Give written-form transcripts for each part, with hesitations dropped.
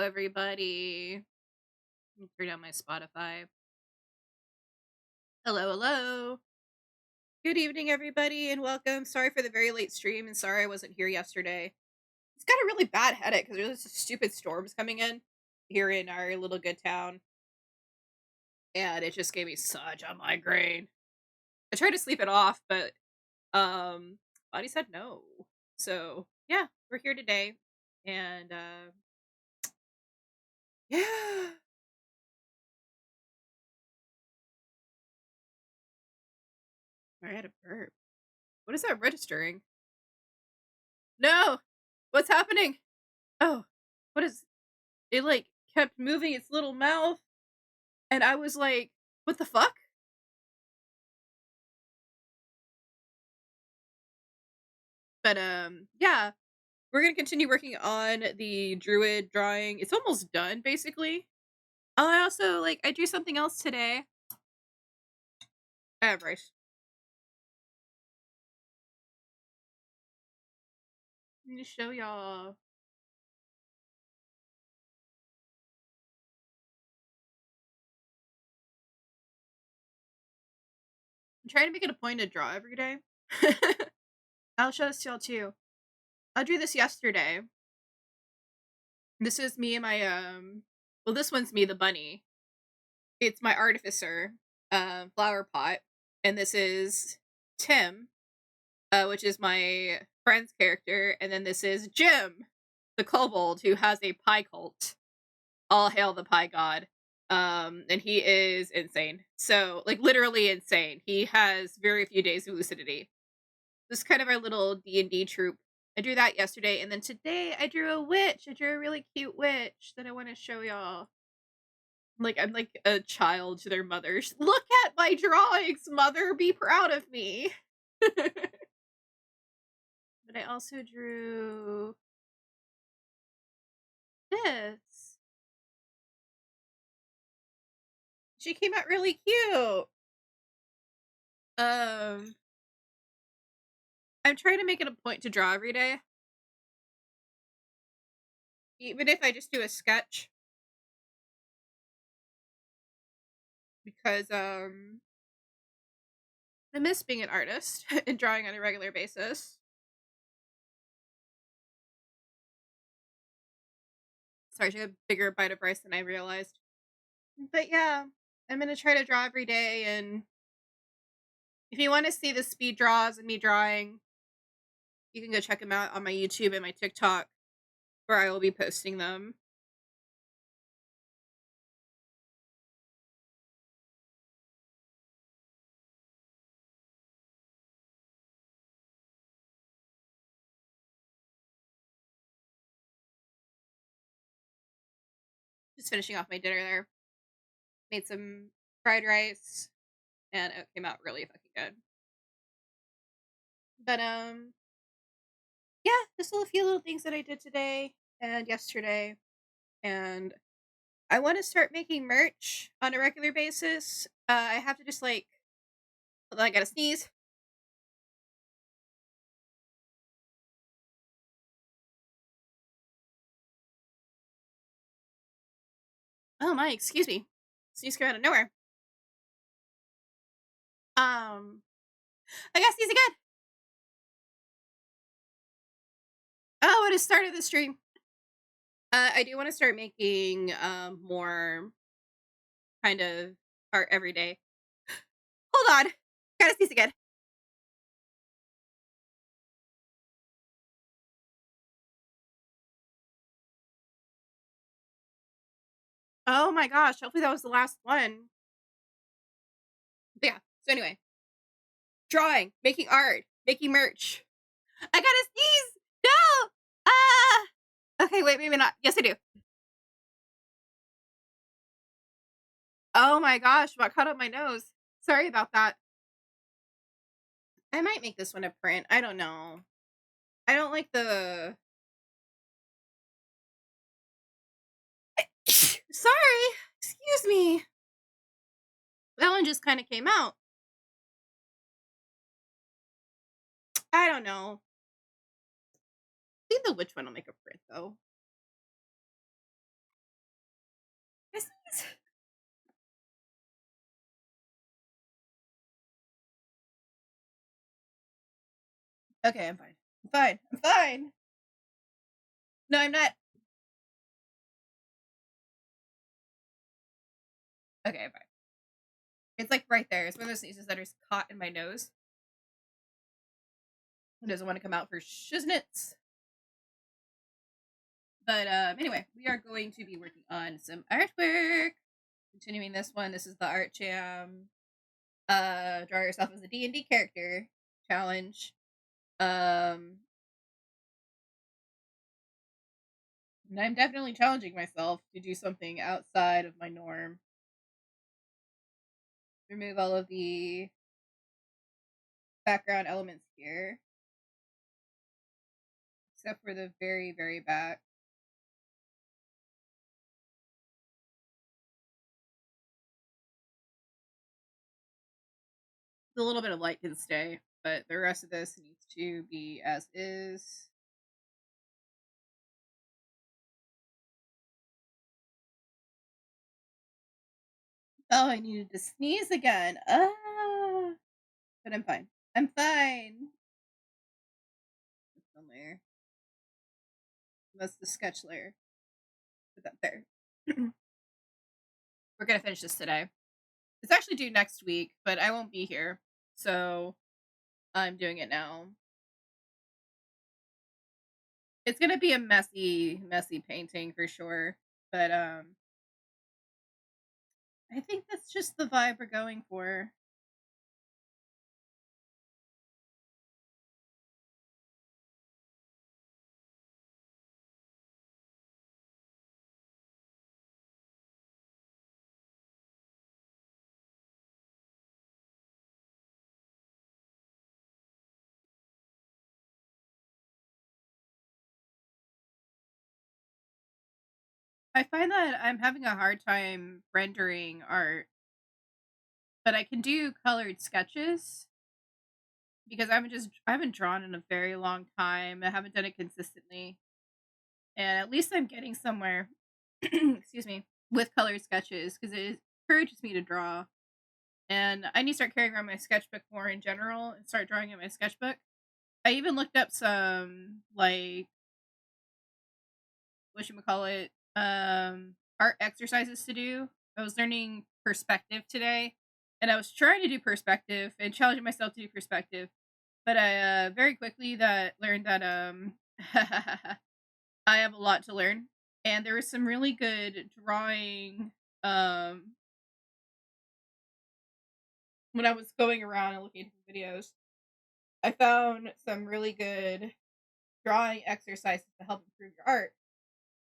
everybody. Let me turn down my Spotify. Hello, hello. Good evening, everybody, and welcome. Sorry for the very late stream, and sorry I wasn't here yesterday. It's got a really bad headache because there's stupid storms coming in here in our little good town, and it just gave me such a migraine. I tried to sleep it off, but body said no. So yeah, we're here today, and yeah. I had a burp. What is that registering? No! What's happening? Oh, what is it? Like kept moving its little mouth, and I was like, what the fuck? But yeah, we're gonna continue working on the druid drawing. It's almost done, basically. I also I drew something else today. I have rice. Let me show y'all. I'm trying to make it a point to draw every day. I'll show this to y'all too. I drew this yesterday. This is me and my well, this one's me, the bunny. It's my artificer flower pot, and this is Tim, which is my friend's character, and then this is Jim, the kobold who has a pie cult. All hail the pie god. And he is insane. So, literally insane. He has very few days of lucidity. This is kind of our little D&D troop. I drew that yesterday, and then today I drew a witch. I drew a really cute witch that I want to show y'all. I'm like a child to their mothers. Look at my drawings, mother. Be proud of me. But I also drew this. She came out really cute. I'm trying to make it a point to draw every day. Even if I just do a sketch. Because I miss being an artist and drawing on a regular basis. Sorry, I took a bigger bite of rice than I realized. But yeah, I'm gonna try to draw every day, and if you want to see the speed draws and me drawing, you can go check them out on my YouTube and my TikTok, where I will be posting them. Just finishing off my dinner there. Made some fried rice, and it came out really fucking good. But yeah, just a few little things that I did today and yesterday, and I want to start making merch on a regular basis. I have to just hold on, I gotta sneeze. Oh my, excuse me. Sneeze came out of nowhere. I gotta sneeze again. Oh, it has started the stream. I do want to start making more kind of art every day. Hold on, gotta sneeze again. Oh my gosh, hopefully that was the last one. But yeah, so anyway. Drawing, making art, making merch. I gotta sneeze! No! Ah! Okay, wait, maybe not. Yes, I do. Oh my gosh, what cut up my nose? Sorry about that. I might make this one a print. I don't know. I don't like the... Sorry! Excuse me. That one just kind of came out. I don't know. I think the witch one will make a print, though. Okay, I'm fine. I'm fine. I'm fine. No, I'm not. Okay, I'm fine. It's like right there. It's one of those sneezes that are caught in my nose. It doesn't want to come out for shiznits. But anyway, we are going to be working on some artwork. Continuing this one. This is the Art Jam. Draw yourself as a D&D character challenge. And I'm definitely challenging myself to do something outside of my norm. Remove all of the background elements here, except for the very, very back. A little bit of light can stay, but the rest of this needs to be as is. Oh, I needed to sneeze again. Ah, but I'm fine. I'm fine. That's one layer. That's the sketch layer. Put that there. We're gonna finish this today. It's actually due next week, but I won't be here, so I'm doing it now. It's gonna be a messy, messy painting for sure, but I think that's just the vibe we're going for. I find that I'm having a hard time rendering art, but I can do colored sketches because I haven't drawn in a very long time. I haven't done it consistently, and at least I'm getting somewhere. Excuse me, with colored sketches because it encourages me to draw. And I need to start carrying around my sketchbook more in general and start drawing in my sketchbook. I even looked up some like whatchamacallit, art exercises to do. I was learning perspective today, and I was trying to do perspective and challenging myself to do perspective. But I very quickly that learned that I have a lot to learn, and there was some really good drawing when I was going around and looking at videos. I found some really good drawing exercises to help improve your art.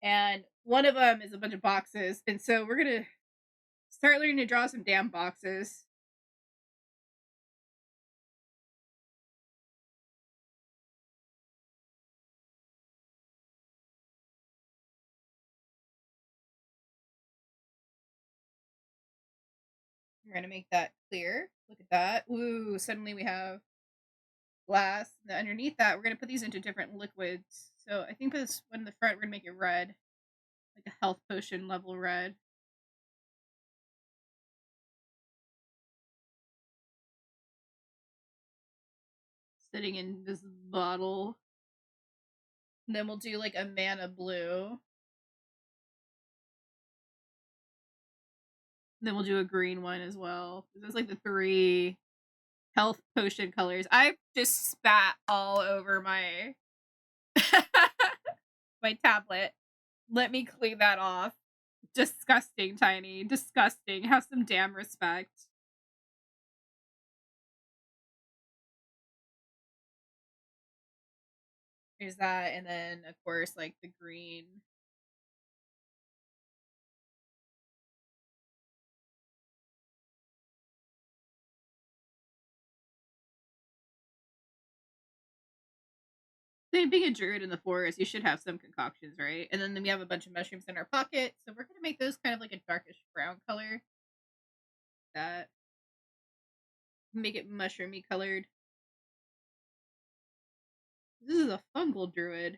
And one of them is a bunch of boxes. And so we're going to start learning to draw some damn boxes. We're going to make that clear. Look at that. Ooh, suddenly we have glass. And underneath that, we're going to put these into different liquids. So I think this one in the front, we're going to make it red. Like a health potion level red. Sitting in this bottle. And then we'll do like a mana blue. And then we'll do a green one as well. This is like the 3 health potion colors. I just spat all over my my tablet. Let me clean that off. Disgusting, Tiny. Disgusting. Have some damn respect. Here's that, and then of course like the green. Same being a druid in the forest, you should have some concoctions, right? And then we have a bunch of mushrooms in our pocket, so we're gonna make those kind of like a darkish brown color. That make it mushroomy colored. This is a fungal druid.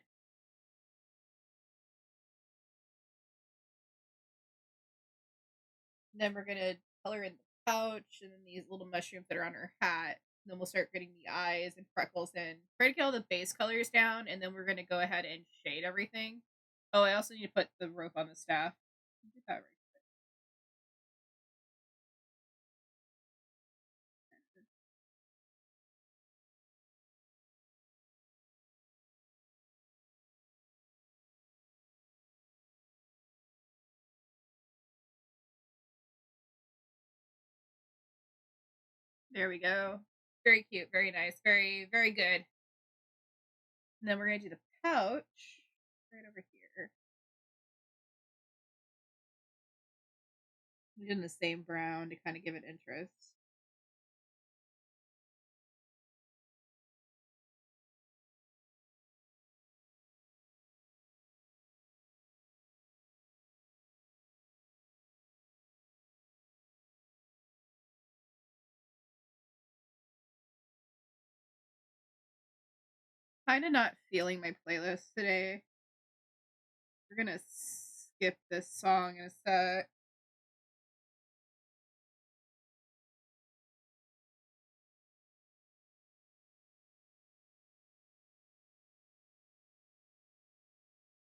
And then we're gonna color in the pouch and then these little mushrooms that are on her hat. Then we'll start getting the eyes and freckles in. Try to get all the base colors down, and then we're gonna go ahead and shade everything. Oh, I also need to put the rope on the staff. Do that right. There we go. Very cute, very nice, very, very good. And then we're gonna do the pouch right over here. We're doing the same brown to kind of give it interest. Kind of not feeling my playlist today. We're gonna skip this song in a sec.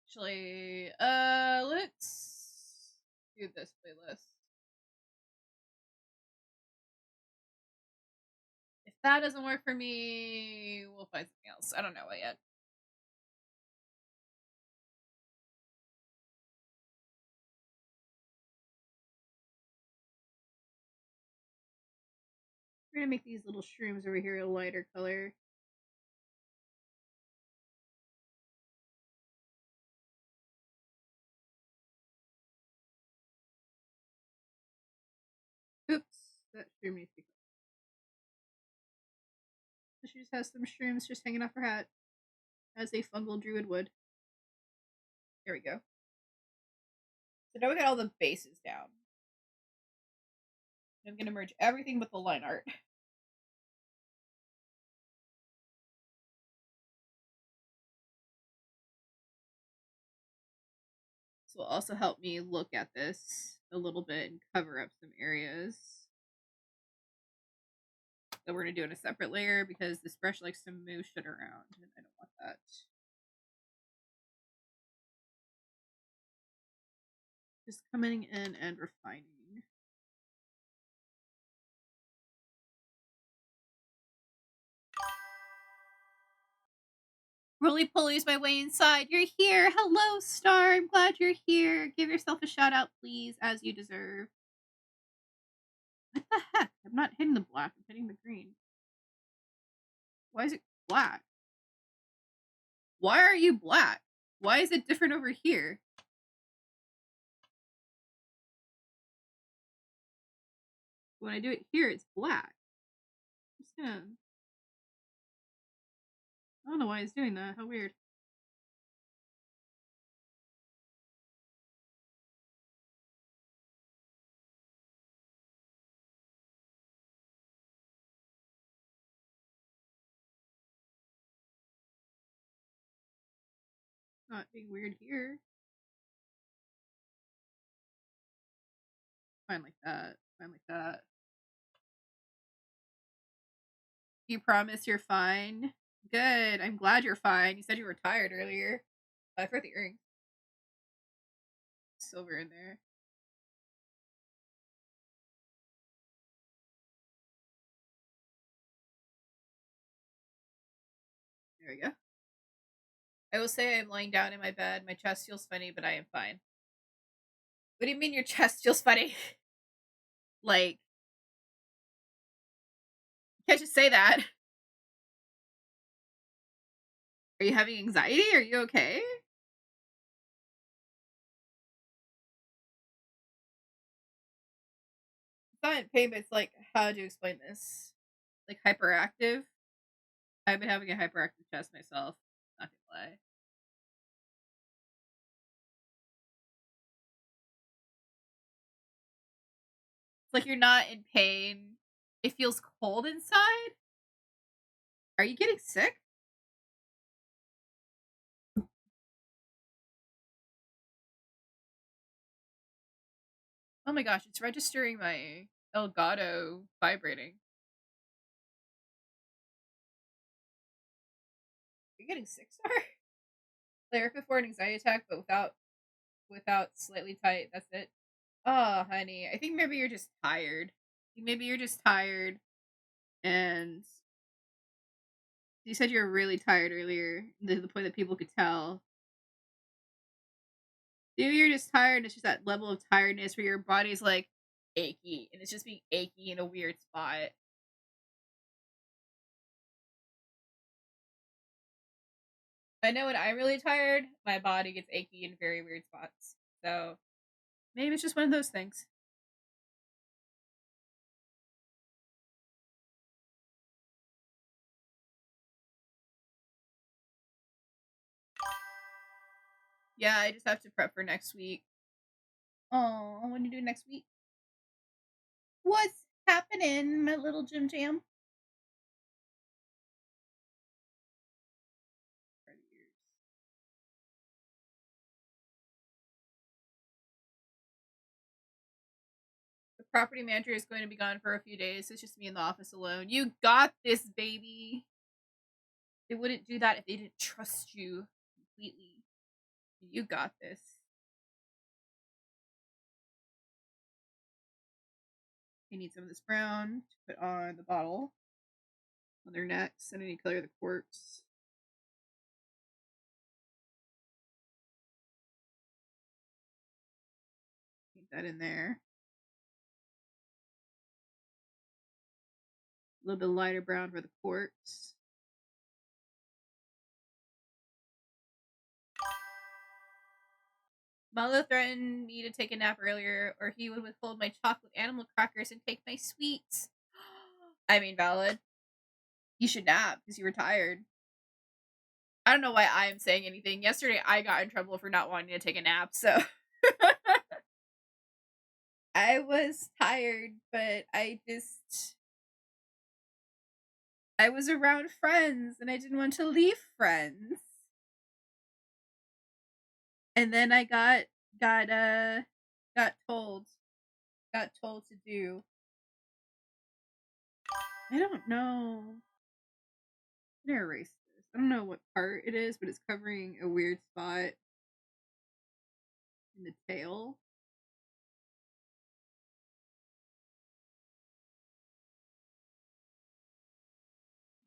Actually, let's do this playlist. If that doesn't work for me, we'll find something else. I don't know it yet. We're gonna make these little shrooms over here a lighter color. Oops, that shroom needs to be. She just has some shrooms just hanging off her hat, as a fungal druid would. There we go. So now we got all the bases down. I'm gonna merge everything with the line art. This will also help me look at this a little bit and cover up some areas. So we're gonna do it in a separate layer because this brush likes to move shit around, and I don't want that. Just coming in and refining. Roly Poly's my way inside. You're here. Hello, Star. I'm glad you're here. Give yourself a shout out, please, as you deserve. What the heck? I'm not hitting the black. I'm hitting the green. Why is it black? Why are you black? Why is it different over here? When I do it here, it's black. I'm just gonna... I don't know why it's doing that. How weird. Not being weird here. Fine like that. Fine like that. You promise you're fine? Good. I'm glad you're fine. You said you were tired earlier. I forgot the earring. Silver in there. There we go. I will say I'm lying down in my bed. My chest feels funny, but I am fine. What do you mean your chest feels funny? Like, you can't just say that. Are you having anxiety? Are you okay? It's not in pain, but it's like, how do you explain this? Like hyperactive? I've been having a hyperactive chest myself. Not gonna lie. It's like you're not in pain. It feels cold inside. Are you getting sick? Oh my gosh, it's registering my Elgato vibrating. getting 6-star? Therapy for an anxiety attack, but without slightly tight. That's it. Oh, honey, I think maybe you're just tired. Maybe you're just tired, and you said you were really tired earlier, to the point that people could tell. Maybe you're just tired. It's just that level of tiredness where your body's like achy, and it's just being achy in a weird spot. I know when I'm really tired, my body gets achy in very weird spots. So maybe it's just one of those things. Yeah, I just have to prep for next week. Oh, what do you do next week? What's happening, my little Jim Jam? The property manager is going to be gone for a few days. It's just me in the office alone. You got this, baby. They wouldn't do that if they didn't trust you completely. You got this. I need some of this brown to put on the bottle on their necks, and I need to color the corks. Paint that in there. A little bit lighter brown for the corks. Milo threatened me to take a nap earlier, or he would withhold my chocolate animal crackers and take my sweets. I mean, valid. You should nap because you were tired. I don't know why I'm saying anything. Yesterday, I got in trouble for not wanting to take a nap, so I was tired, but I was around friends, and I didn't want to leave friends. And then I got told to do. I don't know. I'm gonna erase this. I don't know what part it is, but it's covering a weird spot in the tail.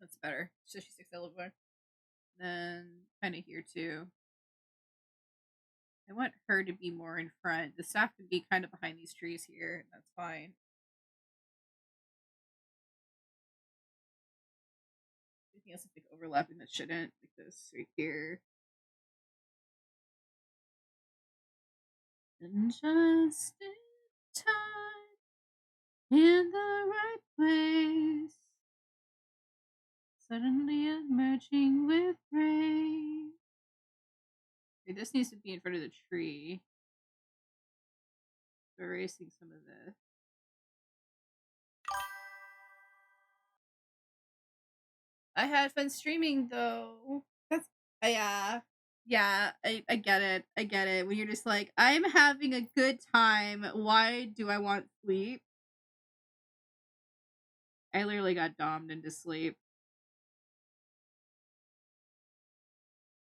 That's better. So she sticks that a little more. Then kind of here too. I want her to be more in front. The staff can be kind of behind these trees here. That's fine. Anything else is like overlapping that shouldn't, like this right here. And just in time, in the right place, suddenly emerging with rain. Okay, this needs to be in front of the tree. So erasing some of this. I had fun streaming though. That's yeah, I get it. I get it. When you're just like, I'm having a good time. Why do I want sleep? I literally got domed into sleep.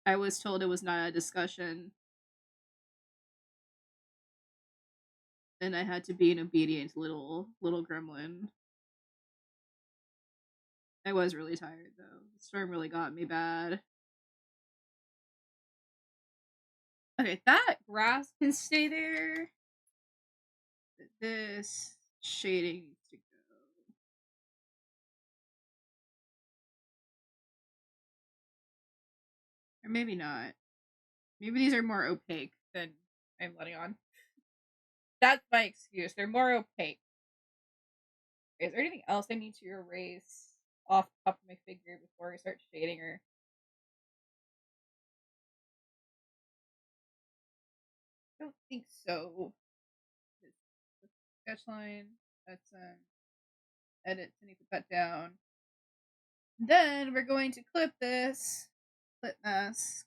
I was told it was not a discussion. And I had to be an obedient little gremlin. I was really tired though. The storm really got me bad. Okay, that grass can stay there. But this shading needs to go. Or maybe not. Maybe these are more opaque than I'm letting on. That's my excuse. They're more opaque. Is there anything else I need to erase off the top of my figure before I start shading her? I don't think so. Sketch line. That's edit. I need to put that down. Then we're going to clip this. Clip mask.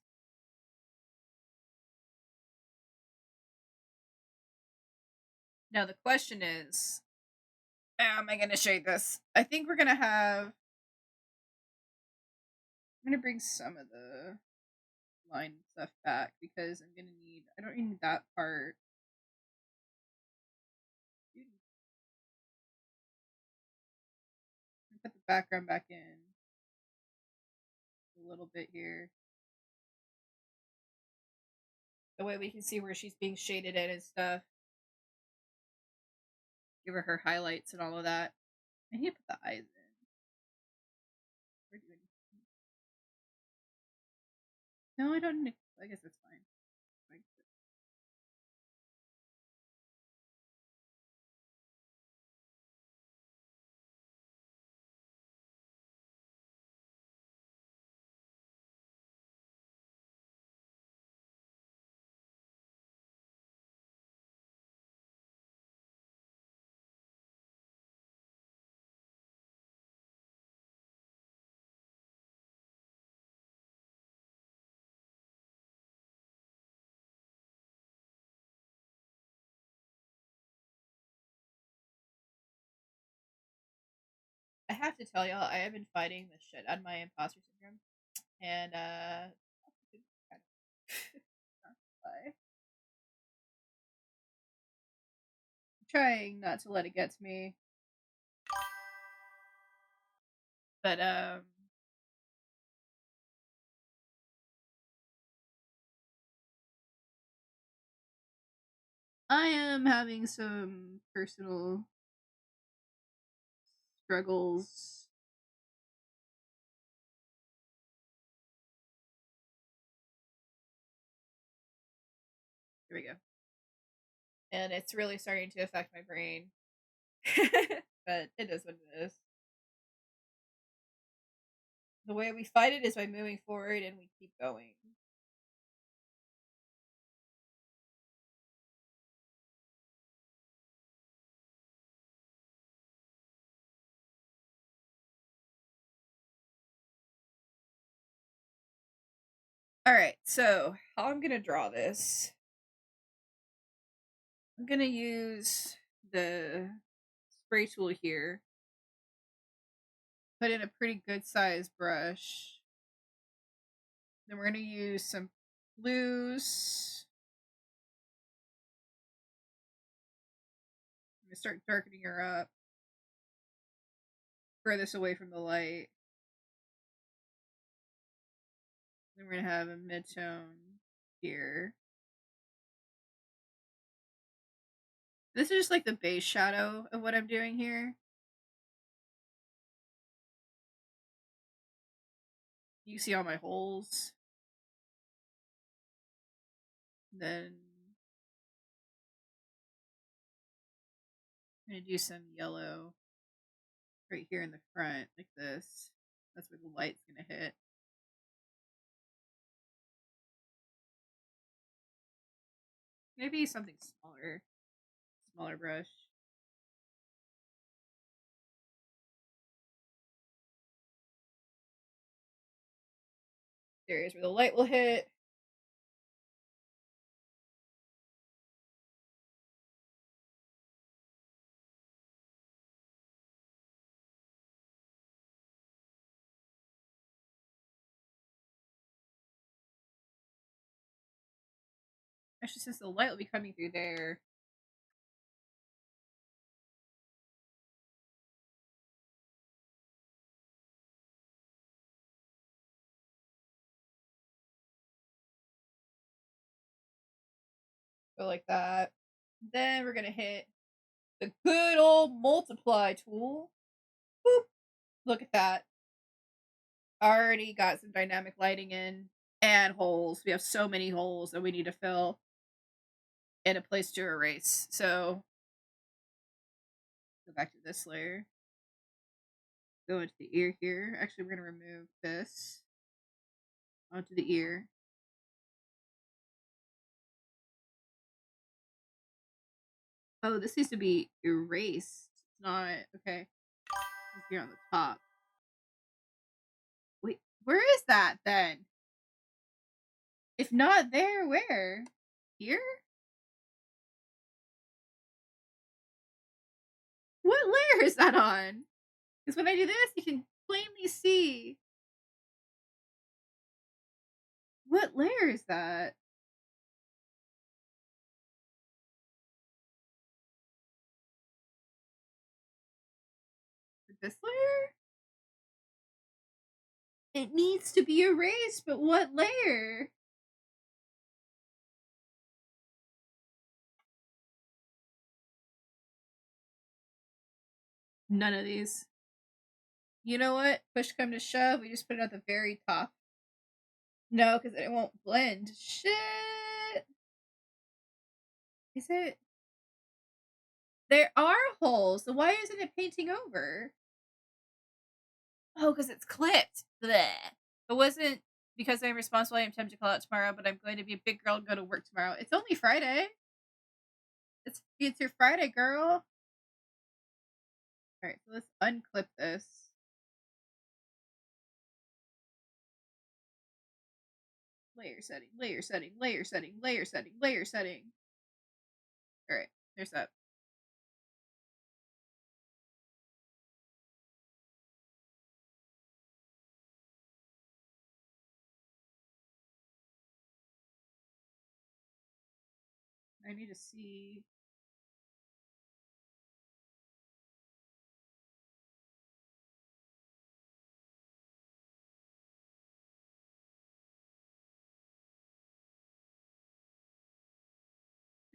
Now the question is, how am I going to shade this? I think we're going to have I'm gonna bring some of the line stuff back because I don't need that part. Put the background back in a little bit here. The way we can see where she's being shaded in and stuff. Give her highlights and all of that. I need to put the eyes in. No, I don't need. I guess that's fine. I have to tell y'all, I have been fighting the shit out of my imposter syndrome, and I'm trying not to let it get to me, but I am having some personal struggles. Here we go. And it's really starting to affect my brain. But it is what it is. The way we fight it is by moving forward and we keep going. Alright, so how I'm gonna draw this. I'm gonna use the spray tool here. Put in a pretty good sized brush. Then we're gonna use some blues. I'm gonna start darkening her up. Furthest away from the light. Then we're gonna have a mid-tone here. This is just like the base shadow of what I'm doing here. You see all my holes. Then I'm gonna do some yellow right here in the front, like this. That's where the light's gonna hit. Maybe something smaller brush. There is where the light will hit. Actually, since the light will be coming through there. Go like that. Then we're gonna hit the good old multiply tool. Boop. Look at that. Already got some dynamic lighting in and holes. We have so many holes that we need to fill and a place to erase. So go back to this layer. Go into the ear here. Actually, we're gonna remove this onto the ear. Oh, this needs to be erased. It's not okay. It's here on the top. Wait, where is that then? If not there, where? Here? What layer is that on? Because when I do this, you can plainly see. What layer is that? This layer? It needs to be erased, but what layer? None of these. You know what? Push come to shove, we just put it at the very top. No, because it won't blend. Shit! Is it? There are holes, so why isn't it painting over? Oh, because it's clipped. Blech. It wasn't because I'm responsible. I am tempted to call out tomorrow, but I'm going to be a big girl and go to work tomorrow. It's only Friday. It's your Friday, girl. Alright, so let's unclip this. Layer setting, layer setting, layer setting, layer setting, layer setting. Alright, there's that. I need to see.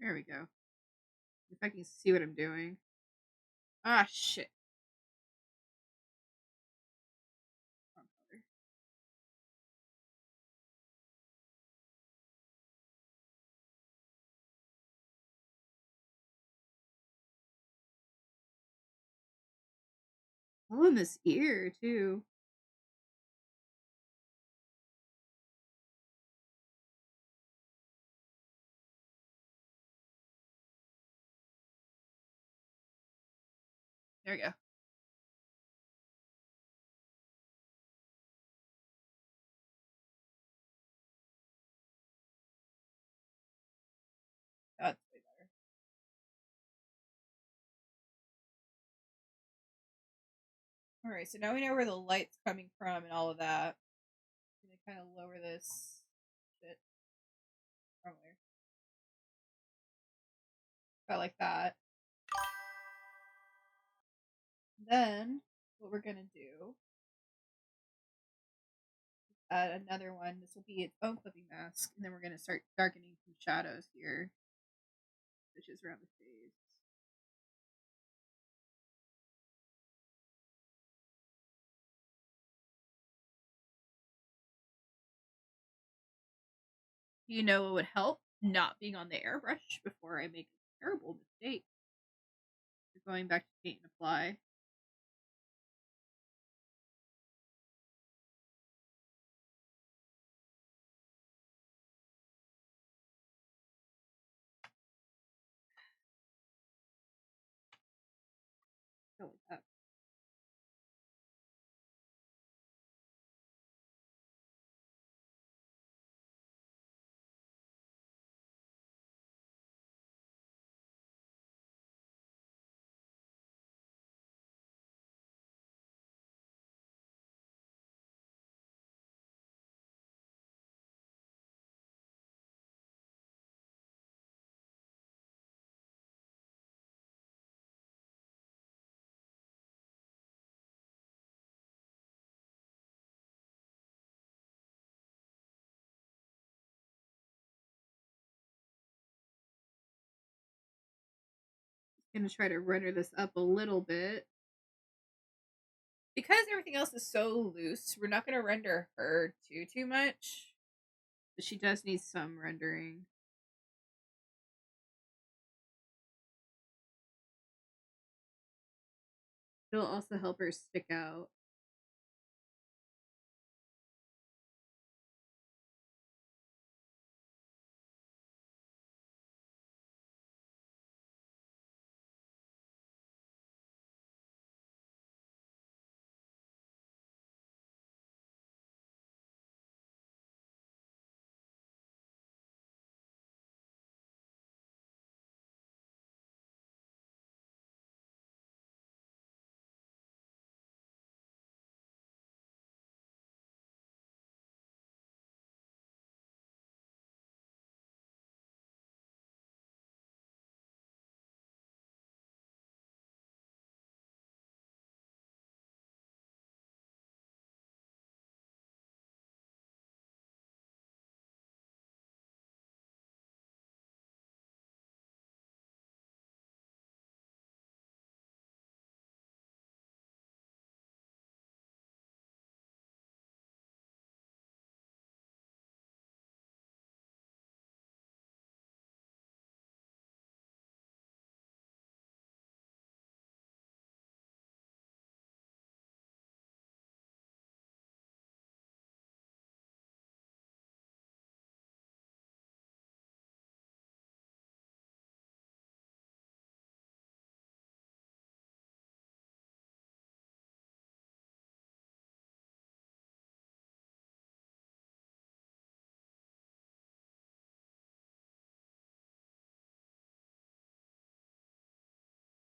There we go. If I can see what I'm doing. Ah, shit. Wrong color. Oh, in this ear, too. There we go. That's way better. Alright, so now we know where the light's coming from and all of that. I'm gonna kind of lower this shit. Wrong layer. About like that. Then, what we're gonna do is add another one. This will be its own clipping mask, and then we're gonna start darkening some shadows here, which is around the face. You know what would help? Not being on the airbrush before I make a terrible mistake. We're going back to paint and apply. Go with that. Gonna try to render this up a little bit. Because everything else is so loose, we're not gonna render her too much. But she does need some rendering. It'll also help her stick out.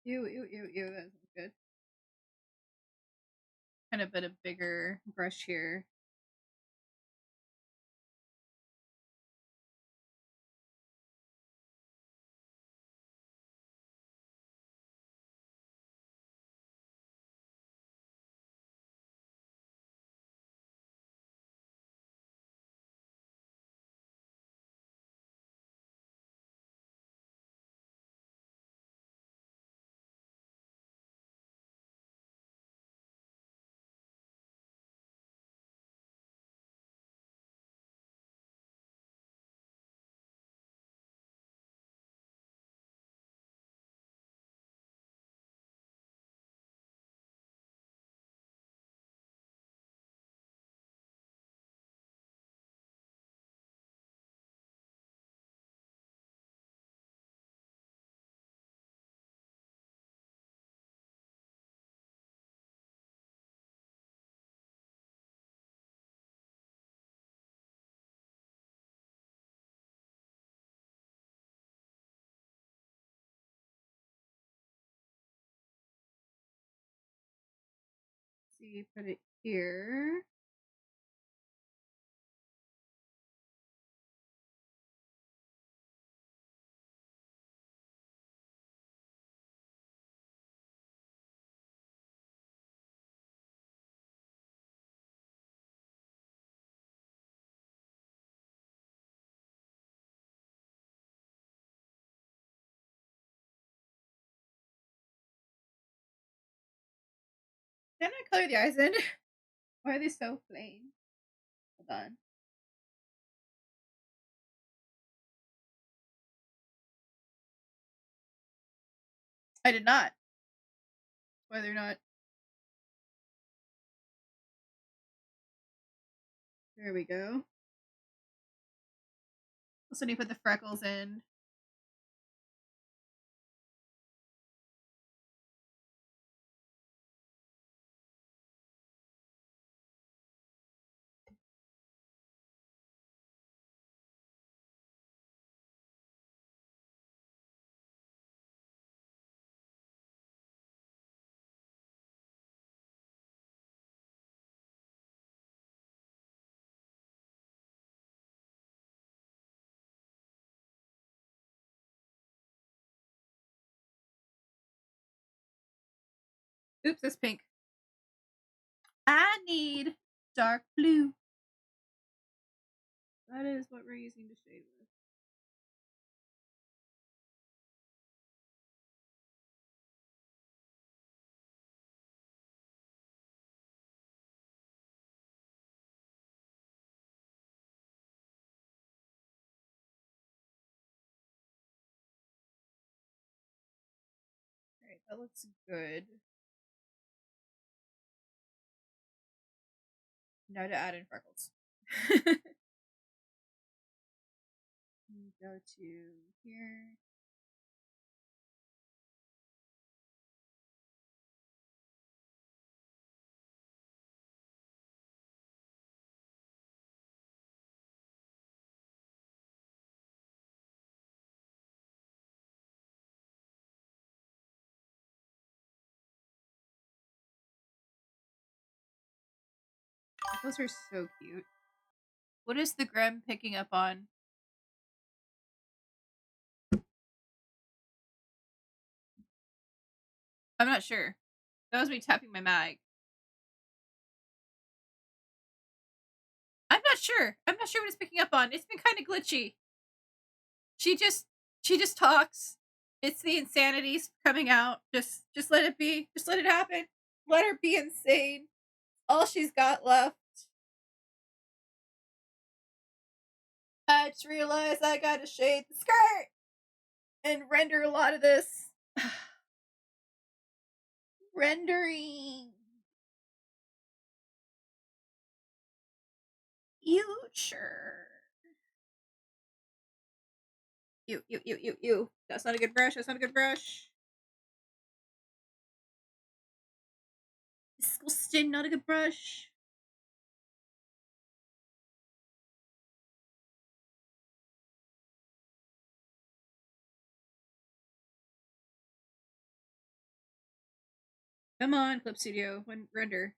Ew, ew, ew, ew, that sounds good. Kind of put a bigger brush here. See, put it here. Can I color the eyes in? Why are they so plain? Hold on. I did not. Why they're not. There we go. Also need to put the freckles in. Oops, that's pink. I need dark blue. That is what we're using to shade with. Alright, that looks good. Now to add in freckles. Go to here. Those are so cute. What is the Grem picking up on? I'm not sure. That was me tapping my mag. I'm not sure. I'm not sure what it's picking up on. It's been kind of glitchy. She just talks. It's the insanity's coming out. Just let it be. Just let it happen. Let her be insane. All she's got left. I just realized I gotta shade the skirt and render a lot of this. Rendering. Future. Ew. That's not a good brush. That's not a good brush. Disgusting. Not a good brush. Come on, Clip Studio, render.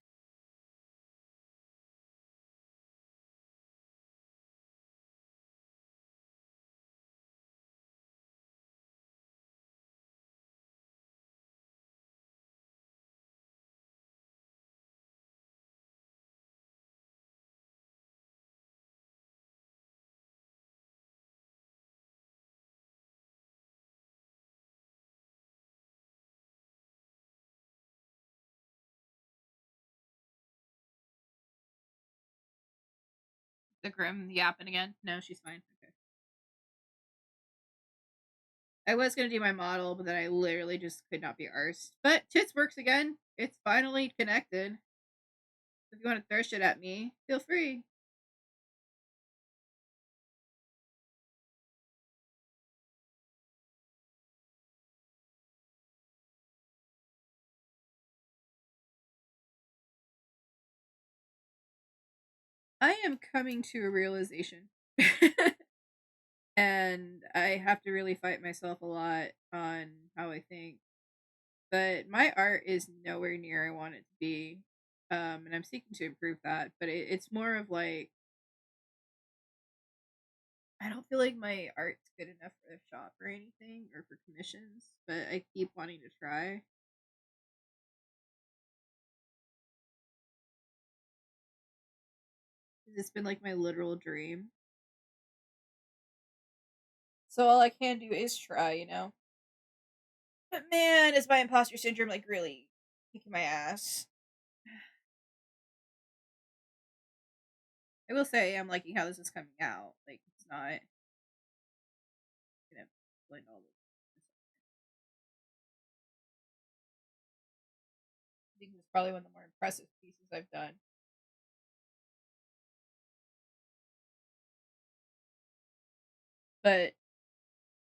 The Grim yapping again. No, she's fine. Okay. I was gonna do my model, but then I literally just could not be arsed. But Tits works again. It's finally connected. If you want to throw shit at me, feel free. I am coming to a realization. And I have to really fight myself a lot on how I think. But my art is nowhere near I want it to be. And I'm seeking to improve that. But it's more of like, I don't feel like my art's good enough for the shop or anything or for commissions, but I keep wanting to try. It's been like my literal dream. So all I can do is try, you know? But man, is my imposter syndrome like really kicking my ass. I will say I'm liking how this is coming out. Like it's not, you know, blend all this. I think this is probably one of the more impressive pieces I've done. But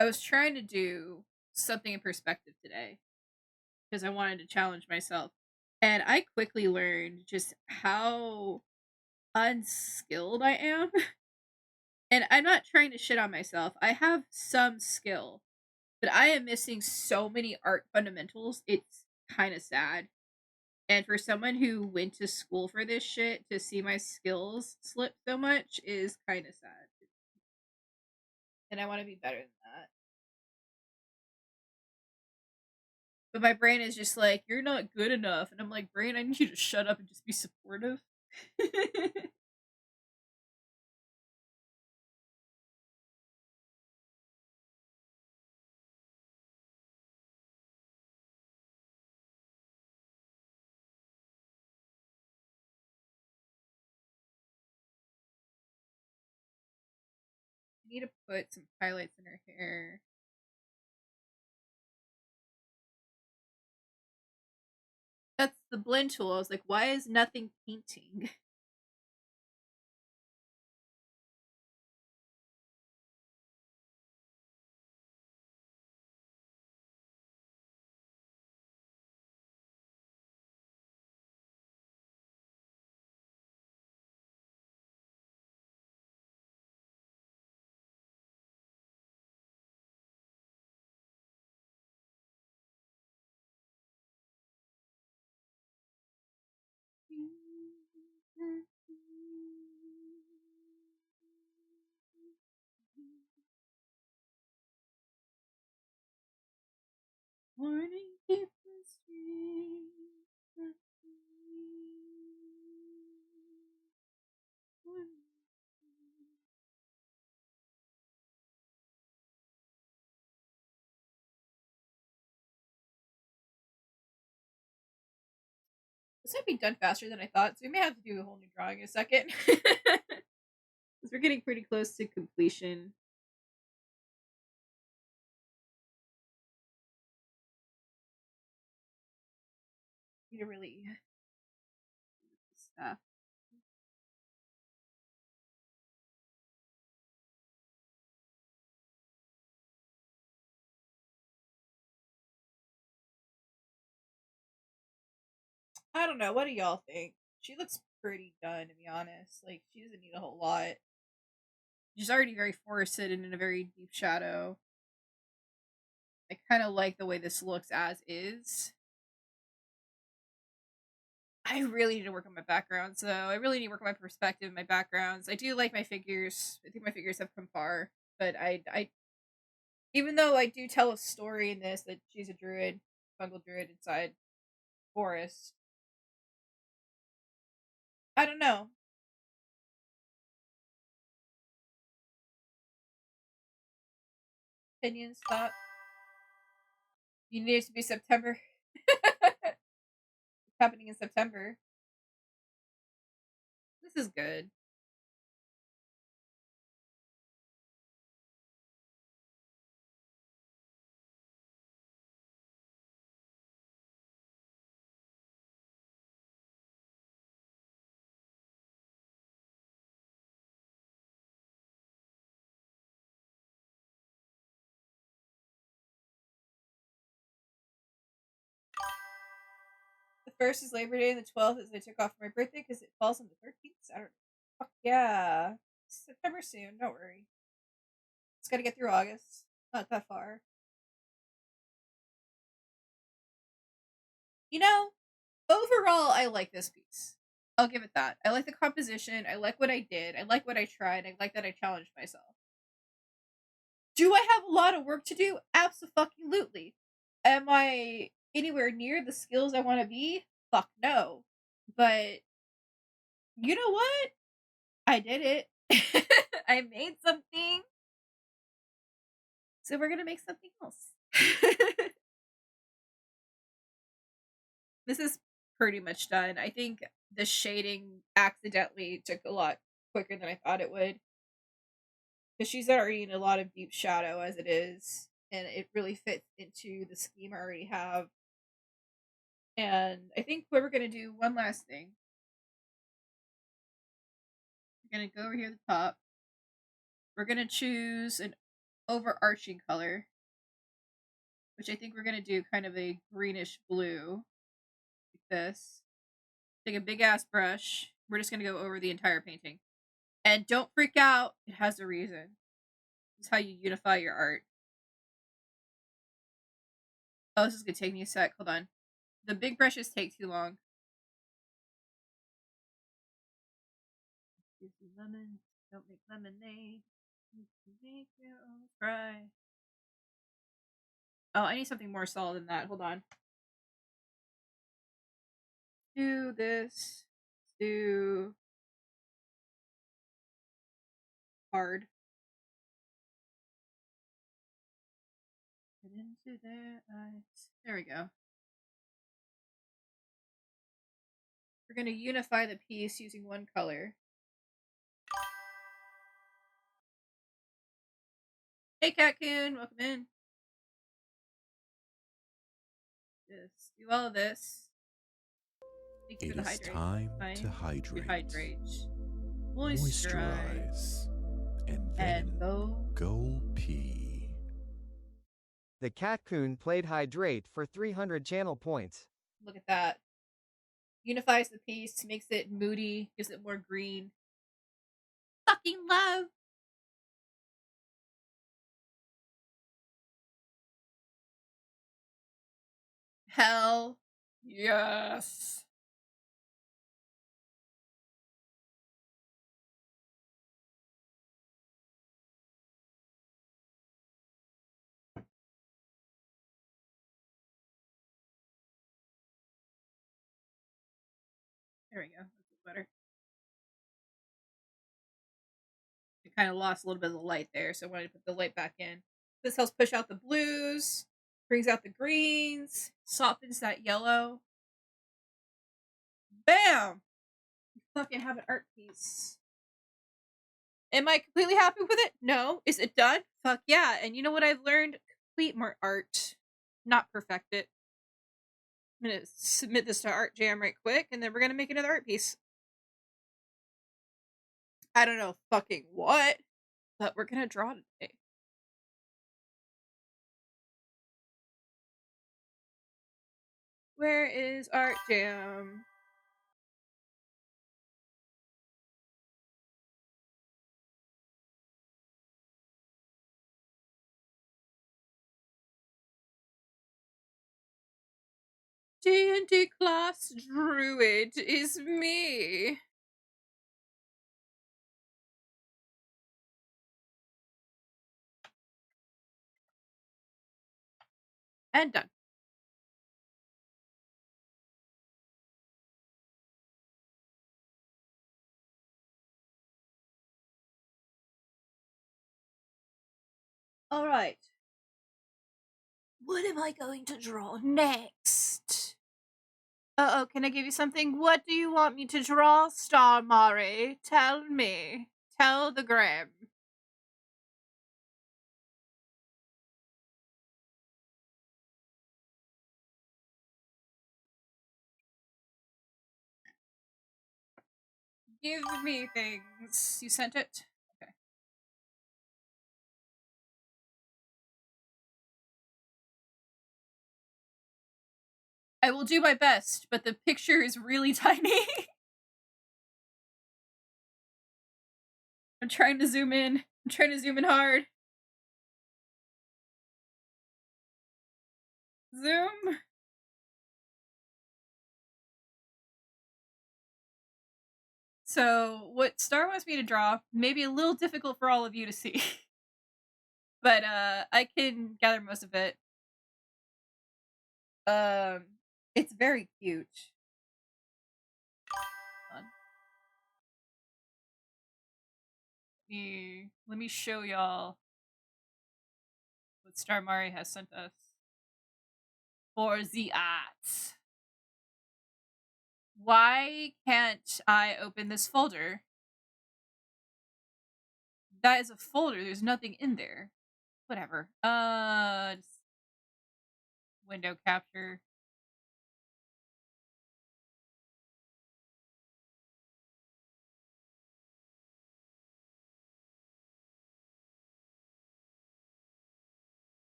I was trying to do something in perspective today because I wanted to challenge myself. And I quickly learned just how unskilled I am. And I'm not trying to shit on myself. I have some skill, but I am missing so many art fundamentals. It's kind of sad. And for someone who went to school for this shit, to see my skills slip so much is kind of sad. And I want to be better than that. But my brain is just like, you're not good enough. And I'm like, brain, I need you to shut up and just be supportive. I need to put some highlights in her hair. That's the blend tool. I was like, why is nothing painting? Morning keep the street. This might be done faster than I thought, so we may have to do a whole new drawing in a second. Because we're getting pretty close to completion. Need to really stuff. I don't know. What do y'all think? She looks pretty done, to be honest. Like she doesn't need a whole lot. She's already very forested and in a very deep shadow. I kind of like the way this looks as is. I really need to work on my backgrounds, though. I really need to work on my perspective, my backgrounds. I do like my figures. I think my figures have come far, but I even though I do tell a story in this that she's a druid, fungal druid inside forest. I don't know. Opinions, thought. You need it to be September. It's happening in September. This is good. The 1st is Labor Day, and the 12th is I took off for my birthday because it falls on the 13th Saturday. Fuck yeah. September soon, don't worry. Just gotta get through August. Not that far. You know, overall, I like this piece. I'll give it that. I like the composition. I like what I did. I like what I tried. I like that I challenged myself. Do I have a lot of work to do? Absolutely. Am I anywhere near the skills I want to be? Fuck no. But you know what? I did it. I made something. So we're gonna make something else. This is pretty much done. I think the shading accidentally took a lot quicker than I thought it would. Because she's already in a lot of deep shadow as it is. And it really fits into the scheme I already have. And I think we're gonna do one last thing. We're gonna go over here at the top. We're gonna choose an overarching color, which I think we're gonna do kind of a greenish blue, like this. Take a big ass brush. We're just gonna go over the entire painting. And don't freak out, it has a reason. This is how you unify your art. Oh, this is gonna take me a sec. Hold on. The big brushes take too long. Lemons, don't make lemonade. Make your own fry. Oh, I need something more solid than that. Hold on. Do this. Do hard. Get into their eyes. There we go. We're going to unify the piece using one color. Hey, Catcoon, welcome in. Just do all of this. It is time to hydrate. Moisturize. And then go pee. The Catcoon played Hydrate for 300 channel points. Look at that. Unifies the piece, makes it moody, gives it more green. Fucking love! Hell yes. There we go. That's better. It kind of lost a little bit of the light there, so I wanted to put the light back in. This helps push out the blues, brings out the greens, softens that yellow. Bam! You fucking have an art piece. Am I completely happy with it? No. Is it done? Fuck yeah. And you know what I've learned? Complete more art, not perfect it. I'm gonna submit this to Art Jam right quick, and then we're gonna make another art piece. I don't know fucking what, but we're gonna draw today. Where is Art Jam? D&D class druid is me. And done. All right. What am I going to draw next? Uh-oh, can I give you something? What do you want me to draw, Star Mari? Tell me. Tell the Gram. Give me things. You sent it? Okay. I will do my best, but the picture is really tiny. I'm trying to zoom in. I'm trying to zoom in hard. Zoom. So, what Star wants me to draw may be a little difficult for all of you to see. But, I can gather most of it. It's very cute. Let me show y'all what Star Mari has sent us for the art. Why can't I open this folder? That is a folder. There's nothing in there. Whatever. Just window capture.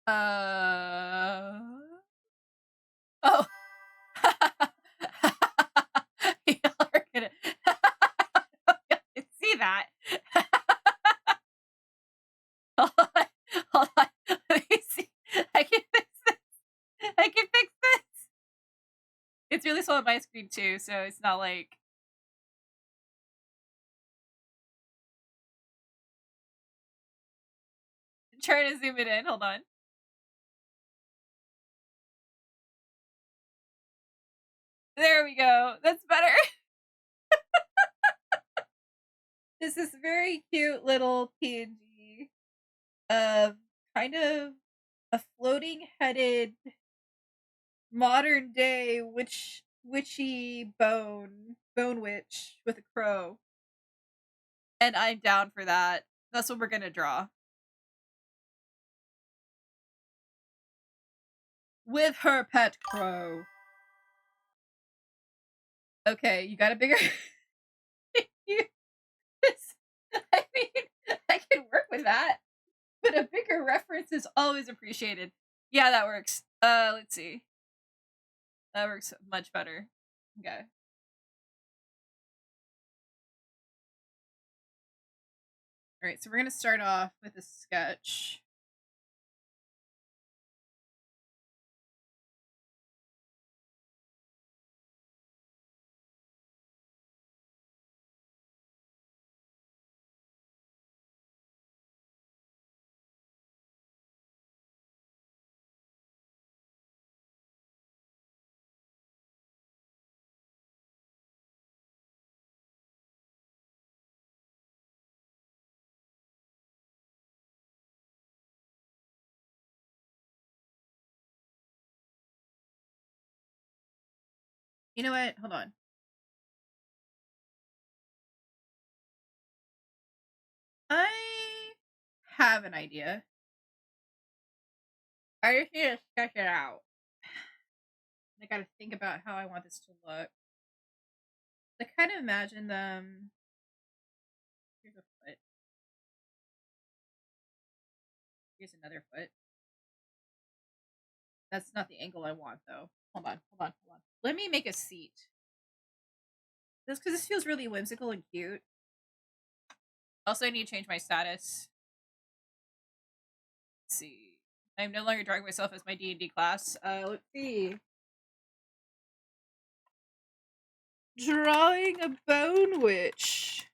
Oh. Y'all are gonna see that. Hold on. Let me see. I can fix this. I can fix this. It's really small on my screen too, so it's not like. I'm trying to zoom it in. Hold on. There we go. That's better. This is very cute little PNG of kind of a floating headed modern day witchy bone witch with a crow. And I'm down for that. That's what we're gonna draw. With her pet crow. Okay, you got a bigger I mean, I can work with that. But a bigger reference is always appreciated. Yeah, that works. Let's see. That works much better. Okay. Alright, so we're gonna start off with a sketch. You know what? Hold on. I have an idea. I just need to sketch it out. I gotta think about how I want this to look. I kind of imagine them. Here's a foot. Here's another foot. That's not the angle I want, though. Hold on. Let me make a seat. This because this feels really whimsical and cute. Also, I need to change my status. Let's see. I'm no longer drawing myself as my D&D class. Let's see. Drawing a bone witch.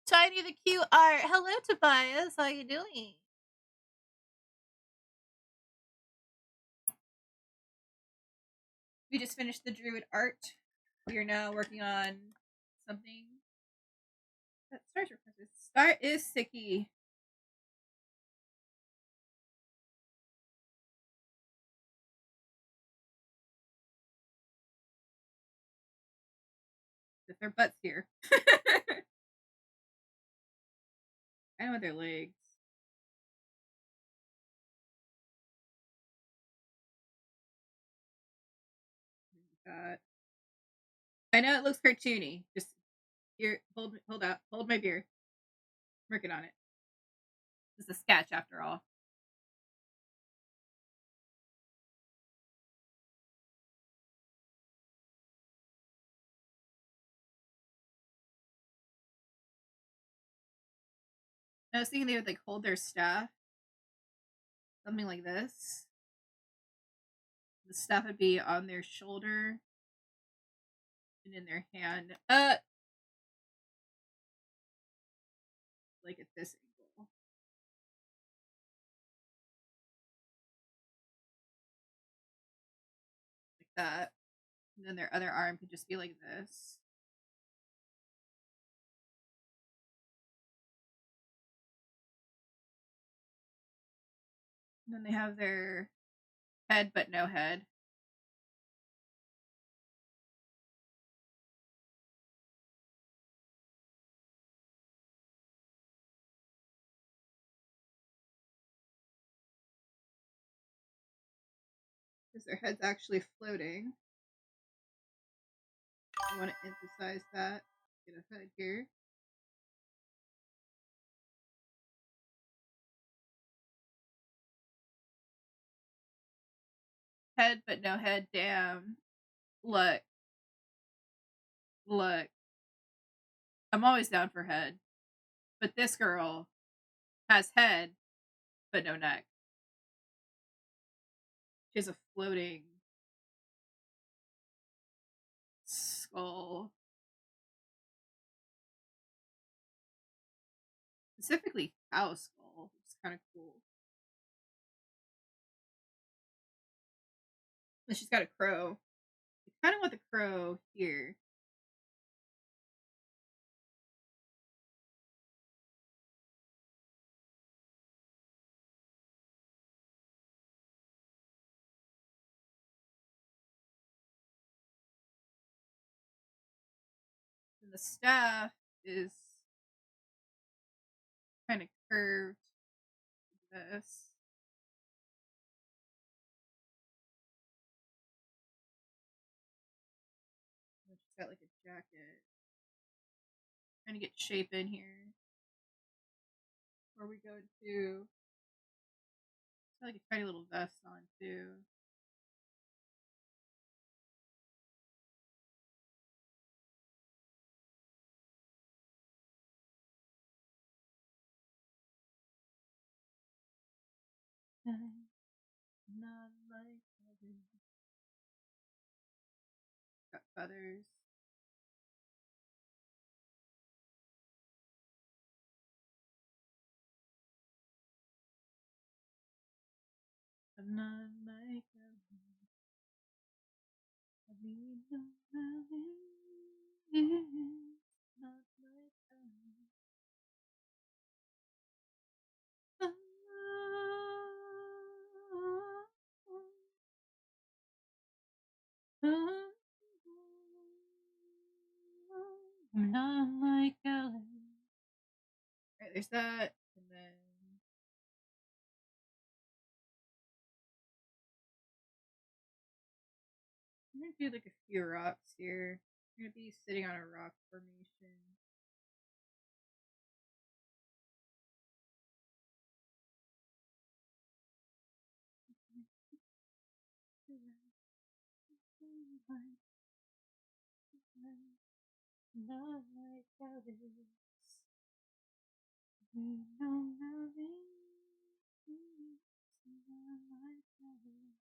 Tiny the cute art. Hello, Tobias. How you doing? We just finished the druid art. We are now working on something. That Start is sicky. If their butts here. I know their legs. God. I know it looks cartoony. Just here, hold my beer. I'm working on it. It's a sketch after all. I was thinking they would like hold their staff, something like this. The staff would be on their shoulder and in their hand. Like at this angle. Like that. And then their other arm could just be like this. And then they have their head but no head. Because their head's actually floating. I want to emphasize that. Get a head here. Head but no head. Damn. Look. I'm always down for head. But this girl has head but no neck. She has a floating skull. Specifically cow skull, which is kind of cool. And she's got a crow. I kind of want the crow here. And the staff is kind of curved like this. And she's got like a jacket. Trying to get shape in here. Where we go to. It's got like a tiny little vest on too. Not like others. Got feathers. I'm not like others. I mean, not like others. I'm not like Ellen. Alright, there's that, and then I'm gonna do like a few rocks here. I'm gonna be sitting on a rock formation. Not like others. No loving. Not like others.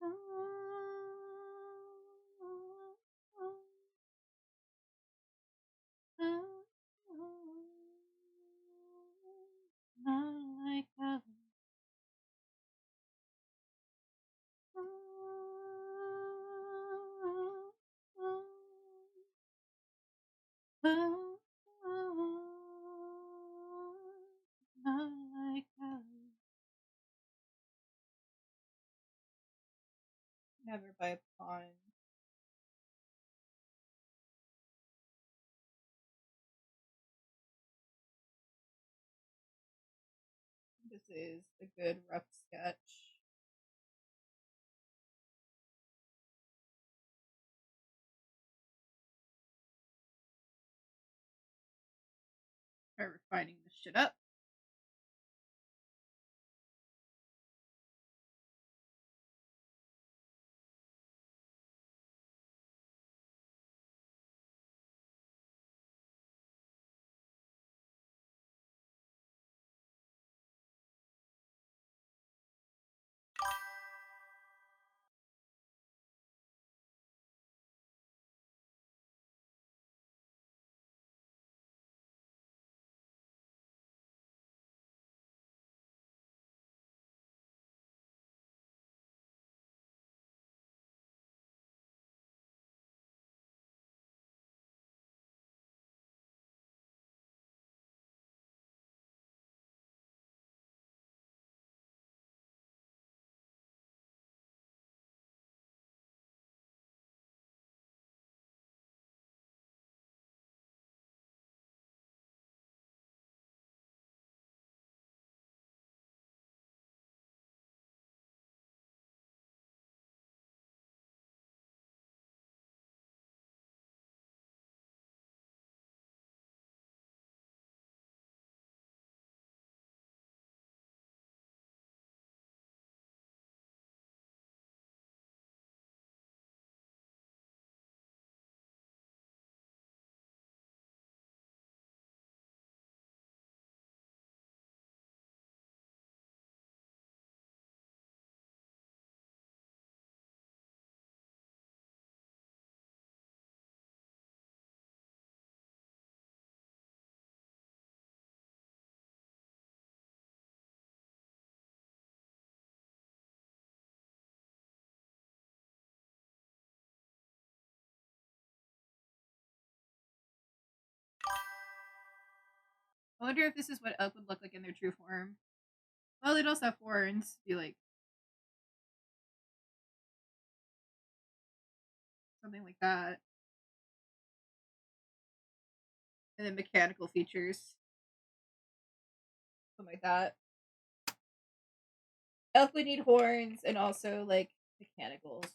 Oh, oh, oh, not like others. Oh, not like others. Never by a pond. This is a good rough sketch. Try refining this shit up. I wonder if this is what elk would look like in their true form. Well, they'd also have horns. Be like something like that. And then mechanical features. Something like that. Elk would need horns and also like mechanicals.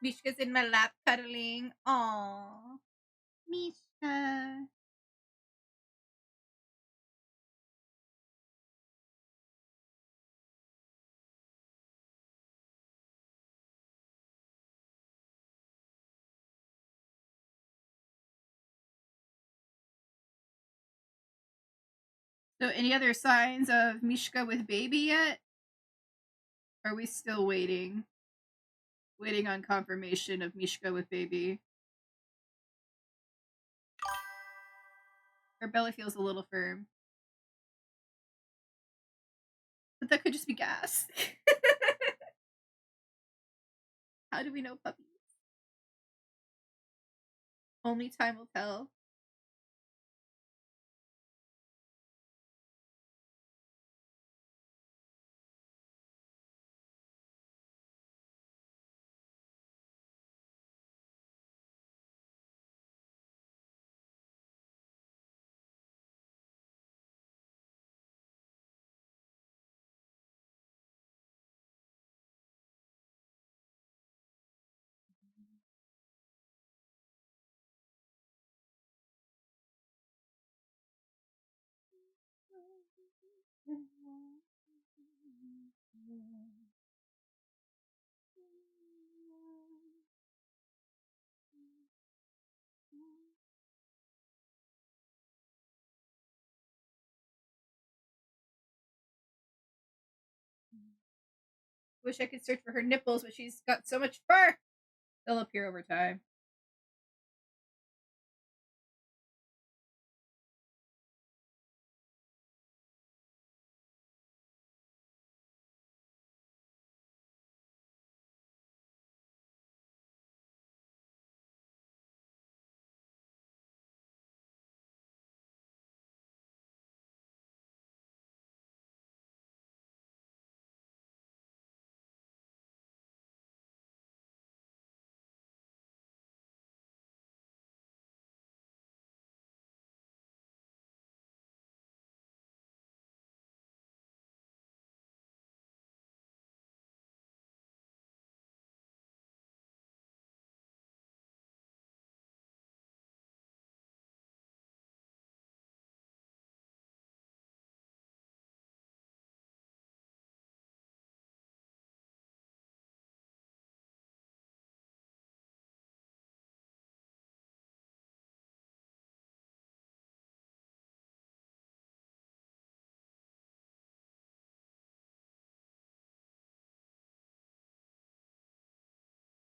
Mishka's in my lap cuddling. Aww. Mishka. So any other signs of Mishka with baby yet? Are we still waiting? Waiting on confirmation of Mishka with baby. Her belly feels a little firm. But that could just be gas. How do we know puppies? Only time will tell. Wish I could search for her nipples, but she's got so much fur. They'll appear over time.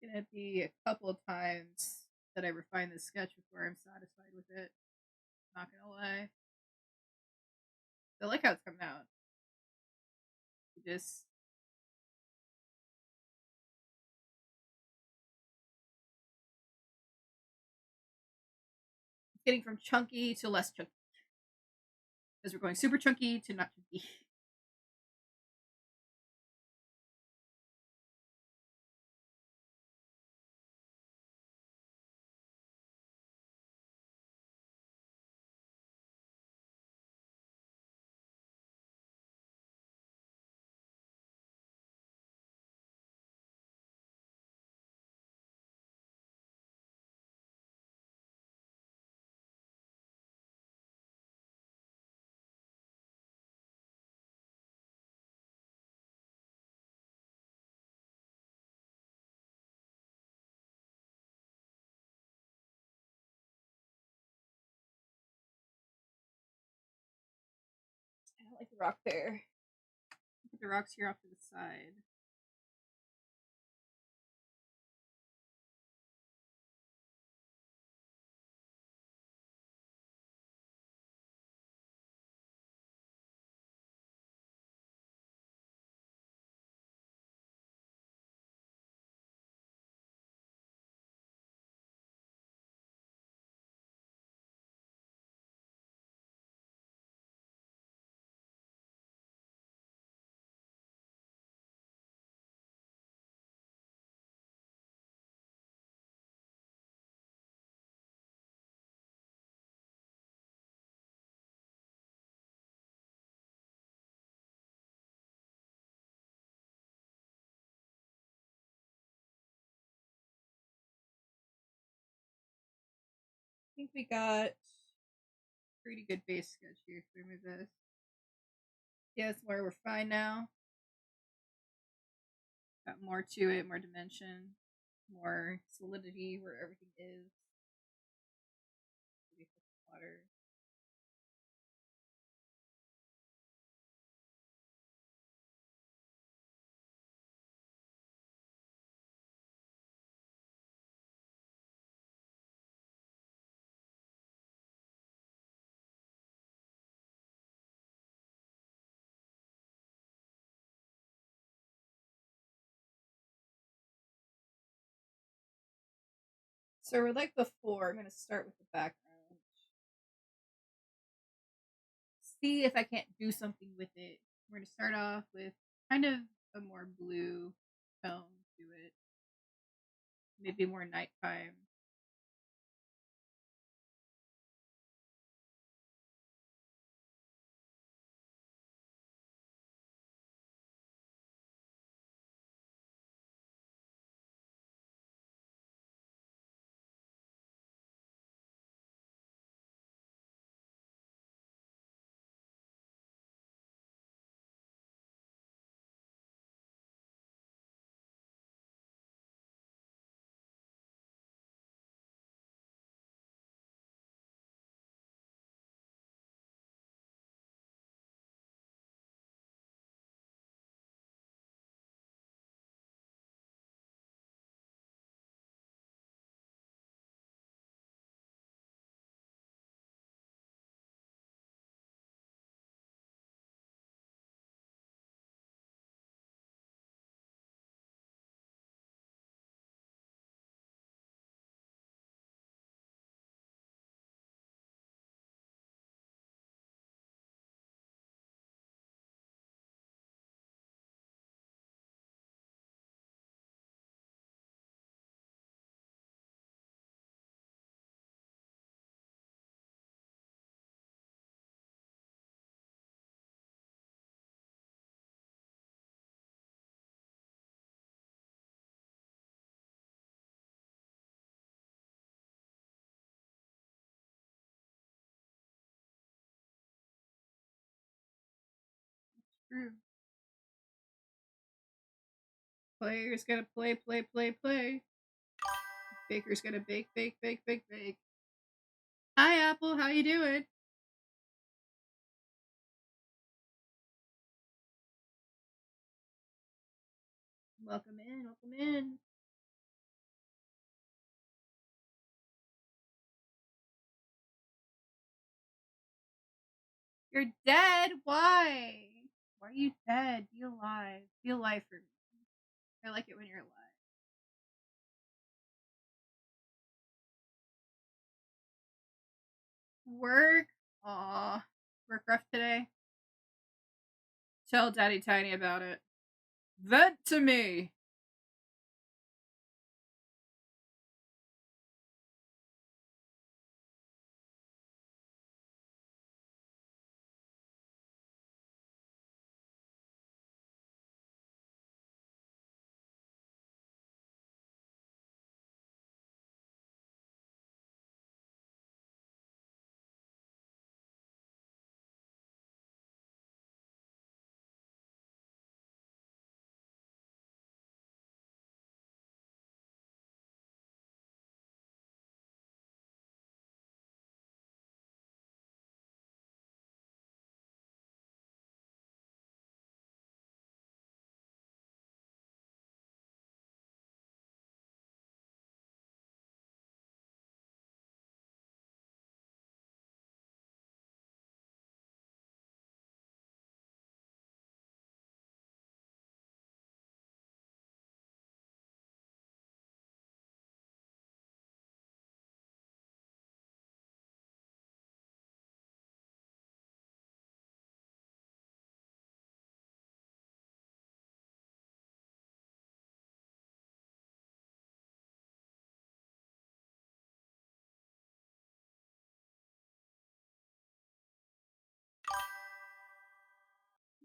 Gonna be a couple of times that I refine this sketch before I'm satisfied with it. Not gonna lie. I like how it's coming out. Just getting from chunky to less chunky. Because we're going super chunky to not chunky. I don't like the rock there. Put the rocks here off to the side. think we got pretty good base sketch here. So remove this. Yeah, it's where we're fine now. Got more to it, more dimension, more solidity where everything is. Water. So we're like before. I'm going to start with the background. See if I can't do something with it. We're going to start off with kind of a more blue tone to it. Maybe more nighttime. True. Player's gonna play. Baker's gonna bake. Hi, Apple. How you doing? Welcome in. You're dead? Why? Why are you dead? Be alive. Be alive for me. I like it when you're alive. Work? Aw. Work rough today? Tell Daddy Tiny about it. Vent to me!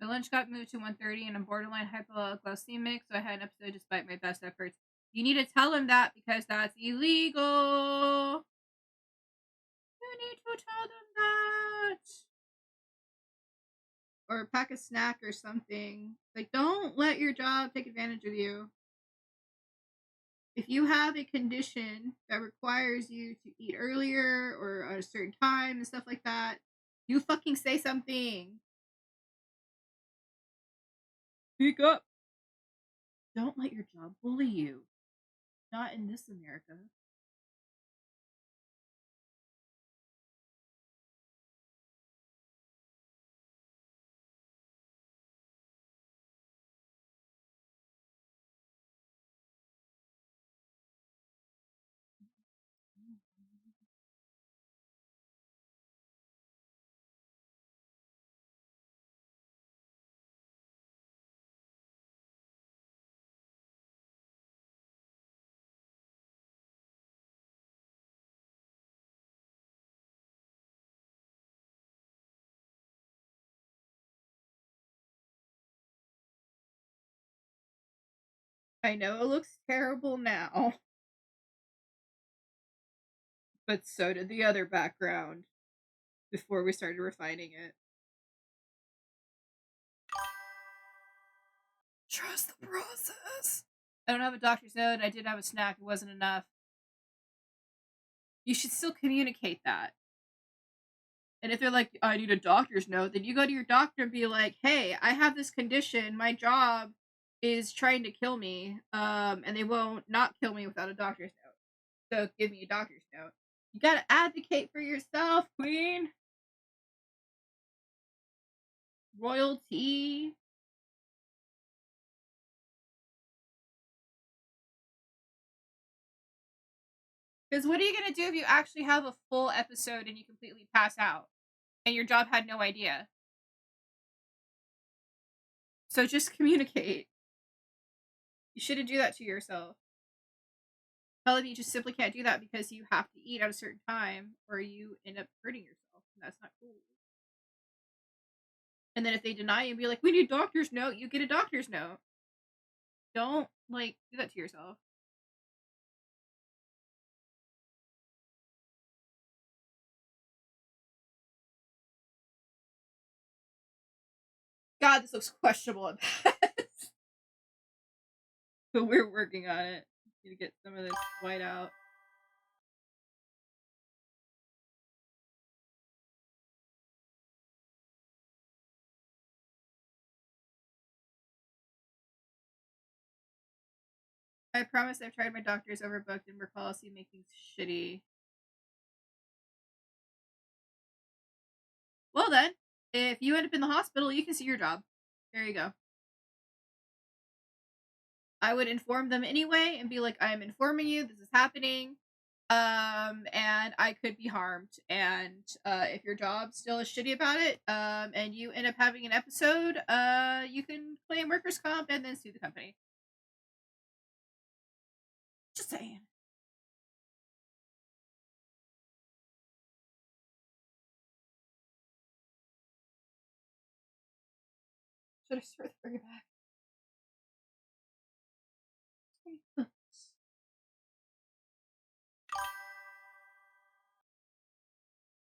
My lunch got moved to 1:30 and I'm borderline hypoglycemic, so I had an episode despite my best efforts. You need to tell him that because that's illegal. You need to tell them that. Or pack a snack or something. Like, don't let your job take advantage of you. If you have a condition that requires you to eat earlier or at a certain time and stuff like that, you fucking say something. Speak up. Don't let your job bully you. Not in this America. I know it looks terrible now. But so did the other background before we started refining it. Trust the process. I don't have a doctor's note and I did have a snack. It wasn't enough. You should still communicate that. And if they're like, I need a doctor's note, then you go to your doctor and be like, hey, I have this condition. My job is trying to kill me. And they won't not kill me without a doctor's note. So give me a doctor's note. You gotta advocate for yourself, queen. Royalty. Because what are you gonna do if you actually have a full episode and you completely pass out? And your job had no idea? So just communicate. You shouldn't do that to yourself. Tell them you just simply can't do that because you have to eat at a certain time or you end up hurting yourself. And that's not cool. And then if they deny you and be like, we need a doctor's note, you get a doctor's note. Don't, like, do that to yourself. God, this looks questionable at best. But we're working on it. Need to get some of this white out. I promise I've tried my doctors overbooked and we're policy making shitty. Well then, if you end up in the hospital, you can see your job. There you go. I would inform them anyway and be like, I am informing you, this is happening. And I could be harmed. And if your job still is shitty about it, and you end up having an episode, you can claim workers' comp and then sue the company. Just saying. Should I start bring it back?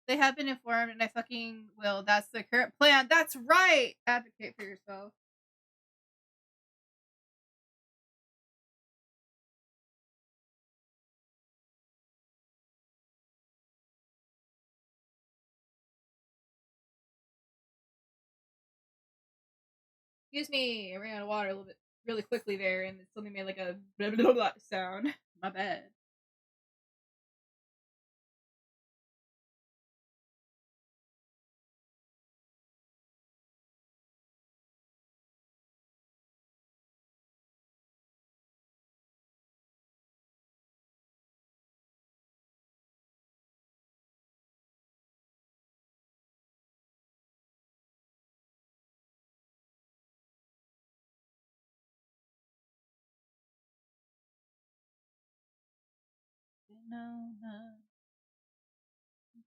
They have been informed, and I fucking will. That's the current plan. That's right! Advocate for yourself. Excuse me, I ran out of water a little bit really quickly there, and it suddenly made like a blah blah blah sound. My bad.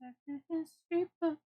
Back to history book.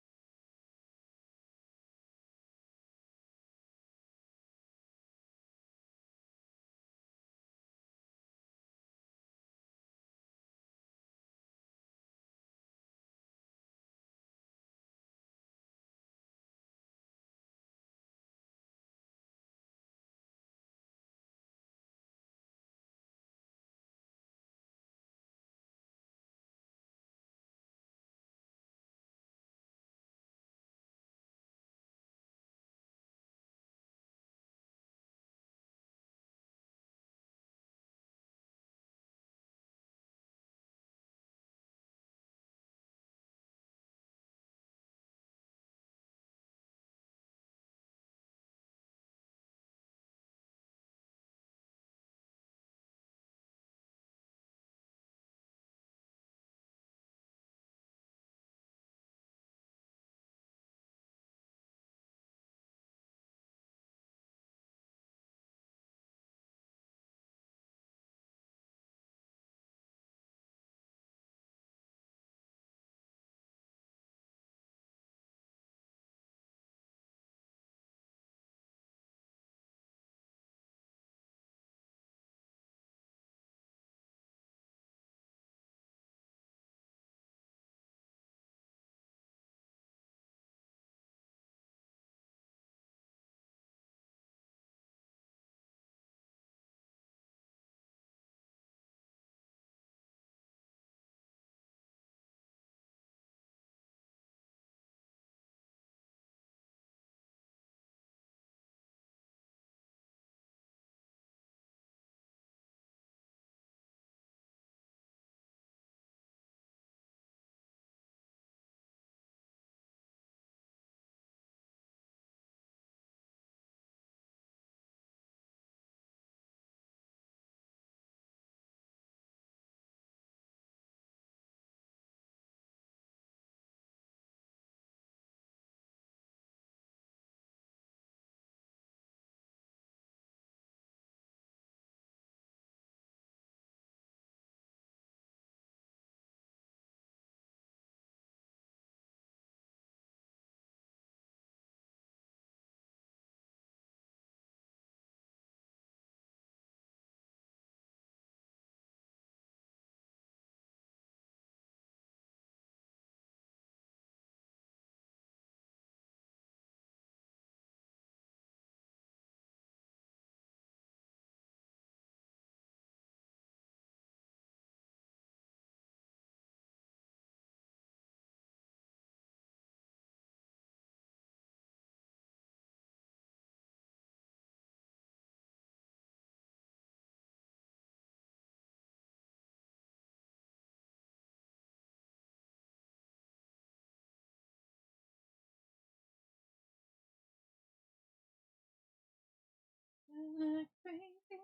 like crazy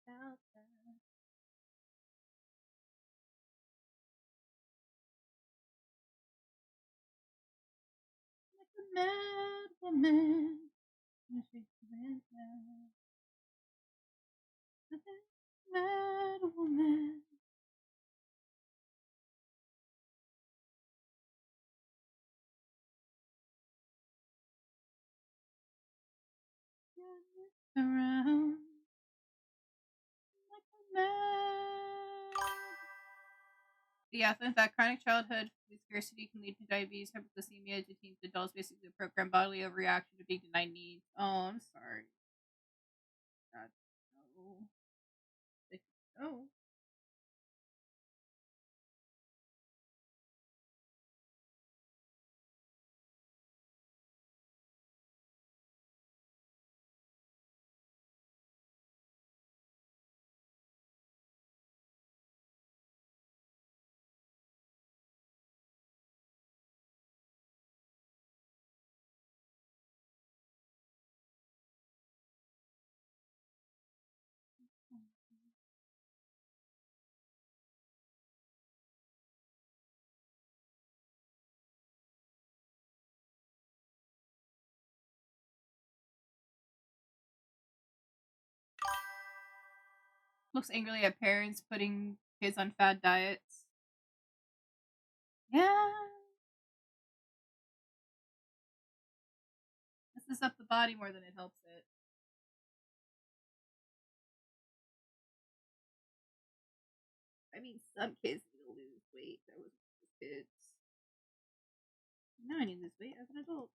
without that. Like a mad woman. Mad woman. Around like a mad. Yeah, in fact, chronic childhood food scarcity can lead to diabetes, hypoglycemia, to teens, adults, basically a program bodily overreaction to being denied needs. Oh, I'm sorry. God, no. No. Looks angrily at parents putting kids on fad diets. Yeah. Messes up the body more than it helps it. I mean, some kids need to lose weight. That wasn't just kids. Now I need to lose weight as an adult.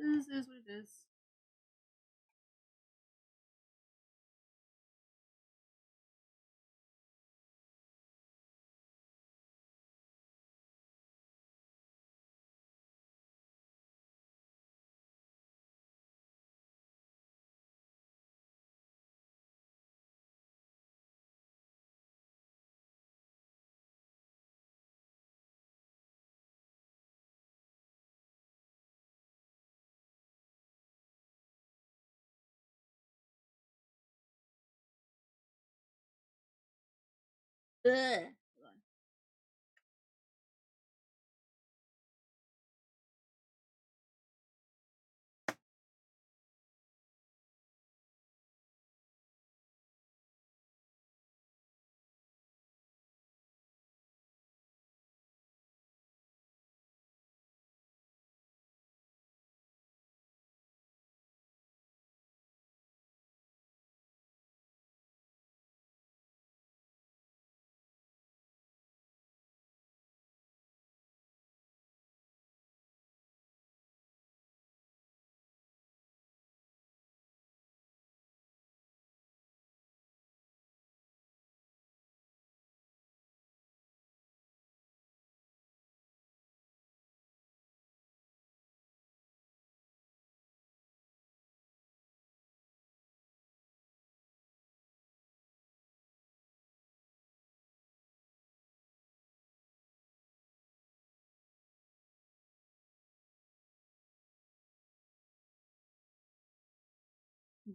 This is what it is. Ugh. Hold on.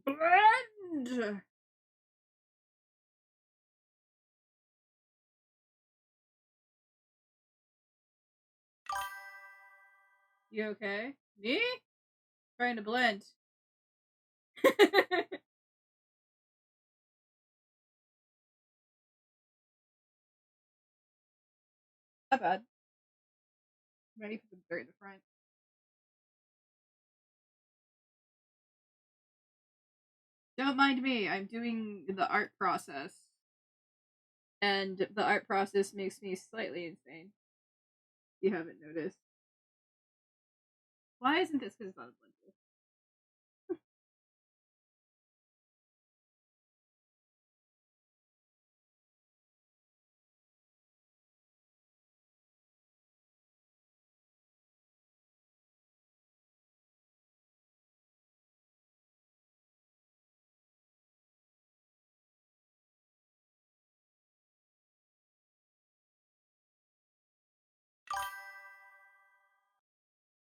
Blend! You okay? Me? Trying to blend. Not bad. Ready for the dirt in the front. Don't mind me, I'm doing the art process. And the art process makes me slightly insane. If you haven't noticed. Why isn't this because it's not a blend tool?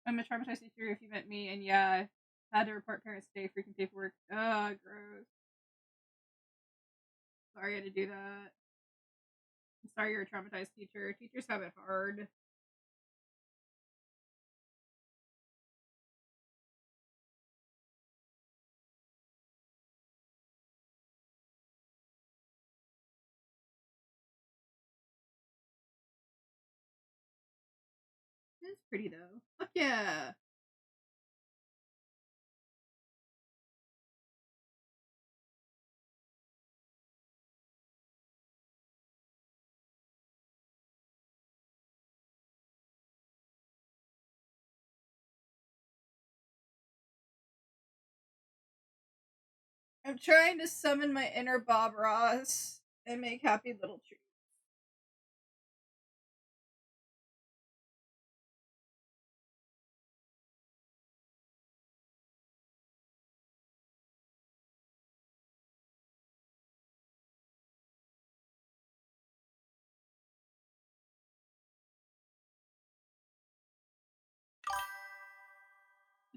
I'm a traumatized teacher if you met me, and yeah, I had to report parents today, freaking paperwork. Ugh, gross. Sorry I had to do that. I'm sorry you're a traumatized teacher. Teachers have it hard. It's pretty though. Fuck yeah. I'm trying to summon my inner Bob Ross and make happy little trees.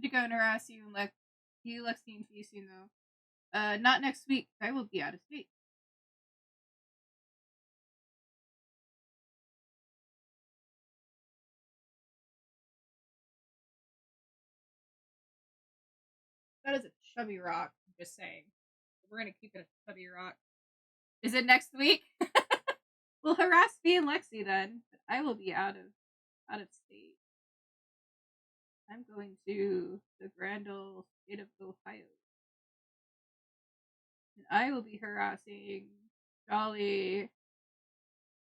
To go and harass you and Lexi and Fee soon though. Not next week. I will be out of state. That is a chubby rock. I'm just saying. We're gonna keep it a chubby rock. Is it next week? We'll harass Fee and Lexi then. But I will be out of state. I'm going to the grand old state of Ohio. And I will be harassing Jolly,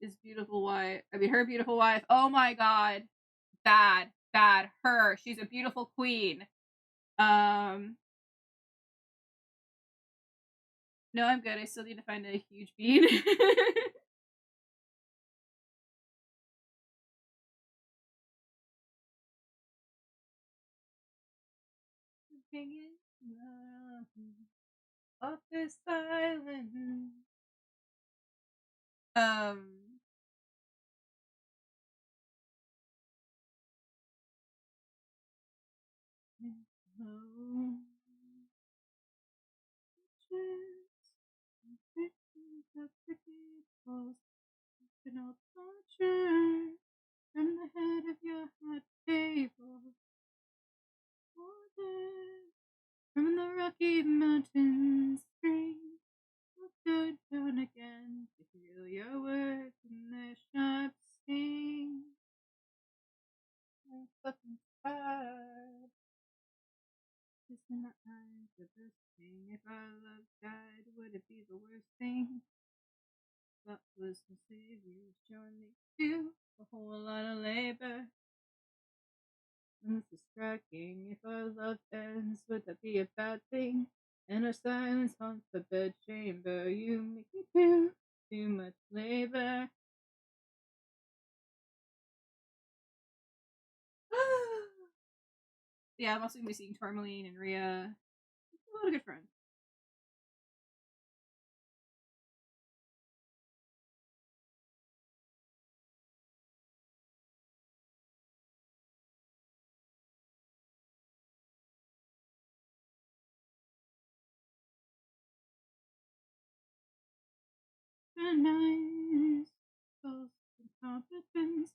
his beautiful wife. I mean, her beautiful wife. Oh my god. Bad. Bad. Her. She's a beautiful queen. No, I'm good. I still need to find a huge bean. Hanging off this island. Torture from the head of your hot table. From the Rocky Mountains spring. We'll go down again to feel your words in their sharp sting. I'm fucking tired. Kiss in my eyes, the best thing. If our love died, would it be the worst thing? What was the savior showing me to a whole lot of labor? This is striking. If our love ends, would that be a bad thing? And our silence haunts the bedchamber. You make me do too much labor. Yeah, I'm also gonna be seeing Tourmaline and Rhea. A lot of good friends. Nice, false incompetence,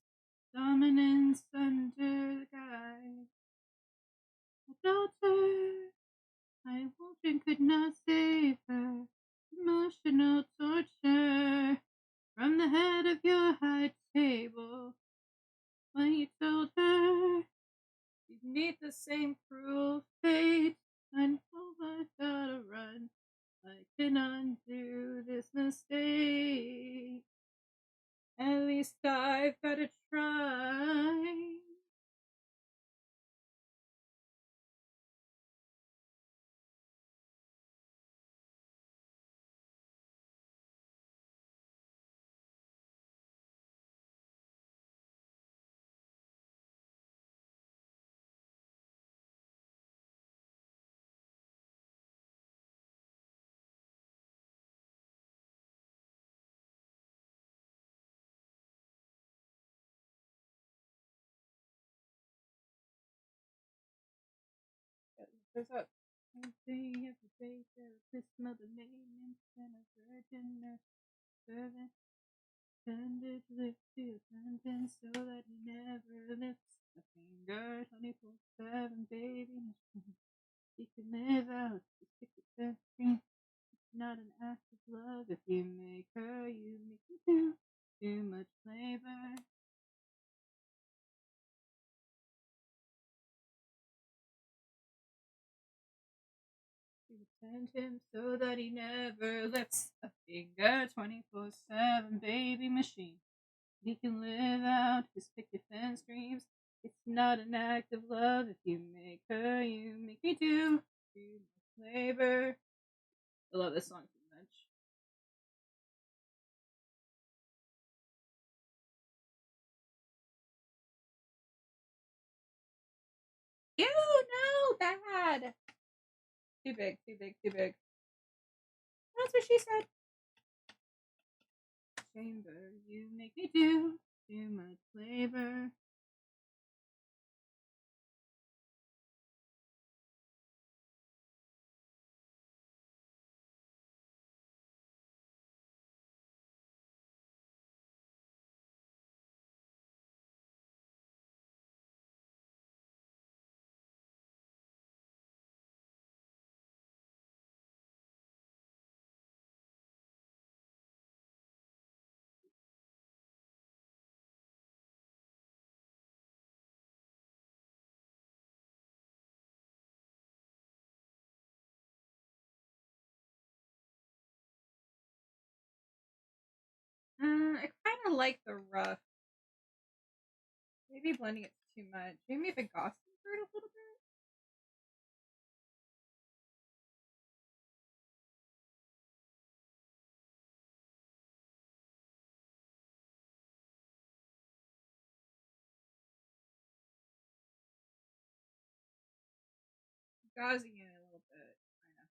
dominance under the guise. Adulterer, my children could not save her. Emotional torture from the head of your high table. When you told her you'd meet the same cruel fate, I know I gotta run. I can undo this mistake. At least I've gotta try. There's that thing of the face of this mother maintenance and a virgin nurse servant. Tended lips to your sentence so that he never lifts a finger. 24/7, baby. He can live out the 60th screen. It's not an act of love if you make her, you make me do too much flavor. You send him so that he never lifts a finger. 24/7, baby machine. He can live out his picket fence dreams. It's not an act of love if you make her, you make me do too much labor. I love this song too much. Ew, no, bad. Too big, too big, too big. That's what she said. Chamber, you make me do too much labor. I kind of like the rough. Maybe blending it too much. Maybe if it got through it a little bit. Gauzing it a little bit, kind of,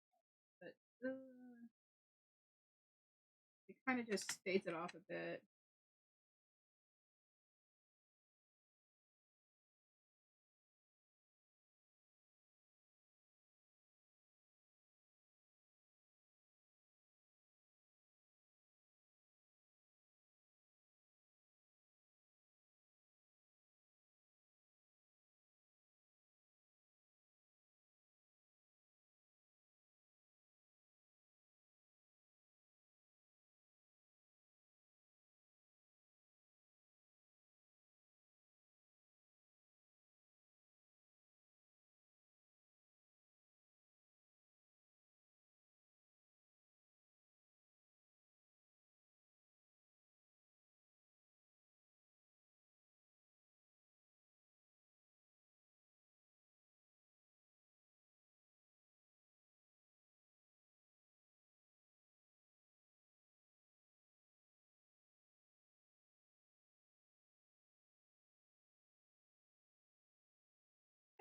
but it kind of just fades it off a bit.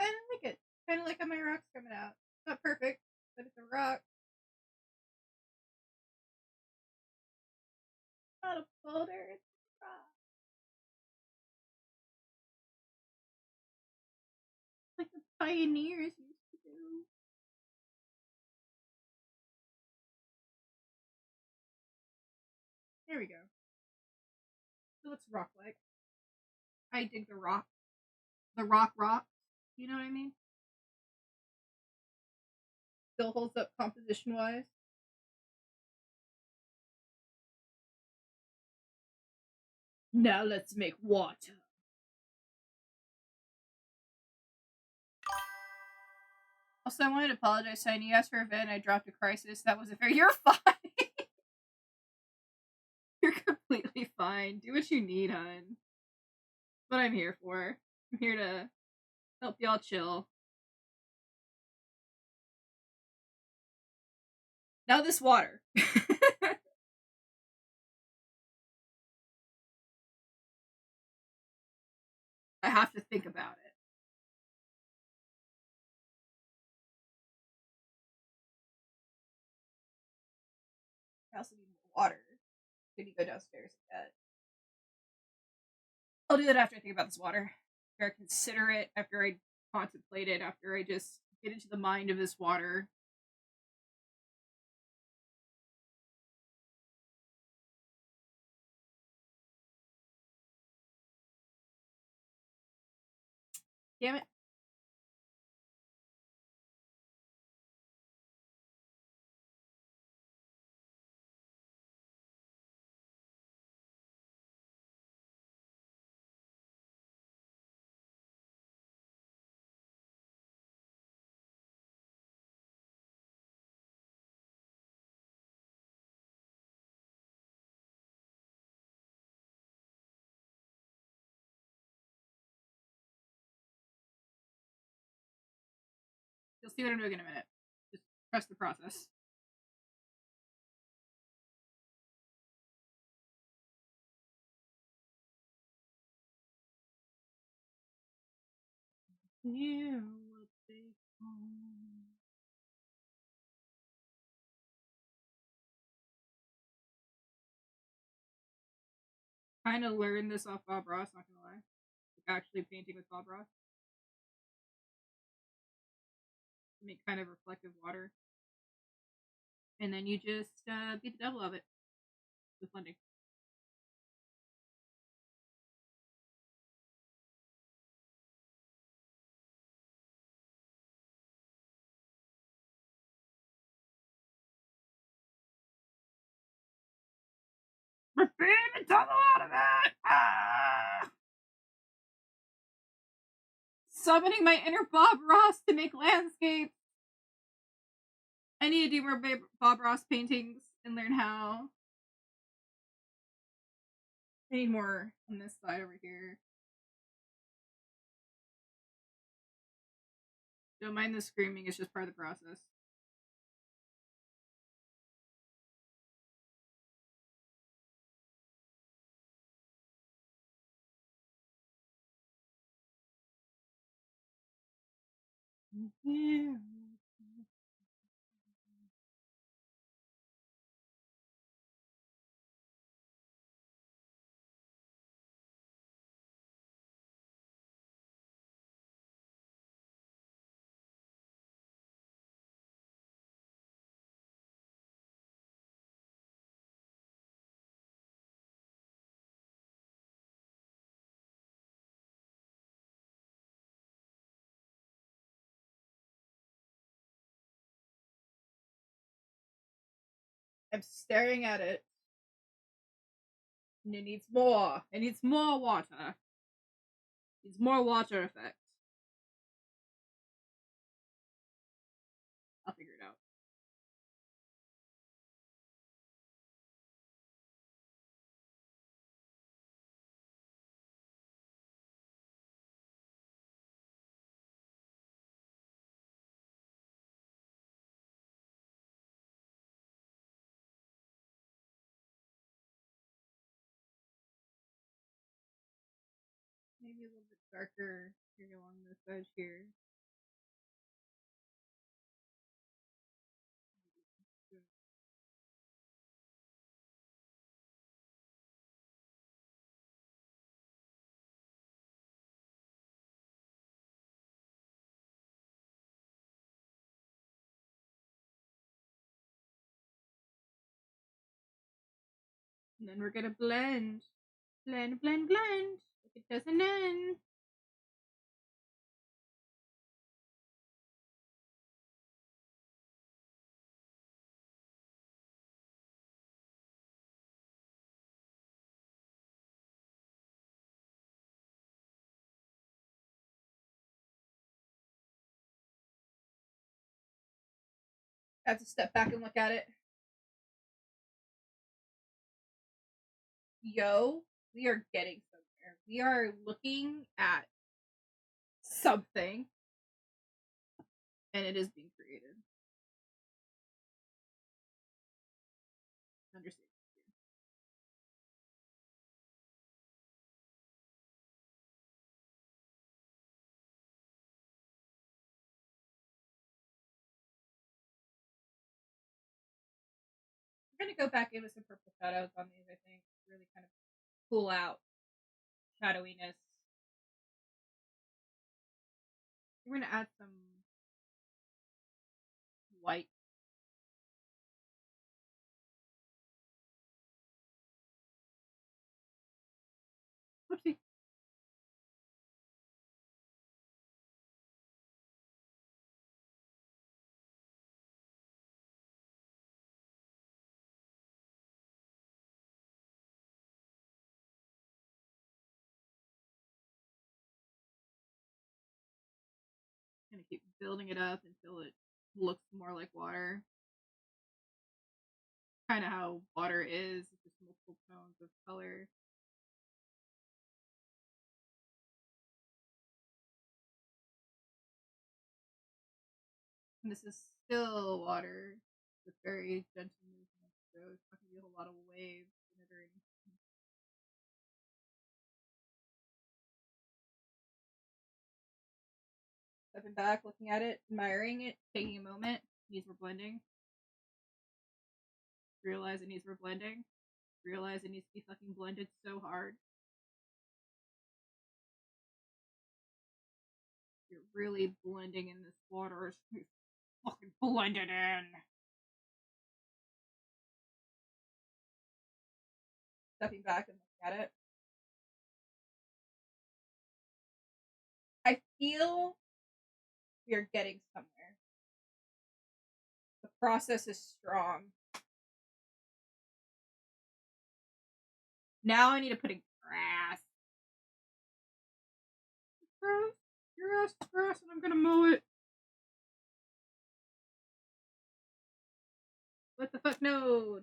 Kind of like it. Kind of like how my rock's coming out. It's not perfect, but it's a rock. It's not a folder, it's a rock. Like the pioneers used to do. There we go. So what's rock like? I dig the rock. The rock rocks. You know what I mean? Still holds up composition wise. Now let's make water. Also, I wanted to apologize, Tiny. You asked for a vent, I dropped a crisis. That was a fair. You're fine. You're completely fine. Do what you need, hun. That's what I'm here for. I'm here to help y'all chill. Now this water. I have to think about it. I also need more water. Maybe go downstairs and get. I'll do that after I think about this water. After I consider it, after I contemplate it, after I just Get into the mind of this water. Damn it. You'll see what I'm doing in a minute. Just trust the process. Yeah, what they kind of learned this off Bob Ross, not gonna lie. Like actually painting with Bob Ross. Make kind of reflective water. And then you just beat the devil of it with blending. We're feeding the devil out of it! Ah! Summoning my inner Bob Ross to make landscapes. I need to do more Bob Ross paintings and learn how. I need more on this side over here. Don't mind the screaming, it's just part of the process. Yeah. I'm staring at it. And it needs more. It needs more water. It needs more water effect. I'll figure it out. Maybe a little bit darker here along this edge here. And then we're gonna blend. Blend, blend, blend. Like it doesn't end. I have to step back and look at it. Yo, we are getting somewhere. We are looking at something. And it is being created. Understand. I'm gonna go back in with some purple shadows on these, I think. Really kind of pull out shadowiness. We're gonna add some white. Whoopsie. Gonna keep building it up until it looks more like water. Kind of how water is, just multiple tones of color. And this is still water with very gentle movement, so it's not gonna be a whole lot of waves in it or anything. Stepping back, looking at it, admiring it, taking a moment. Needs reblending. Realize it needs reblending. Realize it needs to be fucking blended so hard. You're really blending in this water. It's fucking blended in. Stepping back and looking at it. I feel we are getting somewhere. The process is strong. Now I need to put in grass. Grass. Your ass is grass and I'm gonna mow it. What the fuck? No.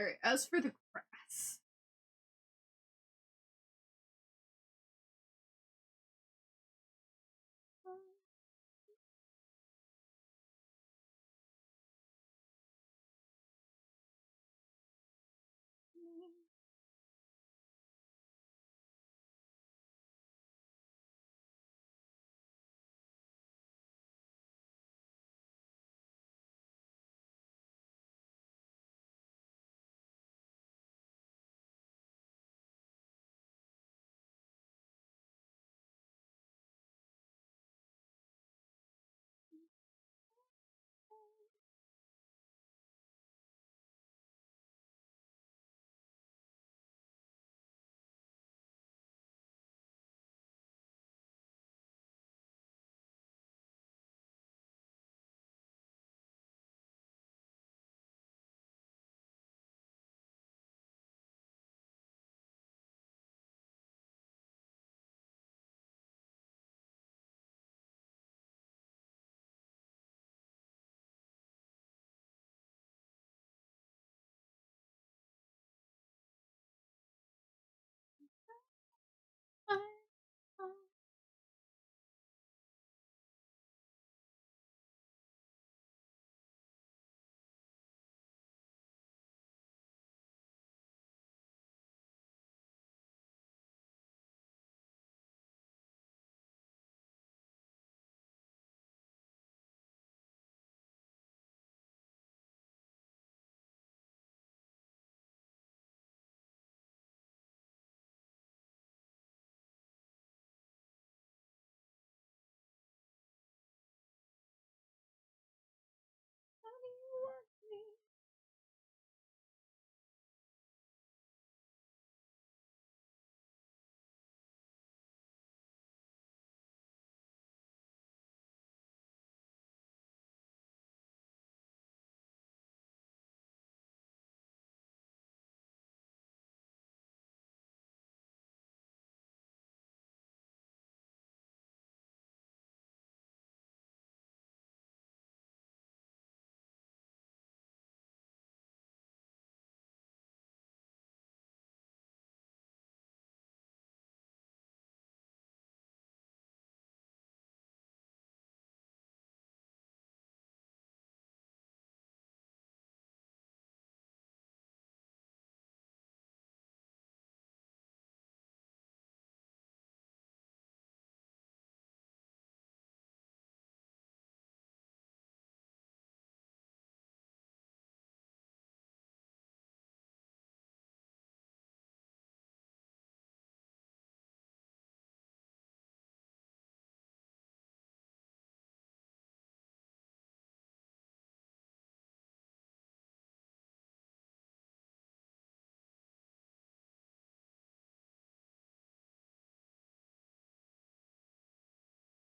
Alright, as for the grass.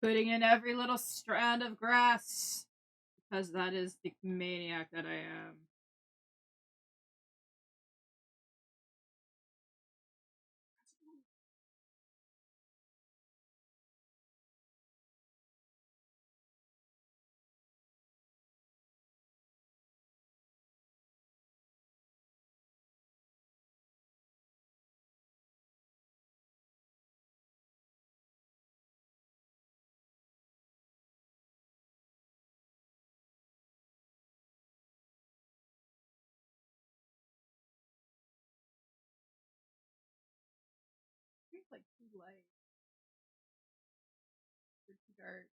putting in every little strand of grass. Because that is the maniac that I am. It's like too light. Or too dark.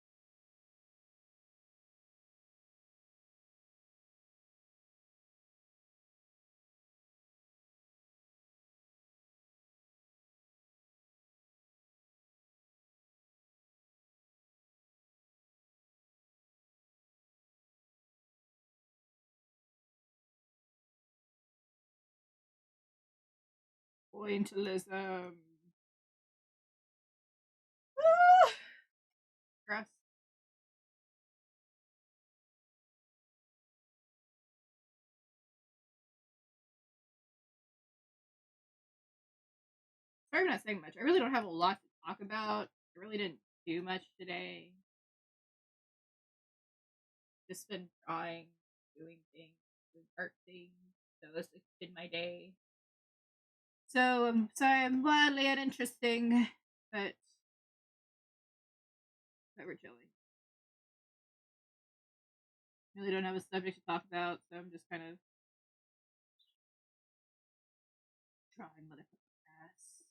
Pointillism. Grass. Sorry, I'm not saying much. I really don't have a lot to talk about. I really didn't do much today. Just been drawing, doing things, doing art things. So this has been my day. So I'm sorry, I'm wildly uninteresting, but we're chilling. Really don't have a subject to talk about, so I'm just kind of drawing motherfucking grass.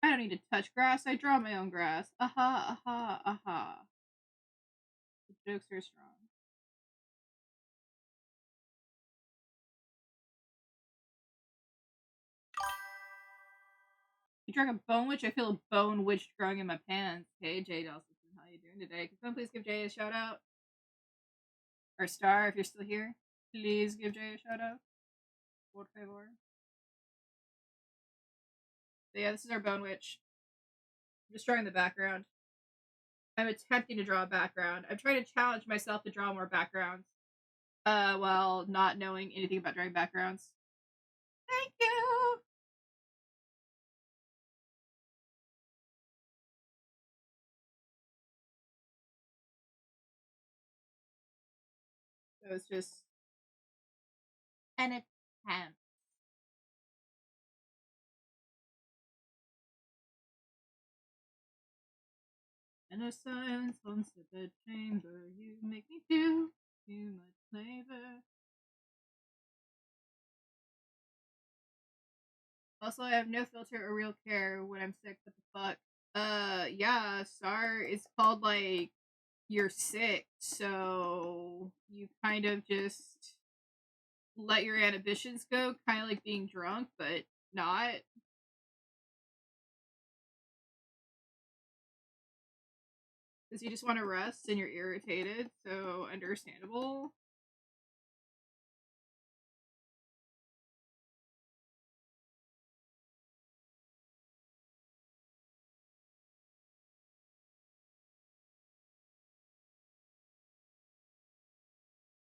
I don't need to touch grass. I draw my own grass. Aha, aha, aha. The jokes are strong. You drank a bone witch? I feel a bone witch growing in my pants. Hey, Jay Dawson, how you doing today? Can someone please give Jay a shout out? Or Star, if you're still here. Please give Jay a shout out. Por favor. So yeah, this is our bone witch. I'm just drawing the background. I'm attempting to draw a background. I'm trying to challenge myself to draw more backgrounds. While not knowing anything about drawing backgrounds. Thank you! So it's just an attempt. In a silence haunted the chamber, you make me do too much labor. Also, I have no filter or real care when I'm sick. What the fuck? Yeah, SAR is called like you're sick, so you kind of just let your inhibitions go, kind of like being drunk, but not. Because you just want to rest and you're irritated, so understandable.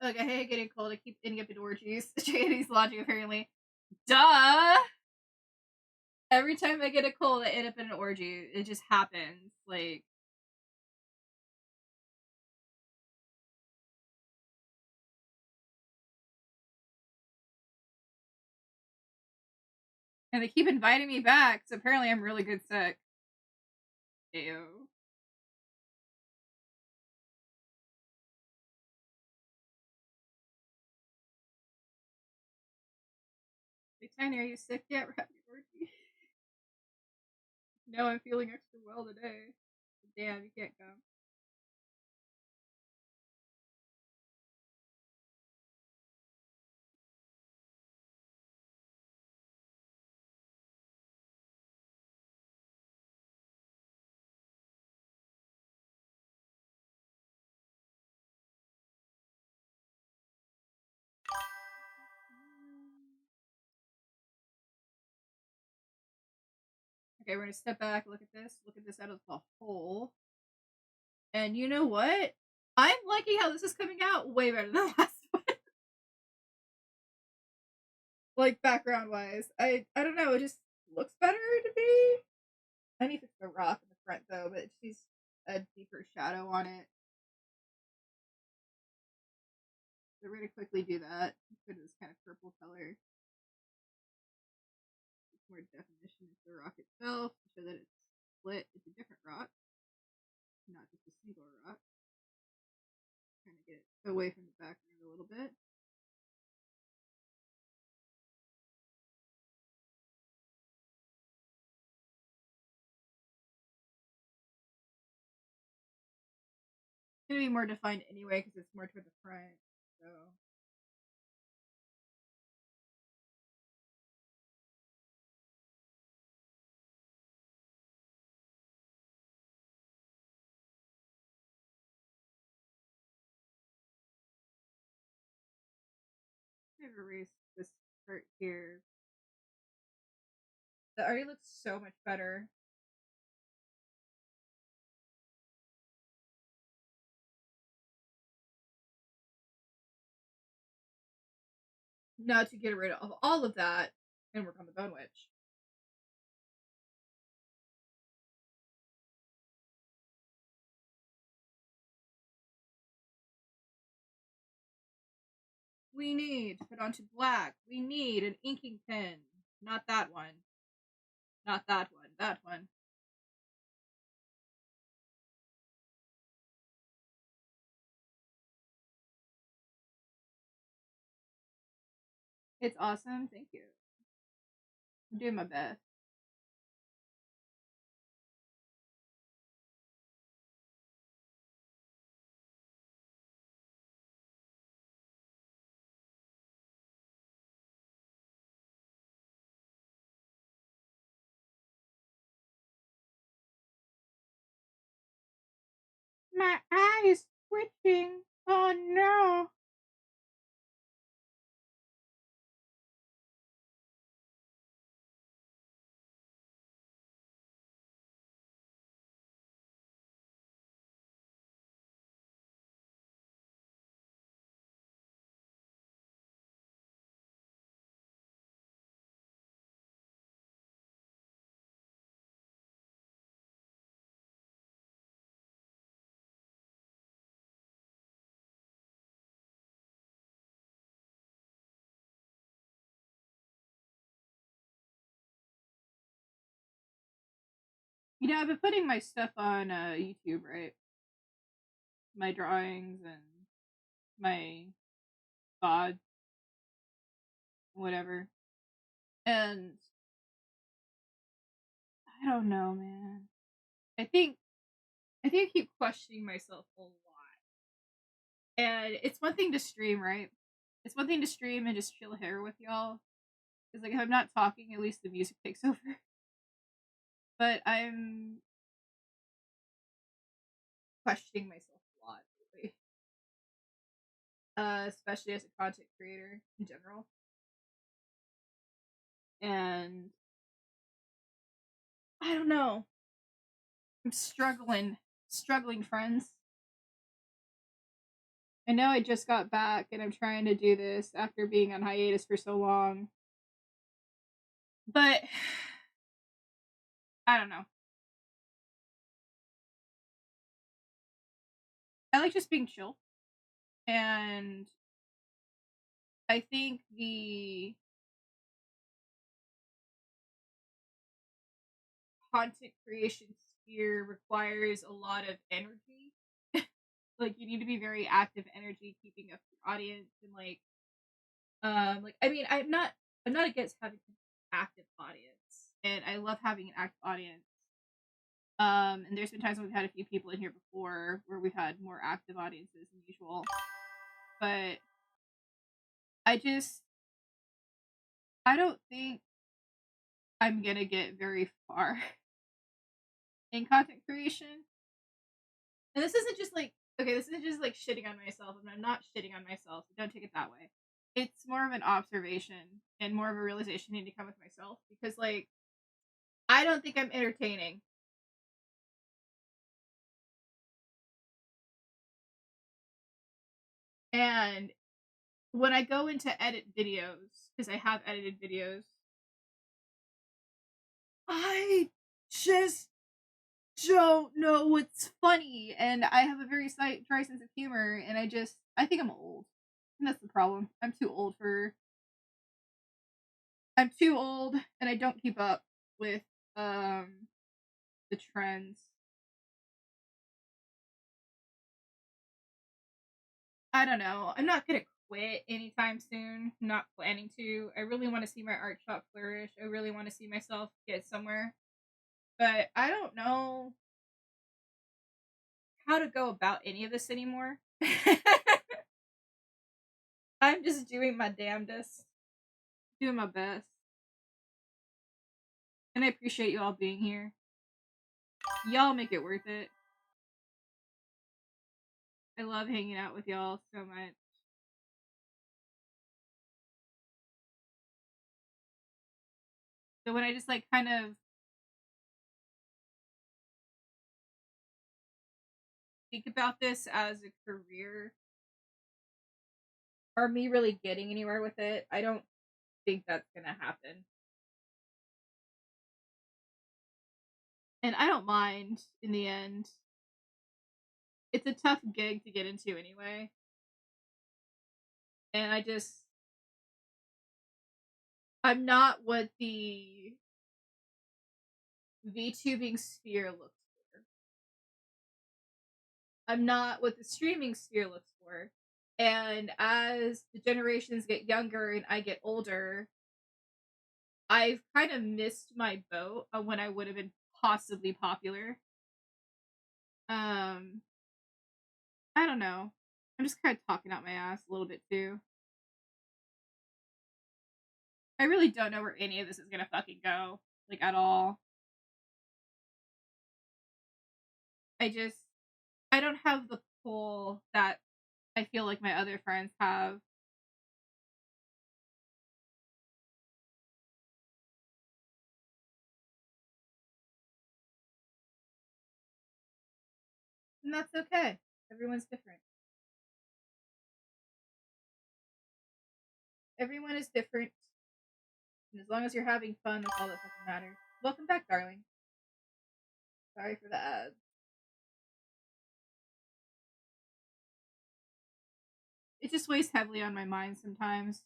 Look, I hate getting cold. I keep ending up in orgies. JD's logic, apparently. Duh! Every time I get a cold, I end up in an orgy. It just happens. Like, and they keep inviting me back, so apparently I'm really good sick. Ew. Hey, Tiny, are you sick yet? We're having an orgy. No, I'm feeling extra well today. Damn, you can't come. Okay, we're gonna step back, look at this out of the hole. And you know what? I'm liking how this is coming out way better than the last one. Like, background-wise. I don't know, it just looks better to me. I need to fix the rock in the front, though, but it just needs a deeper shadow on it. So we're gonna quickly do that. Put this kind of purple color. More definition into the rock itself to show that it's split. It's a different rock, not just a single rock. Trying to get away from the background a little bit. It's gonna be more defined anyway because it's more toward the front. So. I'm gonna erase this part here. That already looks so much better. Now to get rid of all of that and work on the Bone Witch. We need to put onto black. We need an inking pen. Not that one. Not that one. That one. It's awesome. Thank you. I'm doing my best. My eye is twitching. Oh no. You know, I've been putting my stuff on YouTube, right? My drawings and my VODs, whatever. And I don't know, man. I think I keep questioning myself a lot. And it's one thing to stream, right? It's one thing to stream and just chill here with y'all. Because, like, if I'm not talking, at least the music takes over. But I'm questioning myself a lot lately. Especially as a content creator in general. And I don't know. I'm struggling, friends. I know I just got back and I'm trying to do this after being on hiatus for so long. But I don't know. I like just being chill. And I think the content creation sphere requires a lot of energy. Like, you need to be very active energy keeping up your audience and like I mean, I'm not against having an active audience, and I love having an active audience. And there's been times when we've had a few people in here before where we've had more active audiences than usual. But I don't think I'm gonna get very far in content creation. And this isn't just like, okay, this isn't just like shitting on myself, and I'm not shitting on myself, so don't take it that way. It's more of an observation and more of a realization I need to come with myself because, like, I don't think I'm entertaining. And when I go in to edit videos, because I have edited videos, I just don't know what's funny, and I have a very dry sense of humor, and I think I'm old. And that's the problem. I'm too old, and I don't keep up with the trends. I don't know. I'm not gonna quit anytime soon. I'm not planning to. I really want to see my art shop flourish. I really want to see myself get somewhere. But I don't know how to go about any of this anymore. I'm just doing my damnedest. Doing my best. And I appreciate you all being here. Y'all make it worth it. I love hanging out with y'all so much. So when I just like kind of think about this as a career or me really getting anywhere with it, I don't think that's gonna happen. And I don't mind in the end. It's a tough gig to get into anyway. And I'm not what the VTubing sphere looks for. I'm not what the streaming sphere looks for. And as the generations get younger and I get older, I've kind of missed my boat of when I would have been possibly popular. I don't know. I'm just kind of talking out my ass a little bit too. I really don't know where any of this is gonna fucking go, like at all. I don't have the pull that I feel like my other friends have. And that's okay. Everyone's different. Everyone is different. And as long as you're having fun, that's all that fucking matters. Welcome back, darling. Sorry for the ads. It just weighs heavily on my mind sometimes.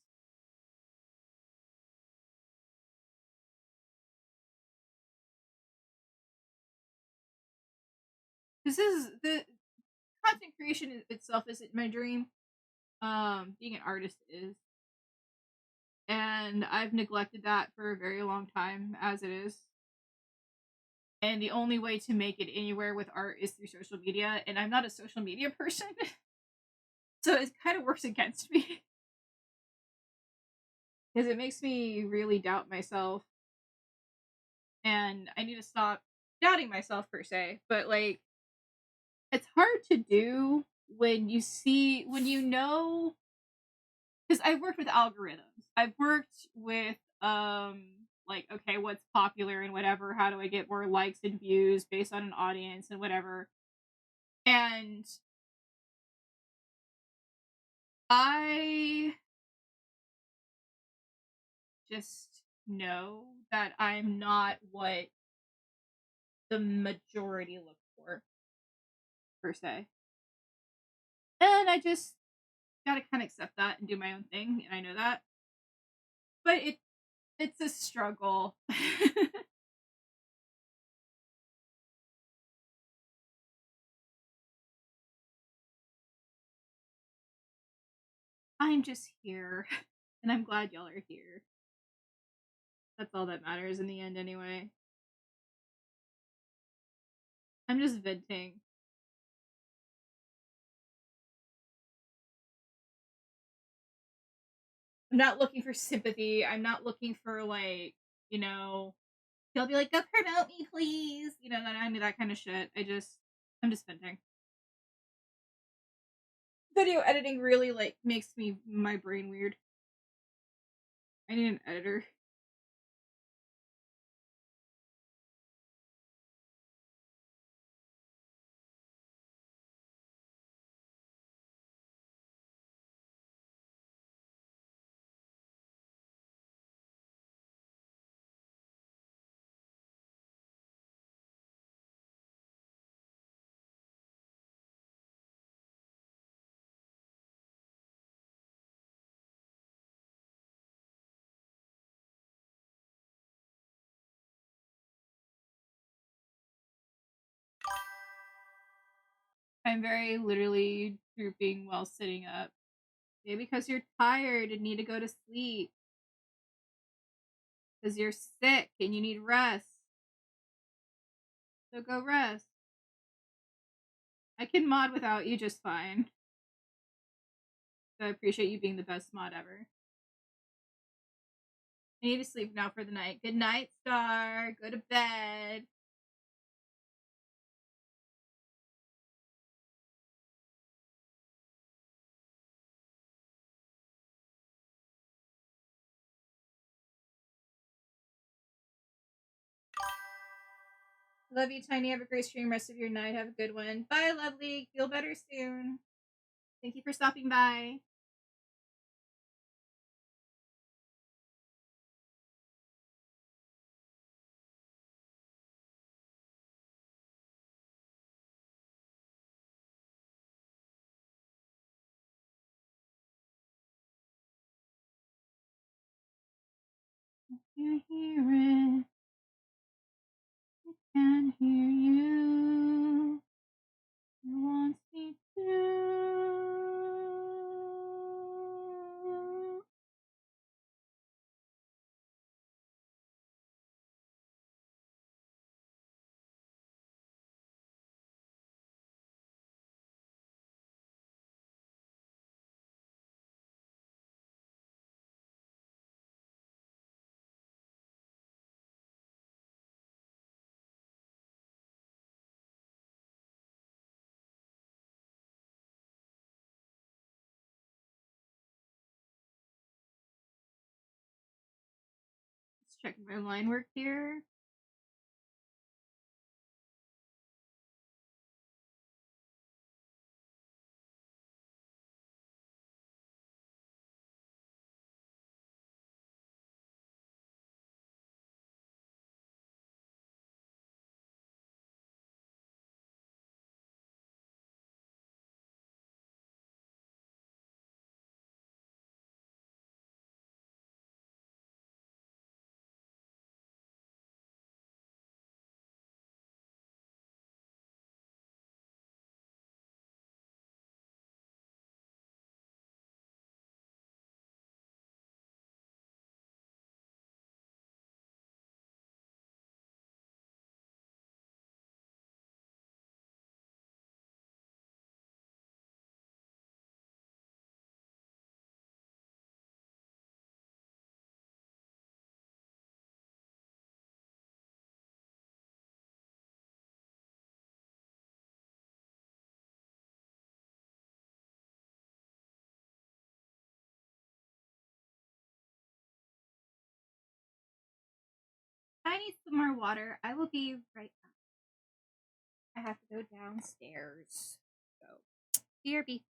This is the content creation itself isn't my dream. Being an artist is. And I've neglected that for a very long time as it is. And the only way to make it anywhere with art is through social media, and I'm not a social media person. So it kind of works against me. Because it makes me really doubt myself. And I need to stop doubting myself per se. But like it's hard to do when you know, because I've worked with algorithms. I've worked with like, okay, what's popular and whatever, how do I get more likes and views based on an audience and whatever. And I just know that I'm not what the majority look for, per se. And I just gotta kind of accept that and do my own thing, and I know that. But it's a struggle. I'm just here, and I'm glad y'all are here. That's all that matters in the end, anyway. I'm just venting. I'm not looking for sympathy. I'm not looking for, like, you know, he'll be like, go promote me, please. You know, I mean, that kind of shit. I'm just venting. Video editing really, like, makes my brain weird. I need an editor. I'm very literally drooping while sitting up. Maybe because you're tired and need to go to sleep. Because you're sick and you need rest. So go rest. I can mod without you just fine. So I appreciate you being the best mod ever. I need to sleep now for the night. Good night, Star. Go to bed. Love you, Tiny. Have a great stream. Rest of your night. Have a good one. Bye, lovely. Feel better soon. Thank you for stopping by. I hear it. I can hear you. It wants me to. Let's check my line work here. I need some more water. I will be right back. I have to go downstairs. So, BRB.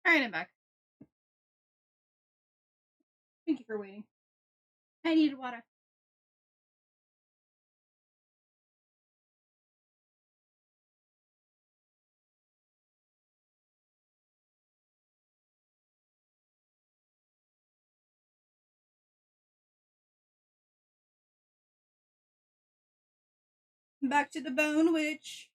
Alright, I'm back. Thank you for waiting. I needed water. Back to the Bone Witch.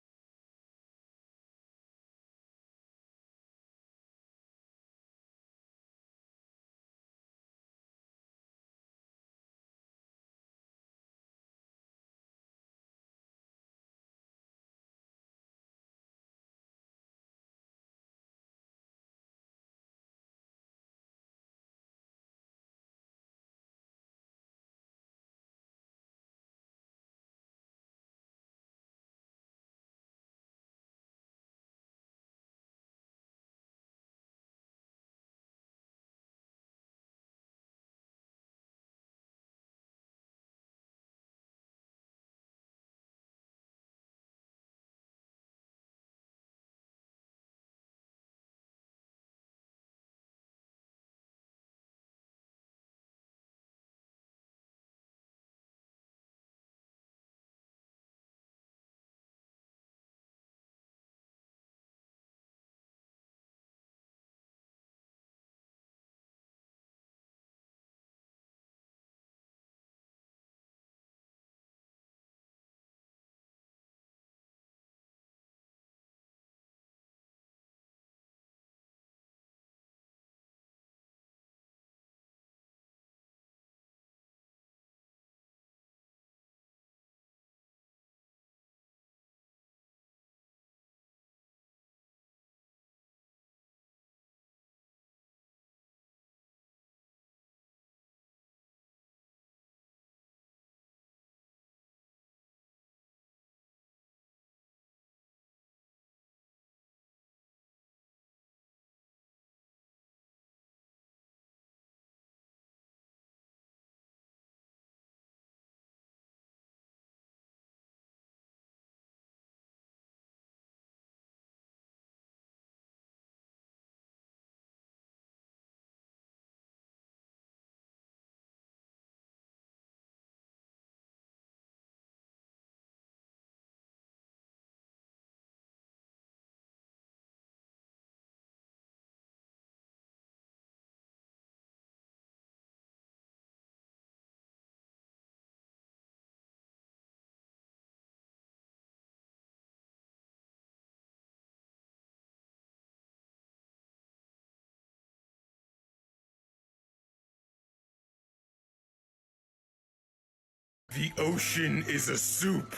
The ocean is a soup.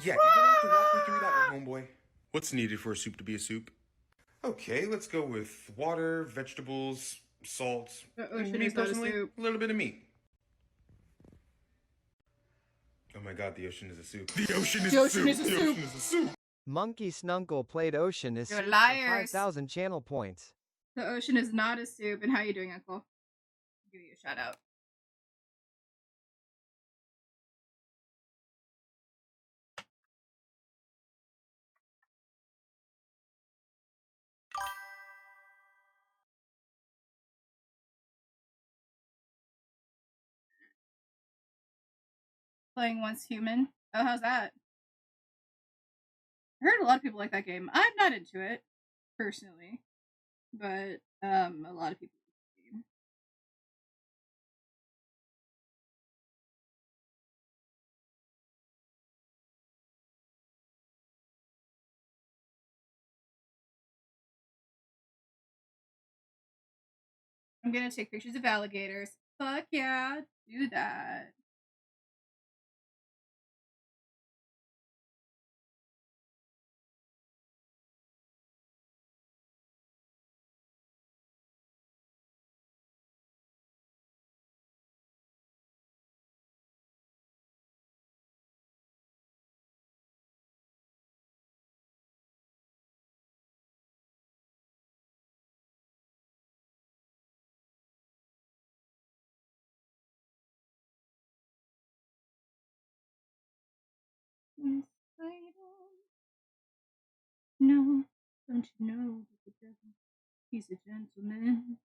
Yeah, you're gonna have to walk me through that one, homeboy. What's needed for a soup to be a soup? Okay, let's go with water, vegetables, salt, The ocean and me is not a personally, soup. a little bit of meat. Oh my god, the ocean is a soup. The ocean is a soup. The ocean is a soup. Monkey Snunkle played Ocean is You're soup for liars. 5,000 channel points. The ocean is not a soup. And how you doing, Uncle? I'll give you a shout out. Playing Once Human. Oh, how's that? I heard a lot of people like that game. I'm not into it, personally. But, a lot of people like the game. I'm gonna take pictures of alligators. Fuck yeah, do that. No, don't you know? He's a gentleman.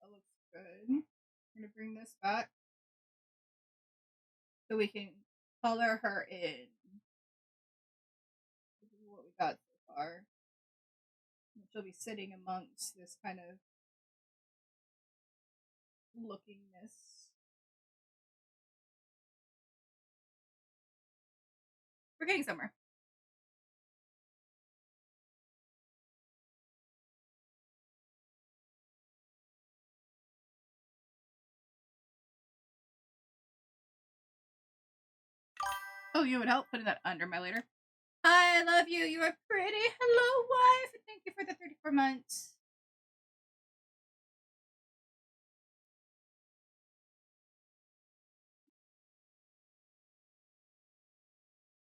That looks good. I'm gonna bring this back so we can color her in. This is what we got so far. And she'll be sitting amongst this kind of lookingness. We're getting somewhere. Oh, you would help putting that under my later. I love you. You are pretty. Hello, wife. Thank you for the 34 months.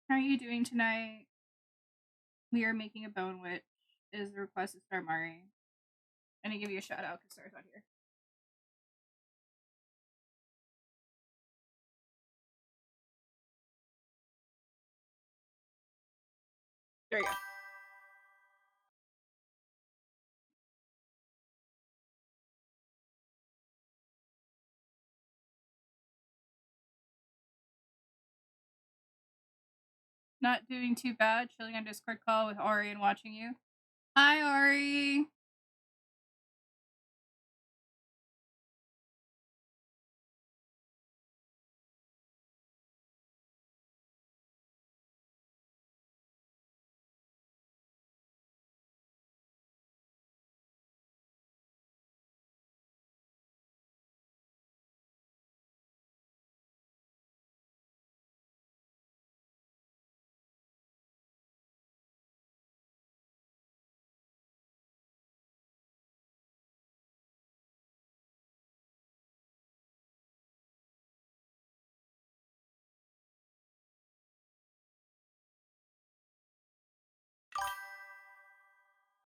How are you doing tonight? We are making a bone witch. Is the request to Star Mari. I'm gonna give you a shout out because Star's not here. There you go. Not doing too bad. Chilling on Discord call with Ari and watching you. Hi, Ari.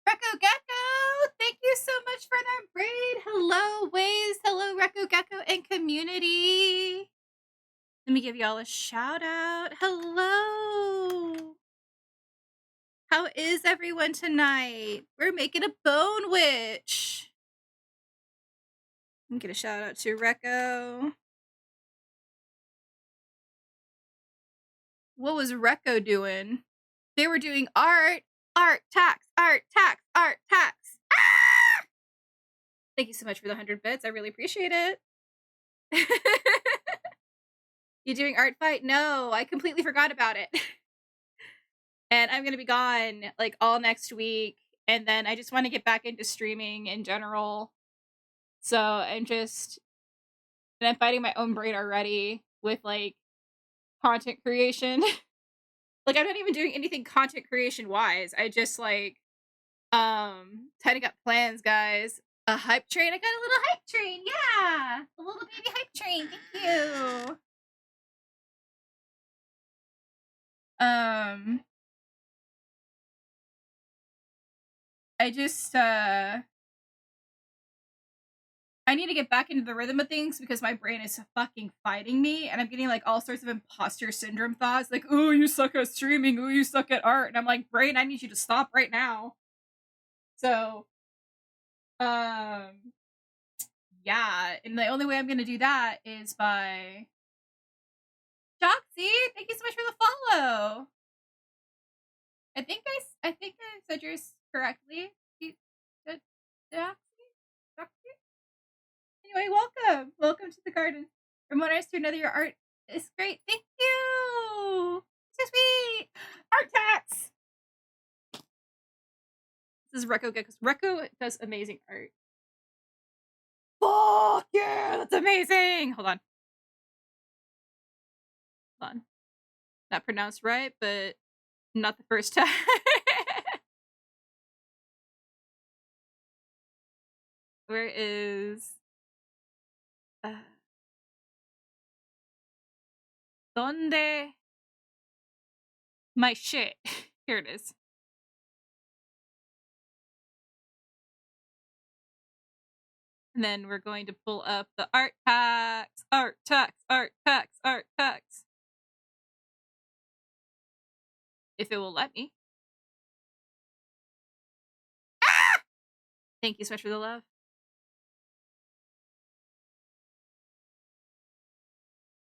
Reku Gecko, thank you so much for that raid. Hello, Waze. Hello, Reku Gecko and community. Let me give y'all a shout out. Hello. How is everyone tonight? We're making a bone witch. Let me get a shout out to Reco. What was Reco doing? They were doing art tax. Ah! Thank you so much for the 100 bits. I really appreciate it. You doing art fight? No, I completely forgot about it. And I'm gonna be gone like all next week. And then I just want to get back into streaming in general. So I'm fighting my own brain already with like content creation. Like I'm not even doing anything content creation wise. I just like tightening up plans, guys. A hype train. I got a little hype train. Yeah. A little baby hype train. Thank you. I just I need to get back into the rhythm of things because my brain is fucking fighting me, and I'm getting like all sorts of imposter syndrome thoughts, like, "Oh, you suck at streaming. Oh, you suck at art." And I'm like, "Brain, I need you to stop right now." So, yeah, and the only way I'm gonna do that is by Doxy. Thank you so much for the follow. I think I said yours correctly. Doxy. Anyway, welcome to the garden. From what I to another, your art is great. Thank you. So sweet. Art tax. This is Recco because Recco does amazing art. Fuck yeah, that's amazing. Hold on. Not pronounced right, but not the first time. Where is Donde my shit? Here it is. And then we're going to pull up the art tax. If it will let me. Ah! Thank you so much for the love.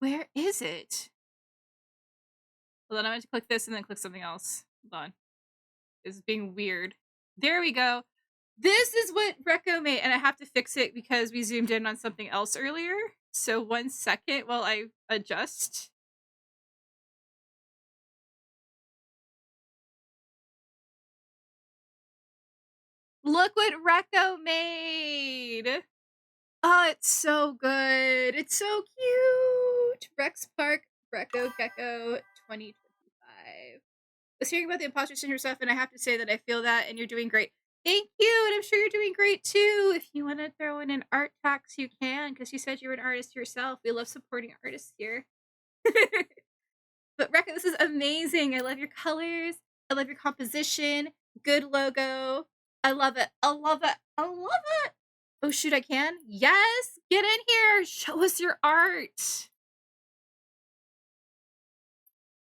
Where is it? Hold on, I'm going to click this and then click something else. Hold on. It's being weird. There we go. This is what Recco made, and I have to fix it because we zoomed in on something else earlier. So 1 second while I adjust. Look what Recco made! Oh, it's so good. It's so cute. Rex Park, Recco Gecko 2025. I was hearing about the imposter syndrome stuff, and I have to say that I feel that, and you're doing great. Thank you, and I'm sure you're doing great too. If you want to throw in an art tax, you can, because you said you're an artist yourself. We love supporting artists here. But Recco, this is amazing. I love your colors. I love your composition. Good logo. I love it. I love it. I love it. Oh, shoot, I can? Yes! Get in here! Show us your art!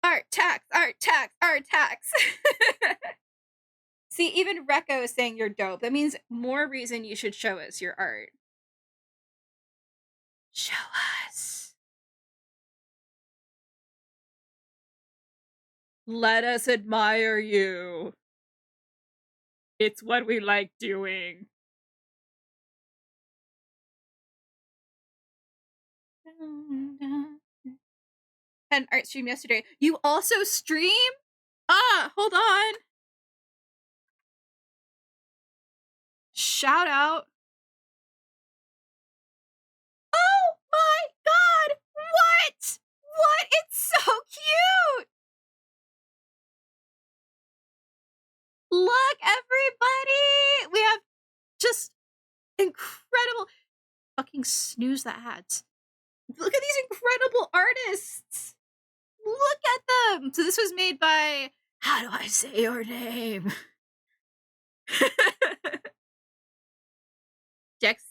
Art tax! Art tax! Art tax! See, even Recco is saying you're dope. That means more reason you should show us your art. Show us. Let us admire you. It's what we like doing. Had an art stream yesterday. You also stream? Hold on. Shout out. Oh my god! What? What? It's so cute! Look, everybody! We have just incredible... Fucking snooze the ads. Look at these incredible artists! Look at them! So this was made by... How do I say your name? Jex...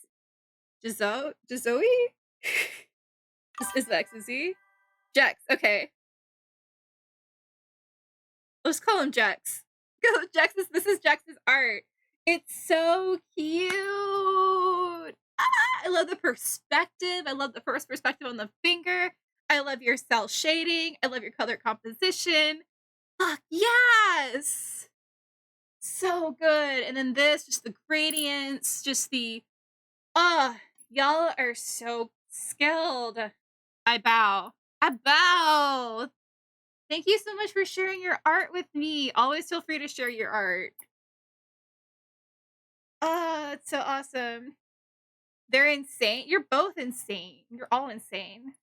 Jizoe? Is that Z? Jex, okay. Let's call him Jex. This is Jex's art. It's so cute. I love the perspective. I love the first perspective on the finger. I love your cell shading. I love your color composition. Fuck yes! So good. And then this, just the gradients, just the... y'all are so skilled. I bow. I bow. Thank you so much for sharing your art with me. Always feel free to share your art. It's so awesome. They're insane. You're both insane. You're all insane.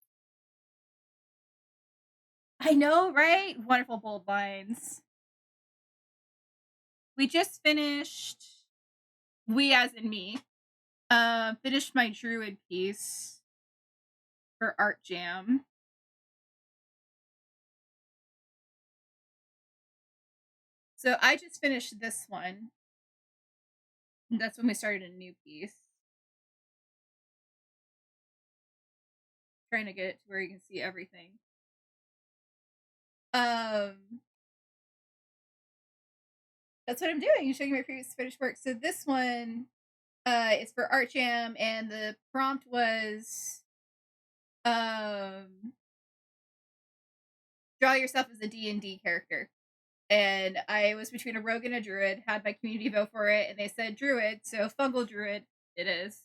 I know, right? Wonderful bold lines. We just finished, we as in me, finished my Druid piece for Art Jam. So I just finished this one. And that's when we started a new piece. trying to get it to where you can see everything. That's what I'm doing, showing you my previous finished work. So this one is for Art Jam, and the prompt was draw yourself as a D&D character. And I was between a rogue and a druid, had my community vote for it, and they said druid, so fungal druid it is.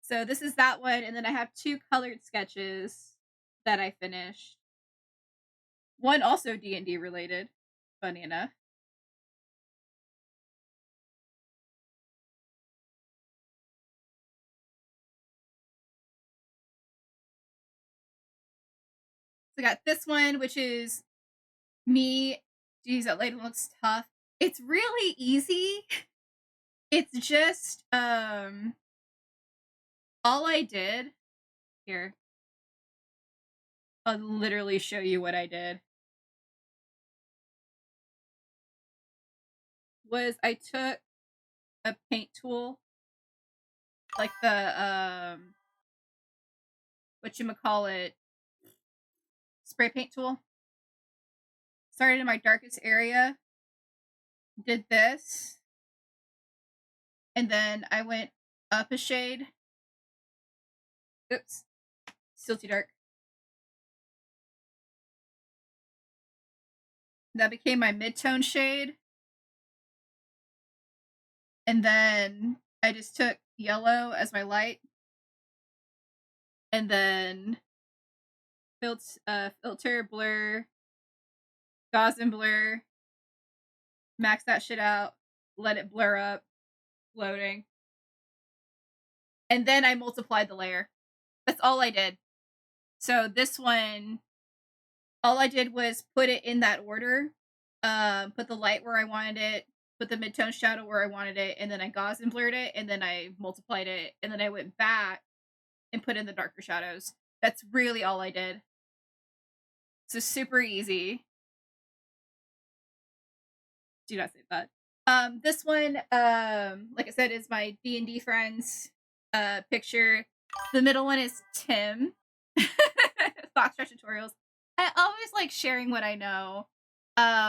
So this is that one, and then I have 2 colored sketches that I finished. One also D&D related, funny enough. So I got this one, which is me. Geez, that light looks tough. It's really easy. It's just all I did here. I'll literally show you what I did. Was I took a paint tool, like the whatchamacallit, spray paint tool. Started in my darkest area, did this, and then I went up a shade. Oops, still too dark. That became my mid-tone shade. And then I just took yellow as my light. And then filter, blur, Gaussian blur, max that shit out, let it blur up, loading. And then I multiplied the layer. That's all I did. So this one, all I did was put it in that order, put the light where I wanted it, put the mid-tone shadow where I wanted it, and then I Gaussian blurred it, and then I multiplied it, and then I went back and put in the darker shadows. That's really all I did. So super easy. Do not say that. This one, like I said, is my D&D friends picture. The middle one is Tim. Foxtrot tutorials. I always like sharing what I know.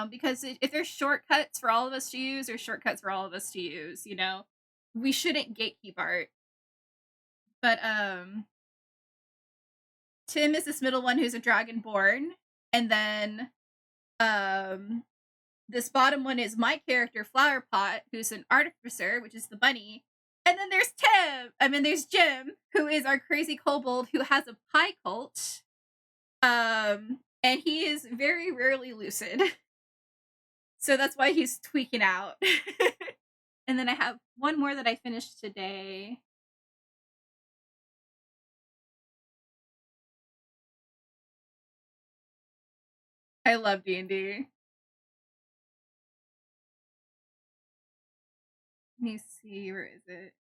Because if there's shortcuts for all of us to use, there's shortcuts for all of us to use, you know? We shouldn't gatekeep art. But Tim is this middle one who's a dragonborn, and then this bottom one is my character, Flowerpot, who's an artificer, which is the bunny. And then there's Jim, who is our crazy kobold who has a pie cult. And he is very rarely lucid. So that's why he's tweaking out. And then I have one more that I finished today. I love D&D. Let me see, where is it?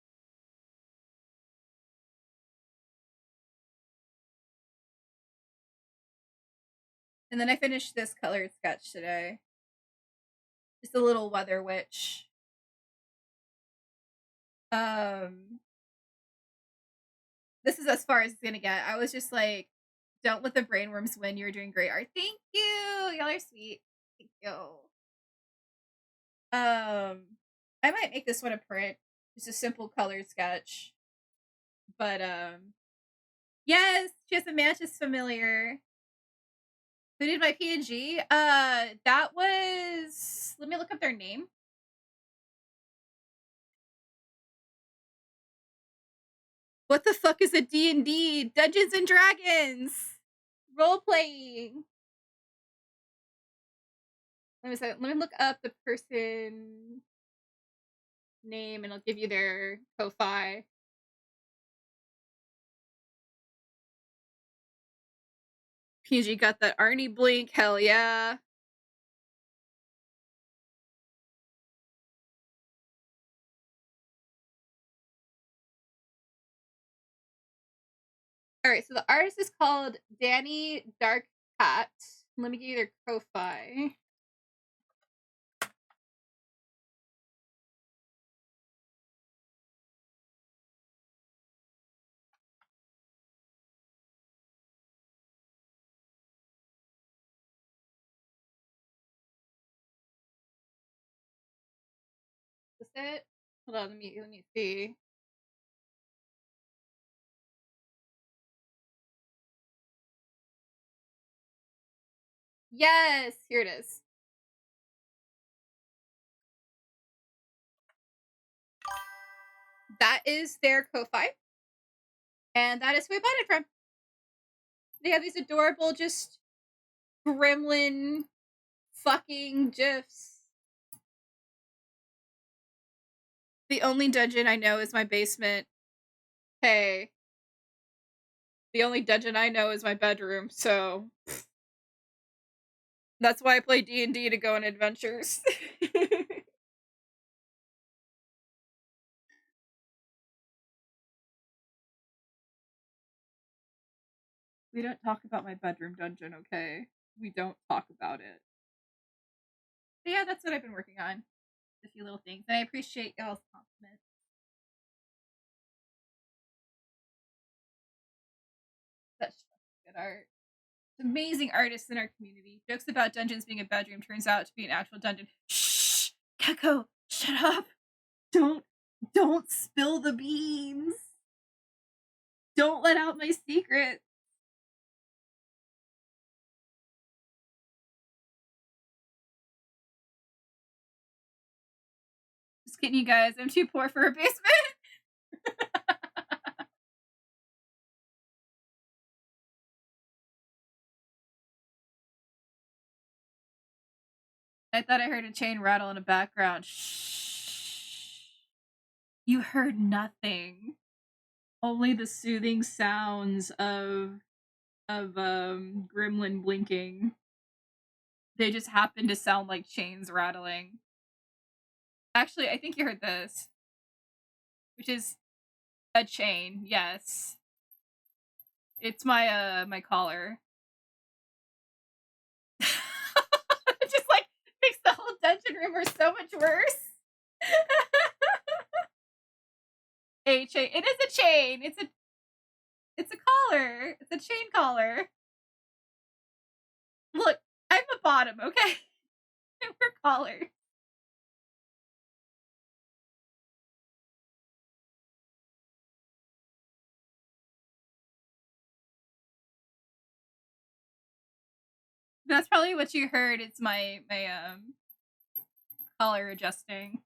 And then I finished this colored sketch today. Just a little weather witch. This is as far as it's gonna get. I was just like, don't let the brainworms win. You're doing great art. Thank you. Y'all are sweet. Thank you. I might make this one a print. Just a simple colored sketch. But yes, she has a mantis familiar. Who did my PNG? That was, let me look up their name. What the fuck is a D&D? Dungeons and Dragons! Role-playing! Let me look up the person name and I'll give you their Ko-Fi. PNG got that Arnie blink, hell yeah. Alright, so the artist is called Danny Dark Cat. Let me give you their Ko-Fi. it? Hold on, let me see. Yes, here it is. That is their Ko-Fi. And that is who I bought it from. They have these adorable, just gremlin fucking GIFs. The only dungeon I know is my basement. Hey. The only dungeon I know is my bedroom, so that's why I play D&D, to go on adventures. We don't talk about my bedroom dungeon, okay? We don't talk about it. But yeah, that's what I've been working on. A few little things. And I appreciate y'all's compliments. Such good art. Amazing artists in our community. Jokes about dungeons being a bedroom turns out to be an actual dungeon. Shh! Keko! Shut up! Don't spill the beans! Don't let out my secrets! Just kidding, you guys. I'm too poor for a basement! I thought I heard a chain rattle in the background. Shh. You heard nothing. Only the soothing sounds of gremlin blinking. They just happen to sound like chains rattling. Actually, I think you heard this. Which is a chain, yes. It's my my collar. It just like makes the whole dungeon rumor so much worse. A chain. It is a chain. It's a collar. It's a chain collar. Look, I'm a bottom, okay? We're collars. That's probably what you heard. It's my collar adjusting.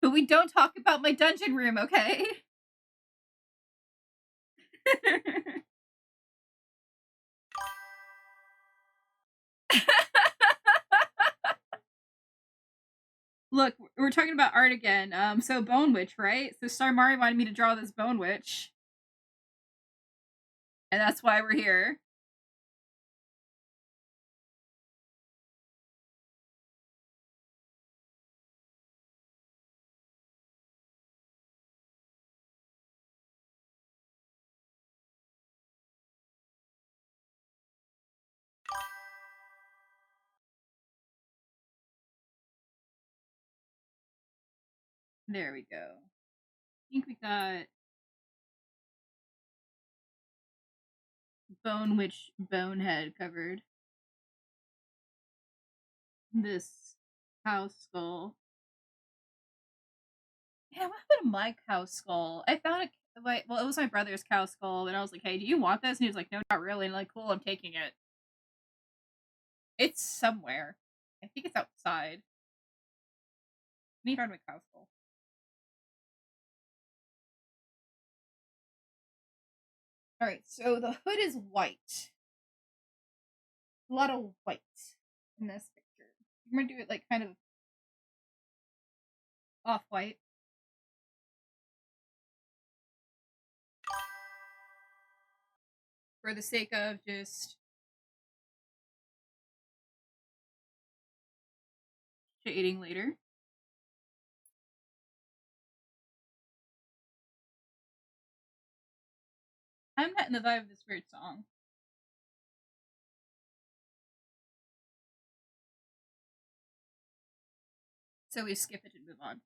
But we don't talk about my dungeon room, okay? Look, we're talking about art again. So Bone Witch, right? So Star Mari wanted me to draw this Bone Witch. And that's why we're here. There we go. I think we got Bone Witch Bonehead covered. This cow skull. Yeah, what happened to my cow skull? I found it. Well, it was my brother's cow skull, and I was like, "Hey, do you want this?" And he was like, "No, not really." And I'm like, "Cool, I'm taking it." It's somewhere. I think it's outside. I need to find my cow skull. All right, so the hood is white. A lot of white in this picture. I'm gonna do it like kind of off-white. For the sake of just shading later. I'm not in the vibe of this weird song. So we skip it and move on.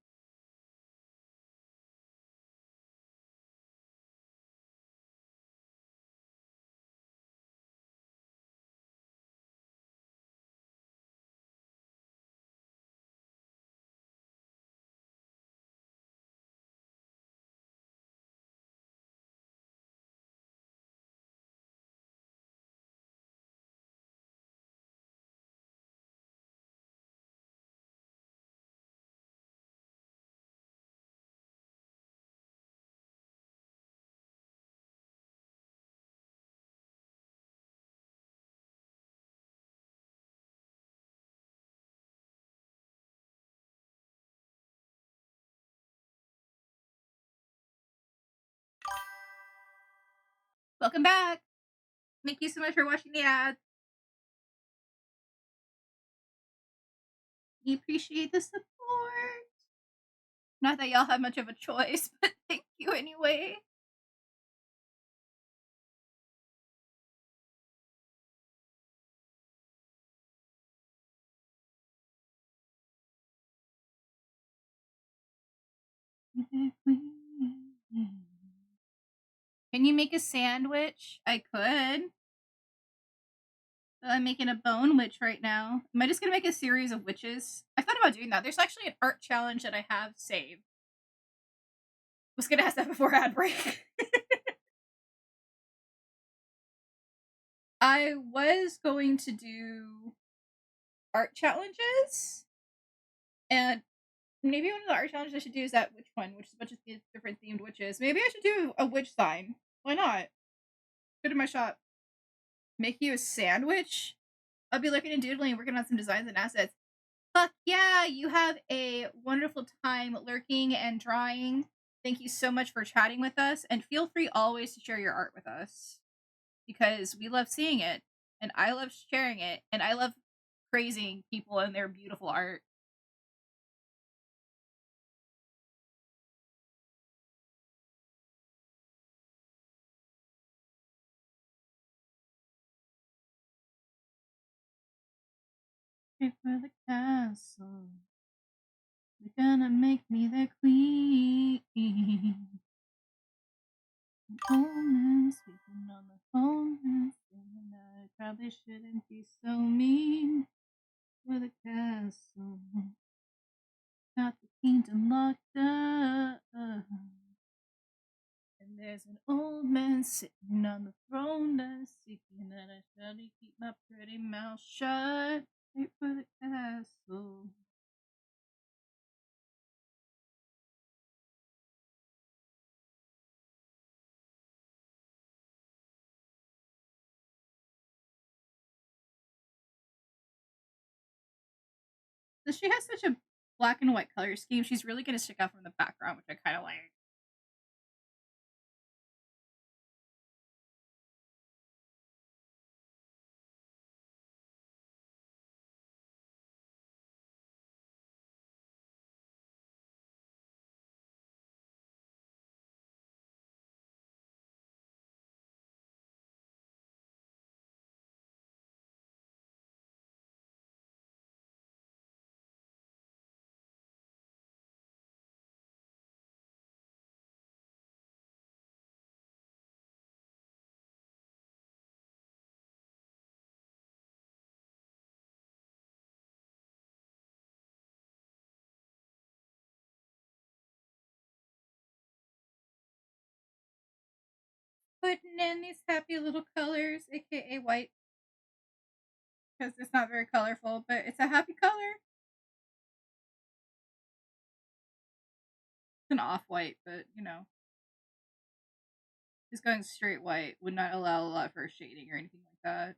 Welcome back. Thank you so much for watching the ads. We appreciate the support. Not that y'all have much of a choice, but thank you anyway. Can you make a sandwich? I could. I'm making a bone witch right now. Am I just gonna make a series of witches? I thought about doing that. There's actually an art challenge that I have saved. Was gonna ask that before ad break. I was going to do art challenges, and maybe one of the art challenges I should do is that witch one, which is a bunch of different themed witches. Maybe I should do a witch sign. Why not? Go to my shop. Make you a sandwich? I'll be looking and doodling, working on some designs and assets. Fuck yeah, you have a wonderful time lurking and drawing. Thank you so much for chatting with us, and feel free always to share your art with us, because we love seeing it, and I love sharing it, and I love praising people and their beautiful art. Here for the castle. You're gonna make me the queen. Homeless, sleeping on the homeless, and I probably shouldn't be so mean. For the castle, got the kingdom locked up, and there's an old man sitting on the throne that's seeking that I shall keep my pretty mouth shut. Wait for the castle. So she has such a black and white color scheme. She's really going to stick out from the background, which I kind of like. Putting in these happy little colors, aka white, because it's not very colorful, but it's a happy color. It's an off-white, but you know, just going straight white would not allow a lot for shading or anything like that.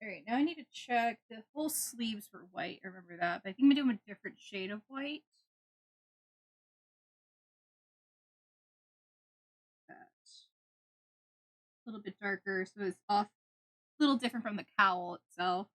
Alright, now I need to check. The whole sleeves were white, I remember that, but I think I'm doing a different shade of white. That's a little bit darker, so it's off, a little different from the cowl itself.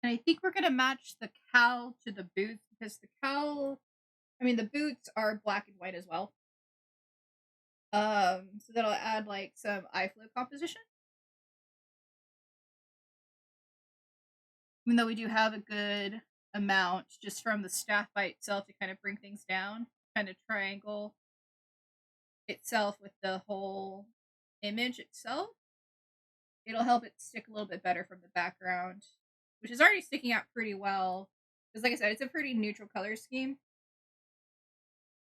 And I think we're going to match the cowl to the boots because the cowl, the boots are black and white as well. So that'll add like some eye flow composition. Even though we do have a good amount just from the staff by itself to kind of bring things down, kind of triangle itself with the whole image itself. It'll help it stick a little bit better from the background, which is already sticking out pretty well. Because like I said, it's a pretty neutral color scheme.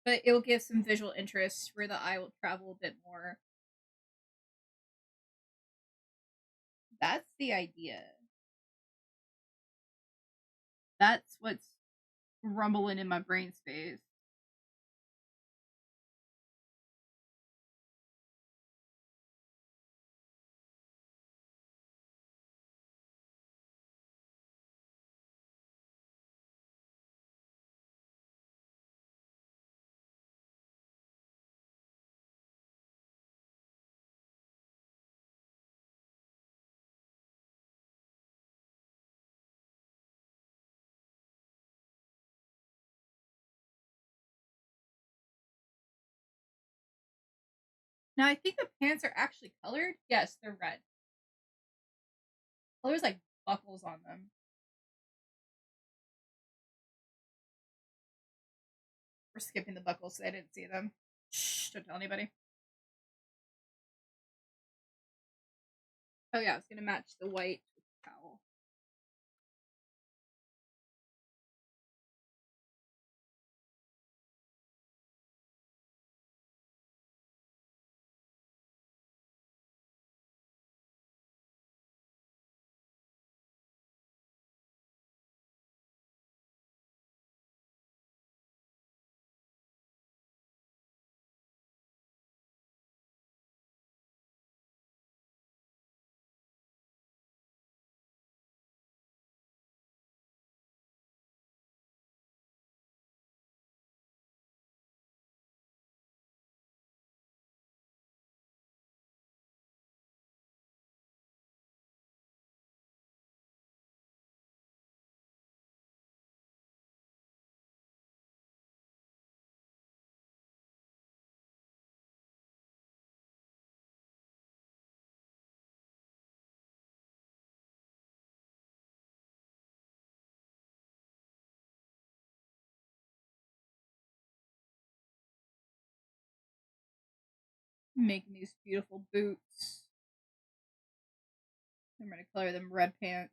But it will give some visual interest where the eye will travel a bit more. That's the idea. That's what's rumbling in my brain space. Now, I think the pants are actually colored. Yes, they're red. Well, there's like buckles on them. We're skipping the buckles so I didn't see them. Shh, don't tell anybody. Oh yeah, it's gonna match the white with the towel. Making these beautiful boots. I'm gonna color them red pants.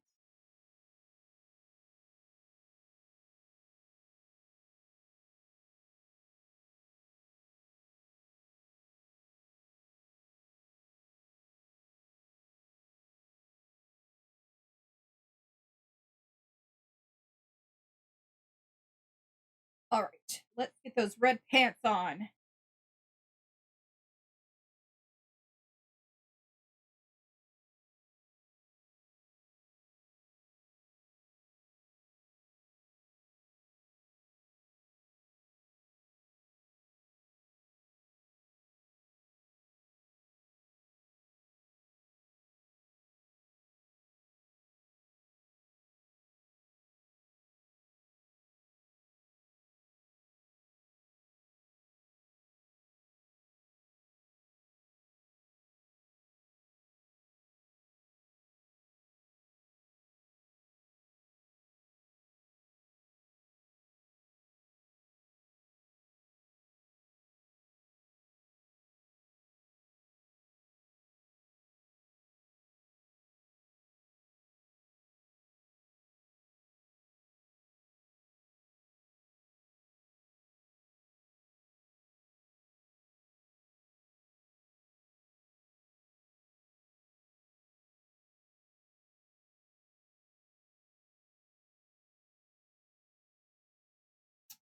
Alright, let's get those red pants on.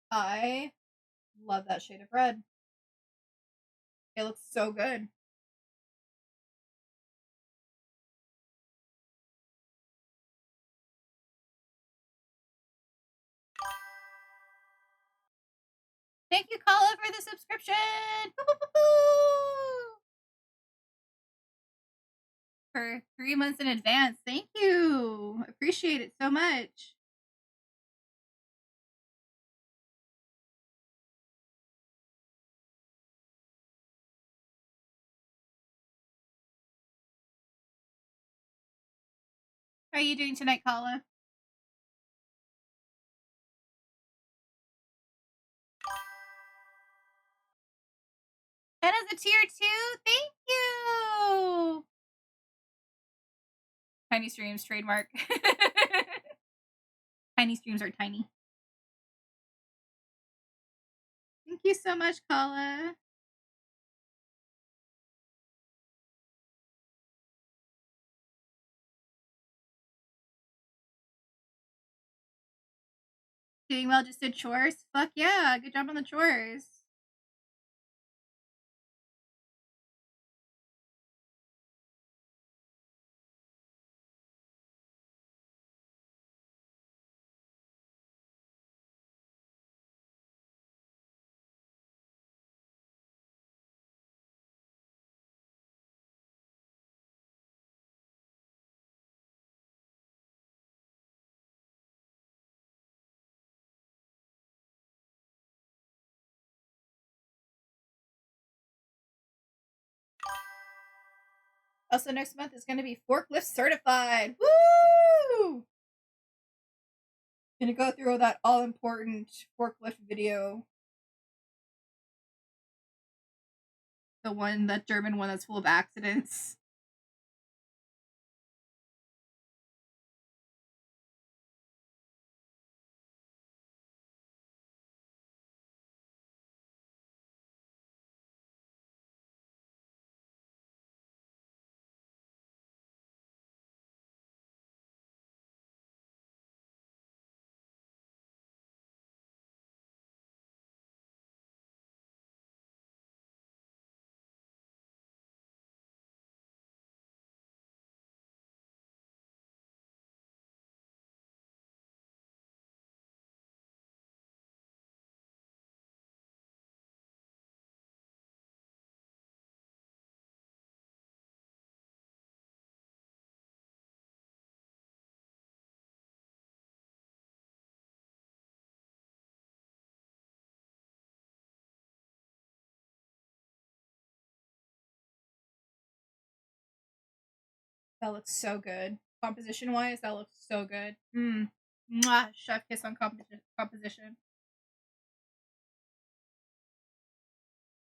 I love that shade of red. It looks so good. Thank you, Kala, for the subscription! for 3 months in advance. Thank you. Appreciate it so much. How are you doing tonight, Kala? And as a tier 2, thank you! Tiny streams, trademark. Tiny streams are tiny. Thank you so much, Kala. Doing well, just did chores? Fuck yeah, good job on the chores. Also, next month is going to be forklift certified. Woo! Gonna go through that all important forklift video. The one, that German one that's full of accidents. That looks so good. Composition wise, that looks so good. Mwah, chef kiss on composition.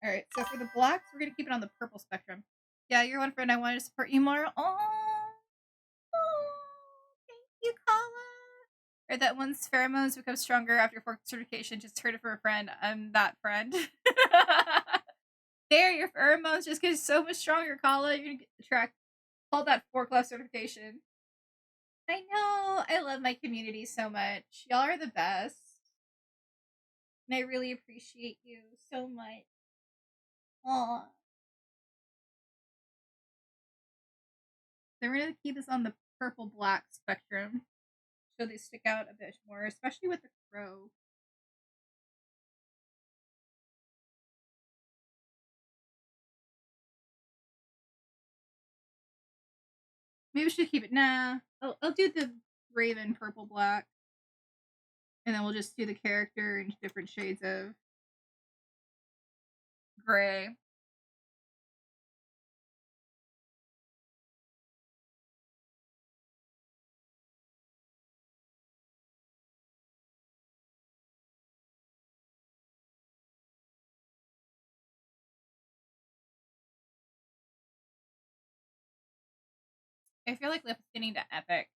Alright, so for the blacks, we're gonna keep it on the purple spectrum. Yeah, you're one friend. I wanted to support you more. Oh, thank you, Kala. Or that once pheromones become stronger after fork certification. Just heard it from a friend. I'm that friend. There, your pheromones just get so much stronger, Kala. You're gonna get the track. Call that forklift certification. I know. I love my community so much. Y'all are the best. And I really appreciate you so much. Aww. So we're gonna keep this on the purple-black spectrum, so they stick out a bit more, especially with the crow. Maybe we should keep it. Nah, I'll do the raven purple-black, and then we'll just do the character in different shades of gray. I feel like Lift's getting to epic.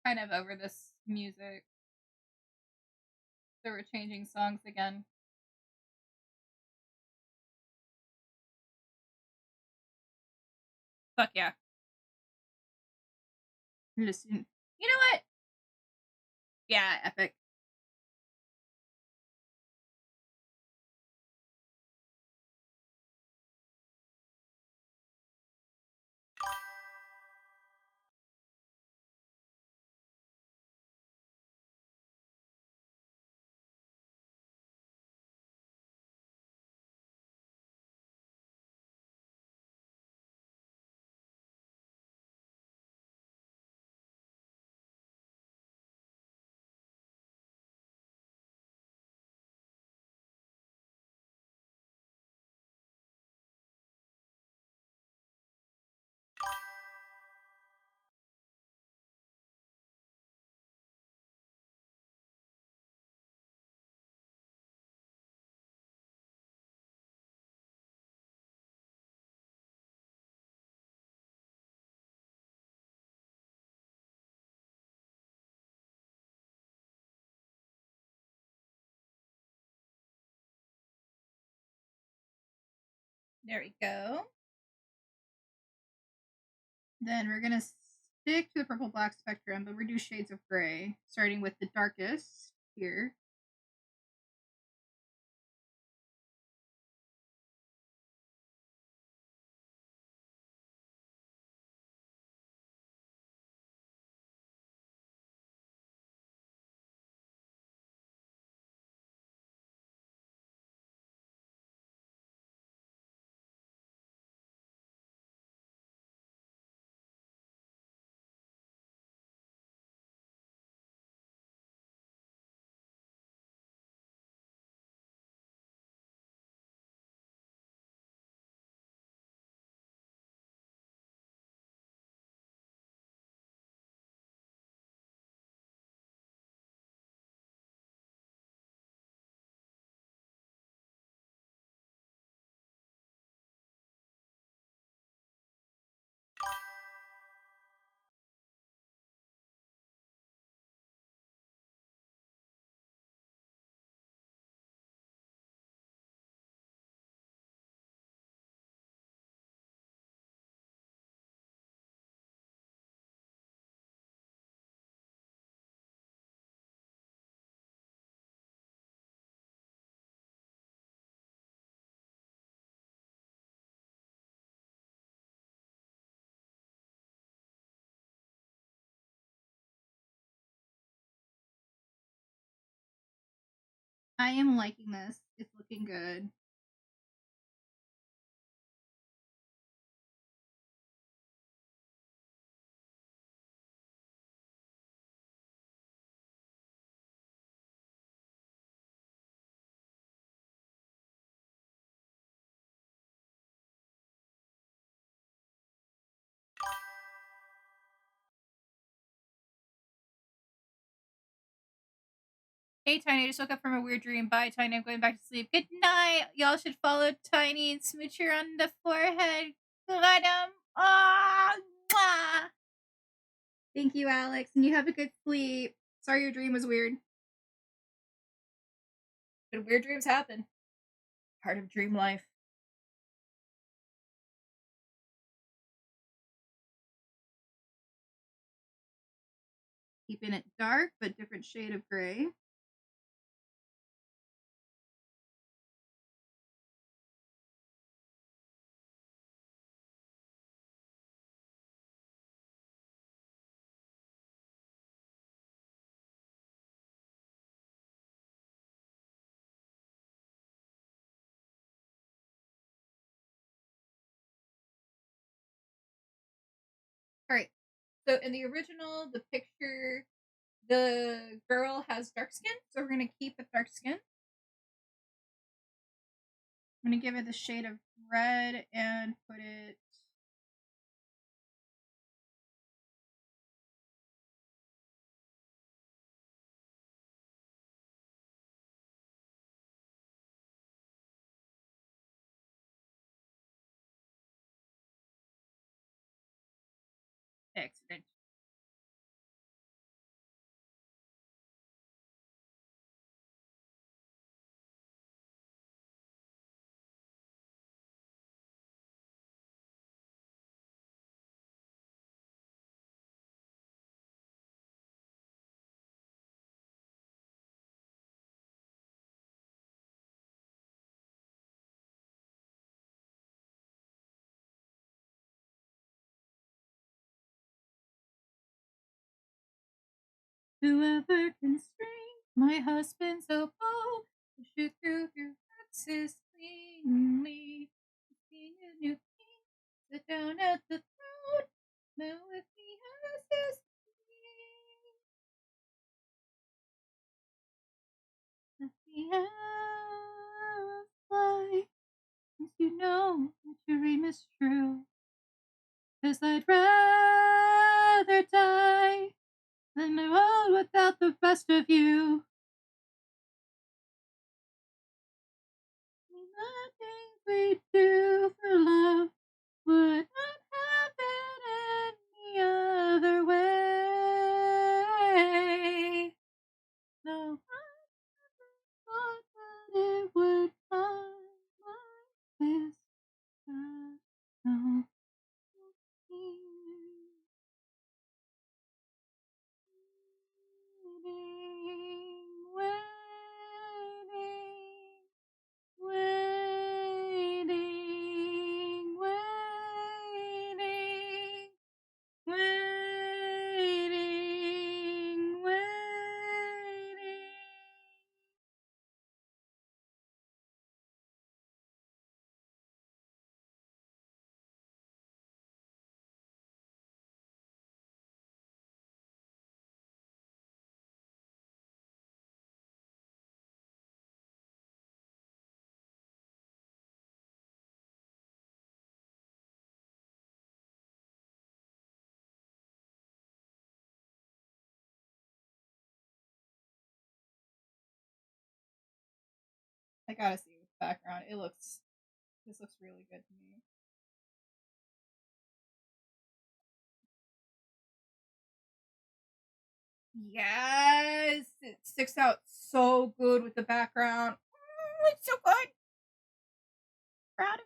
Kind of over this music. So we're changing songs again. Fuck yeah. Listen. You know what? Yeah, epic. There we go. Then we're gonna stick to the purple-black spectrum, but reduce shades of gray, starting with the darkest here. I am liking this. It's looking good. Hey, Tiny, I just woke up from a weird dream. Bye, Tiny. I'm going back to sleep. Good night. Y'all should follow Tiny and smooch her on the forehead. Got him. Oh, mwah. Thank you, Alex. And you have a good sleep. Sorry your dream was weird. But weird dreams happen. Part of dream life. Keeping it dark, but different shade of gray. Alright, so in the original, the picture, the girl has dark skin, so we're going to keep it dark skin. I'm going to give it the shade of red and put it... Excellent. Whoever can string my husband so bold to shoot through your axis cleanly. Being a new king, sit down at the throne, now with me as his king. Let the arrows fly, since you know that your aim is true. 'Cause I'd rather die than roll without the best of you. Nothing we do for love would not happen any other way. No, I never thought that it would come like this. I gotta see with the background. This looks really good to me. Yes! It sticks out so good with the background. It's so good! Proud of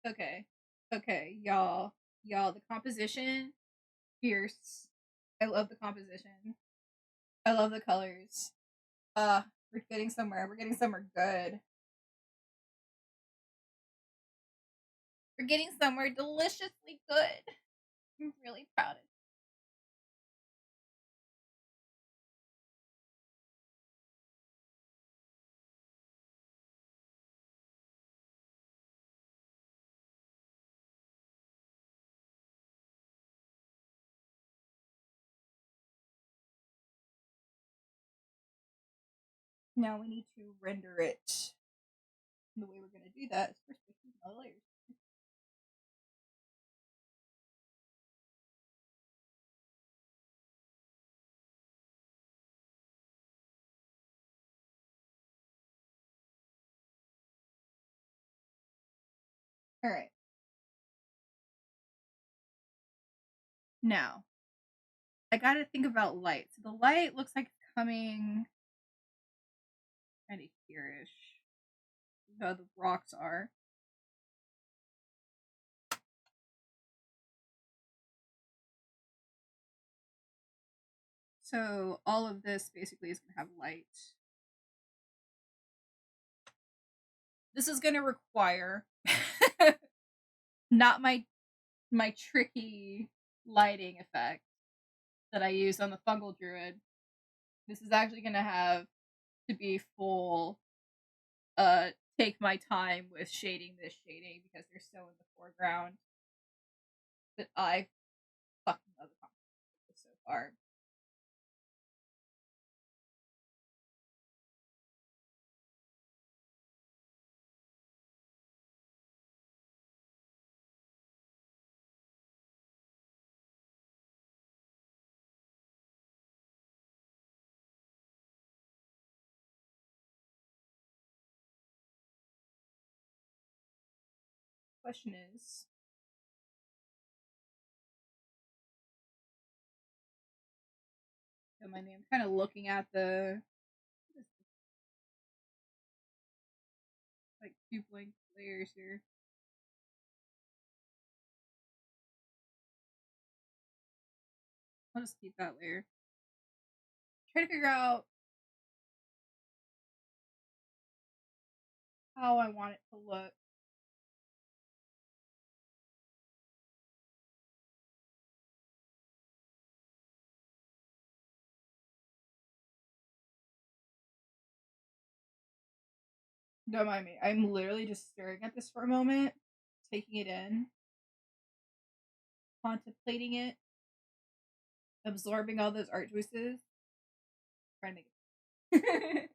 Okay. Okay, y'all. Y'all, the composition, fierce. I love the composition. I love the colors. We're getting somewhere. We're getting somewhere good. We're getting somewhere deliciously good. I'm really proud of it. Now we need to render it. And the way we're going to do that is first we put all the layers. Alright. Now, I gotta think about light. So the light looks like it's coming kind of here-ish. How the rocks are. So all of this basically is going to have light. This is going to require not my tricky lighting effect that I use on the fungal druid. This is actually going to have to be full take my time with shading this shading because they're so in the foreground that I fucking love the composition so far. Question is, am I kind of looking at the like two blank layers here? I'll just keep that layer. Try to figure out how I want it to look. Don't mind me. I'm literally just staring at this for a moment, taking it in, contemplating it, absorbing all those art choices, trying to make it.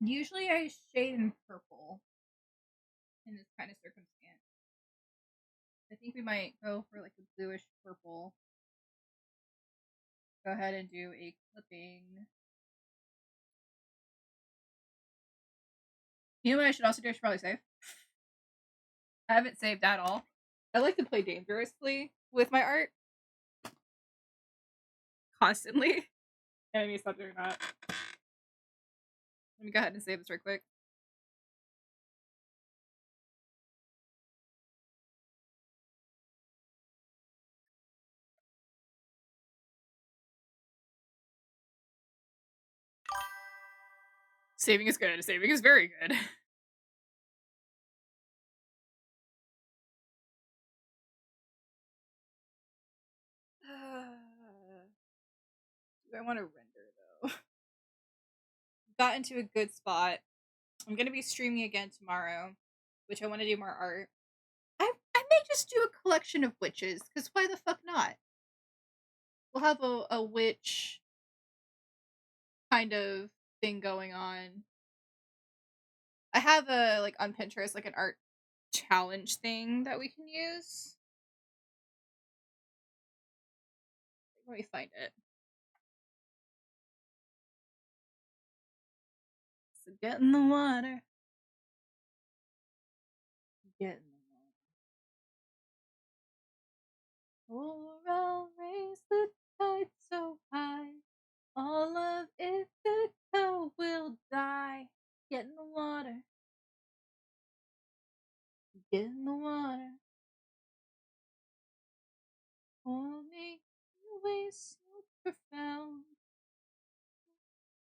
Usually I shade in purple in this kind of circumstance. I think we might go for like a bluish purple. Go ahead and do a clipping. You know what I should also do? I should probably save. I haven't saved at all. I like to play dangerously with my art. Constantly. I need to stop doing that. Let me go ahead and save this right quick. Saving is good. Saving is very good. Do I want to render though? Got into a good spot. I'm gonna be streaming again tomorrow, which I want to do more art. I may just do a collection of witches, because why the fuck not? We'll have a witch kind of thing going on. I have a, like, on Pinterest, like, an art challenge thing that we can use. Let me find it. So get in the water. Get in the water. Or I'll raise the tide so high. All of Ithaca will die. Get in the water. Get in the water. Or make your way so profound.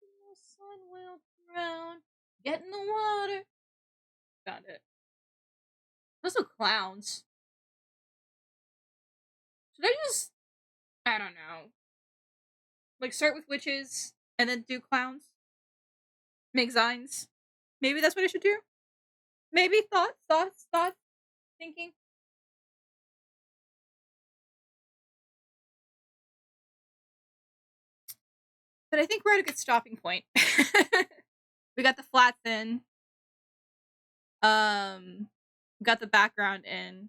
The sun will drown. Get in the water. Found it. Those are clowns. Should I just, I don't know, like start with witches and then do clowns? Make signs? Maybe that's what I should do? Maybe thoughts, thinking. But I think we're at a good stopping point. We got the flats in. We got the background in.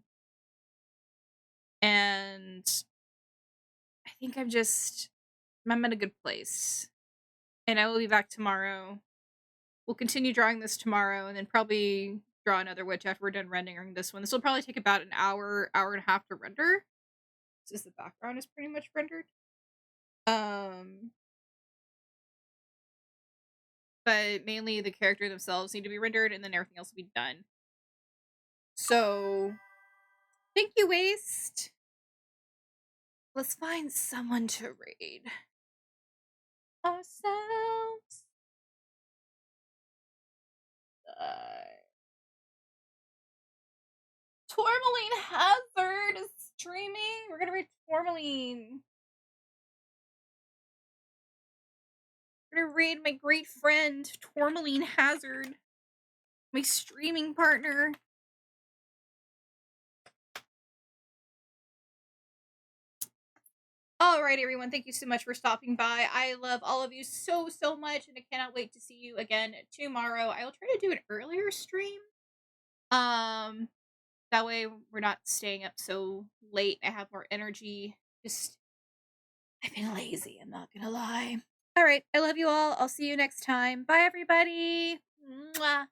And I think I'm in a good place. And I will be back tomorrow. We'll continue drawing this tomorrow and then probably draw another witch after we're done rendering this one. This will probably take about an hour and a half to render. Since the background is pretty much rendered. But mainly the character themselves need to be rendered and then everything else will be done. So, thank you, Waste. Let's find someone to raid. Ourselves. Tourmaline Hazard is streaming. We're gonna raid Tourmaline. We're gonna raid my great friend, Tourmaline Hazard. My streaming partner. Alright, everyone. Thank you so much for stopping by. I love all of you so much, and I cannot wait to see you again tomorrow. I will try to do an earlier stream. That way we're not staying up so late. I have more energy. I've been lazy, I'm not gonna lie. Alright, I love you all. I'll see you next time. Bye, everybody. Mwah.